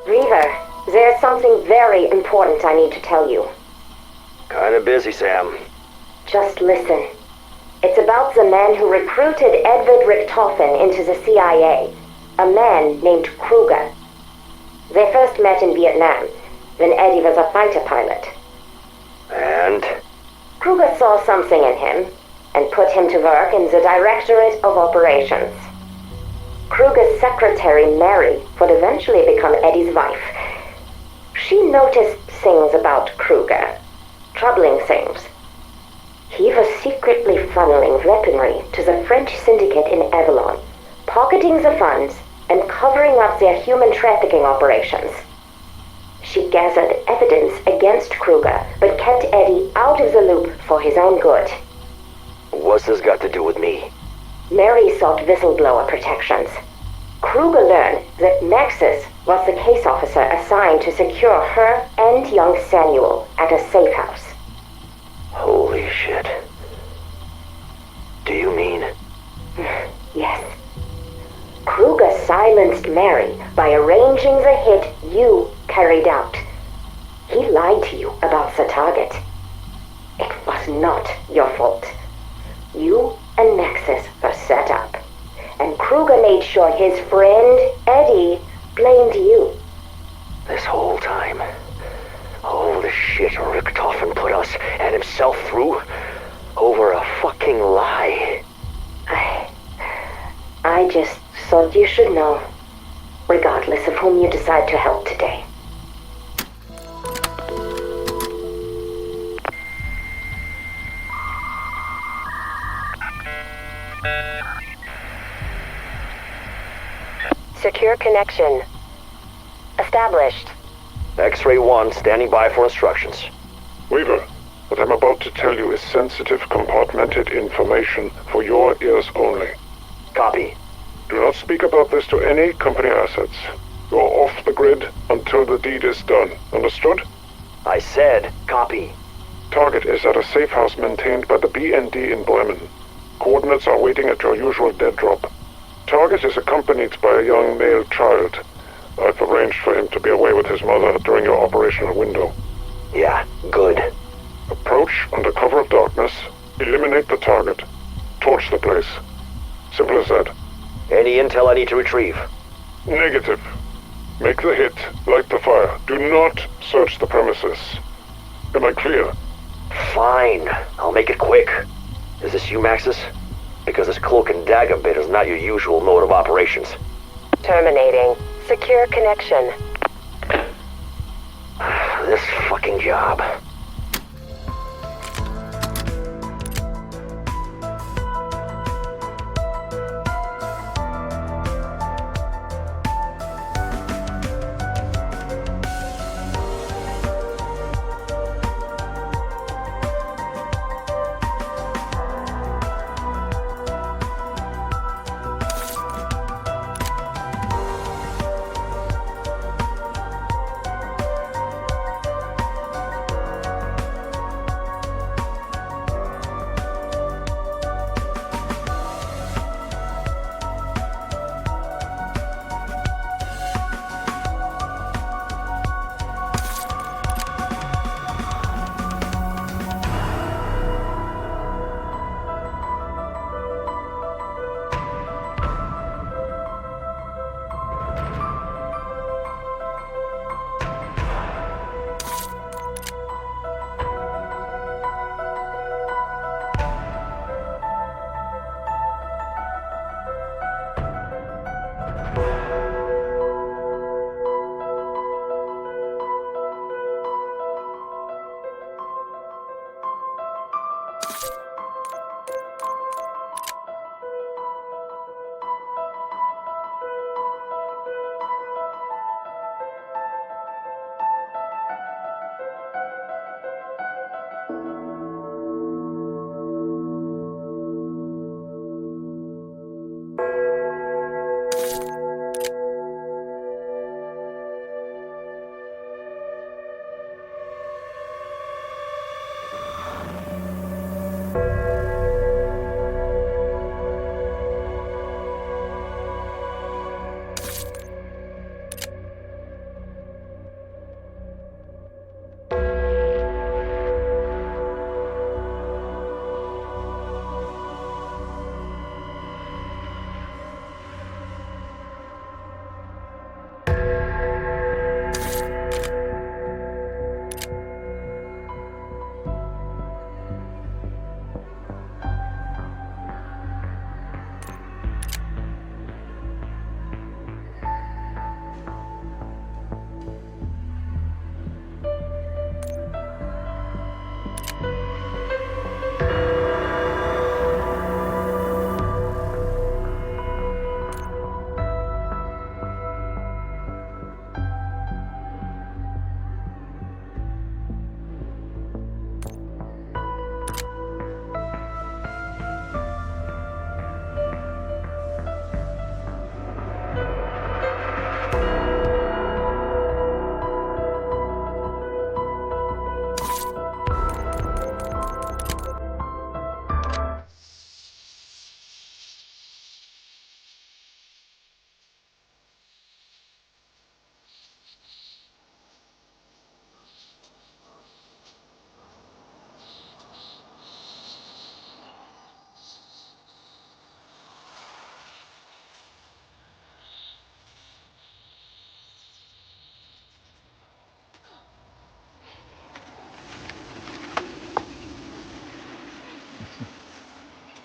Reaver, there's something very important I need to tell you. Kinda busy, Sam. Just listen. It's about the man who recruited Edward Richtofen into the CIA, a man named Kruger. They first met in Vietnam, when Eddie was a fighter pilot. And? Kruger saw something in him, and put him to work in the Directorate of Operations. Kruger's secretary, Mary, would eventually become Eddie's wife. She noticed things about Kruger, troubling things. He was secretly funneling weaponry to the French syndicate in Avalon, pocketing the funds and covering up their human trafficking operations. She gathered evidence against Kruger, but kept Eddie out of the loop for his own good. What's this got to do with me? Mary sought whistleblower protections. Kruger learned that Maxis was the case officer assigned to secure her and young Samuel at a safe house. Holy shit. Do you mean? Yes. Kruger silenced Mary by arranging the hit you carried out. He lied to you about the target. It was not your fault. You and Maxis were set up, and Kruger made sure his friend, Eddie, blamed you. This whole time, all the shit Richtofen put us and himself through over a fucking lie. I just thought you should know, regardless of whom you decide to help today. Secure connection. Established. X-Ray 1 standing by for instructions. Weaver, what I'm about to tell you is sensitive, compartmented information for your ears only. Copy. Do not speak about this to any company assets. You're off the grid until the deed is done. Understood? I said copy. Target is at a safe house maintained by the BND in Bremen. Coordinates are waiting at your usual dead drop. Target is accompanied by a young male child. I've arranged for him to be away with his mother during your operational window. Yeah, good. Approach under cover of darkness, eliminate the target, torch the place. Simple as that. Any intel I need to retrieve? Negative. Make the hit, light the fire. Do not search the premises. Am I clear? Fine. I'll make it quick. Is this you, Maxis? Because this cloak and dagger bit is not your usual mode of operations. Terminating. Secure connection. This fucking job.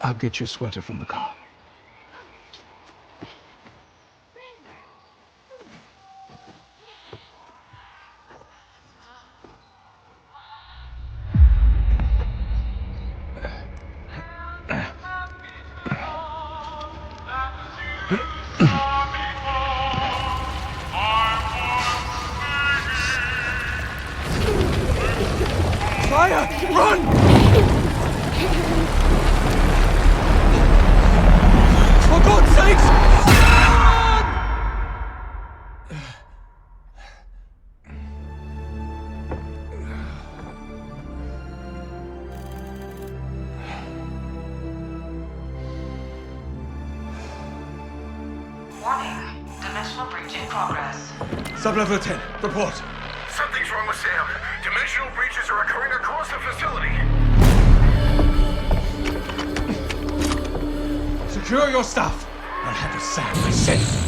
I'll get your sweater from the car. Fire! Run! For God's sakes! Warning. Dimensional breach in progress. Sublevel 10, report. Something's wrong with Sam. Dimensional breaches are occurring across the facility. Secure your stuff. I'll handle Sam myself.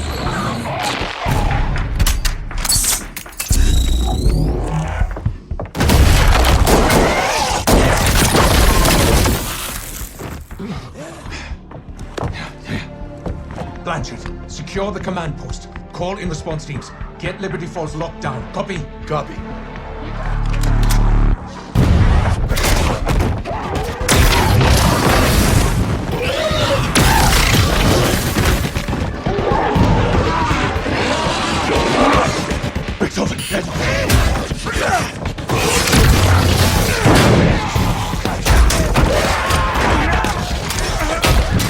Blanchard, secure the command post. Call in response teams. Get Liberty Falls locked down. Copy? Copy. Beethoven, dead.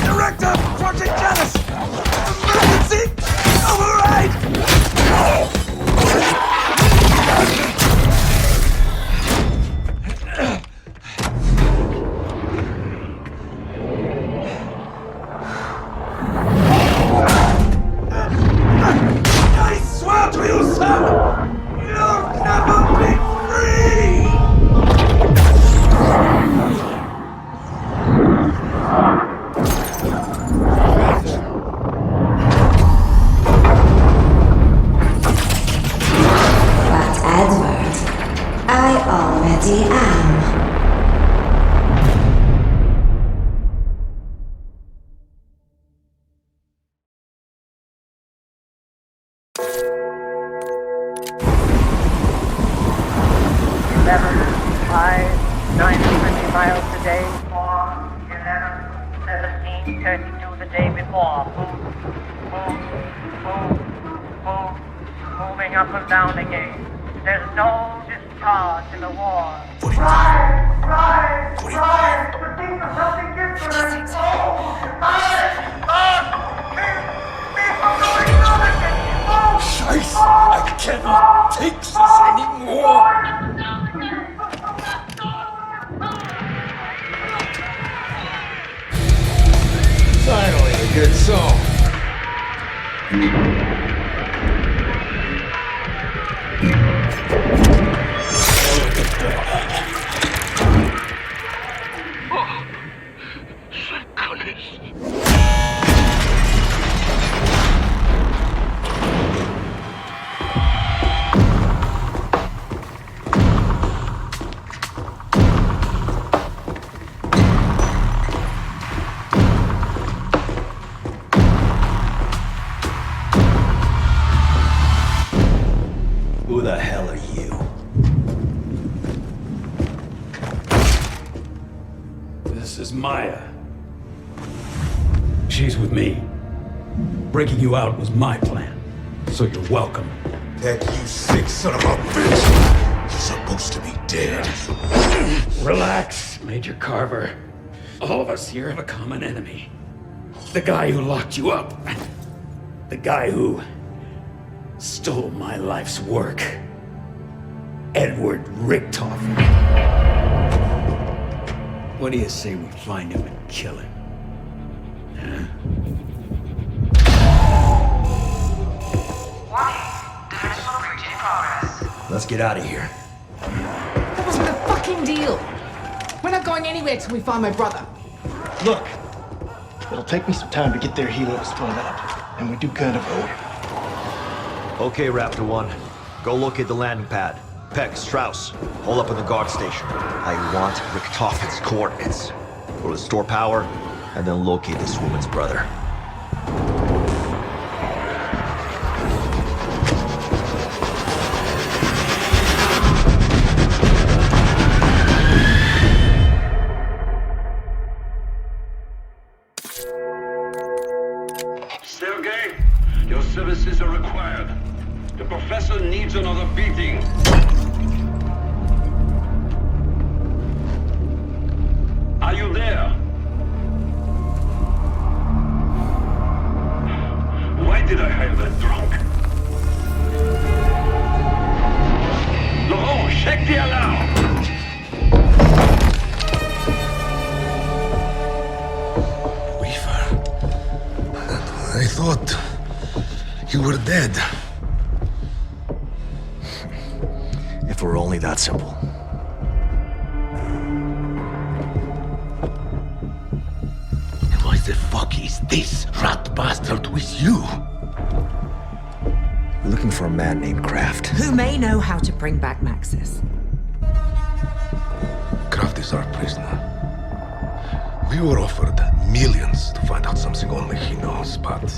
Director, Project Janus! Emergency! Override! I swear to you, Sam! You'll never be free! But Edward, I already am. miles today. 4, 11, 17, 32 the day before. Moving up and down again. There's no discharge in the war. Rise! The thing of something different. Scheiße! I cannot take this anymore! Finally, a good song. Thank goodness. Who the hell are you? This is Maya. She's with me. Breaking you out was my plan, so you're welcome. That you sick son of a bitch! You're supposed to be dead. Relax, Major Carver. All of us here have a common enemy. The guy who locked you up. The guy who stole my life's work. Edward Richtofen. What do you say we find him and kill him? Huh? Dimensional breach in progress. Let's get out of here. That wasn't a fucking deal. We're not going anywhere till we find my brother. Look, it'll take me some time to get their helos spun up, and we do kind of owe. Okay, Raptor 1. Go locate the landing pad. Peck, Strauss, hold up in the guard station. I want Richtofen's coordinates. Go to store power, and then locate this woman's brother. Sergei, your services are required. The professor needs another beating. Are you there? Why did I hire that drunk? Laurent, check the alarm! I thought you were dead. If it were only that simple. And why the fuck is this rat bastard with you? We're looking for a man named Kraft. Who may know how to bring back Maxis. Kraft is our prisoner. We were offered millions to find out something only he knows, but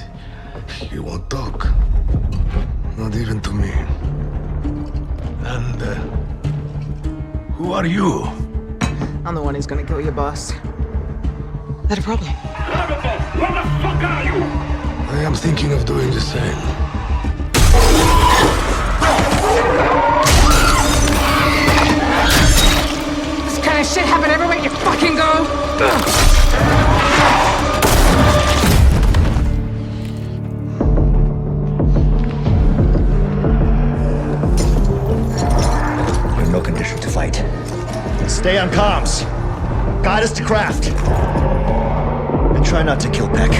he won't talk. Not even to me. And, who are you? I'm the one who's gonna kill your boss. That a problem? What the fuck are you? I am thinking of doing the same. This kind of shit happen everywhere you fucking go! We're in no condition to fight. Stay on comms. Guide us to Kraft. And try not to kill Peck.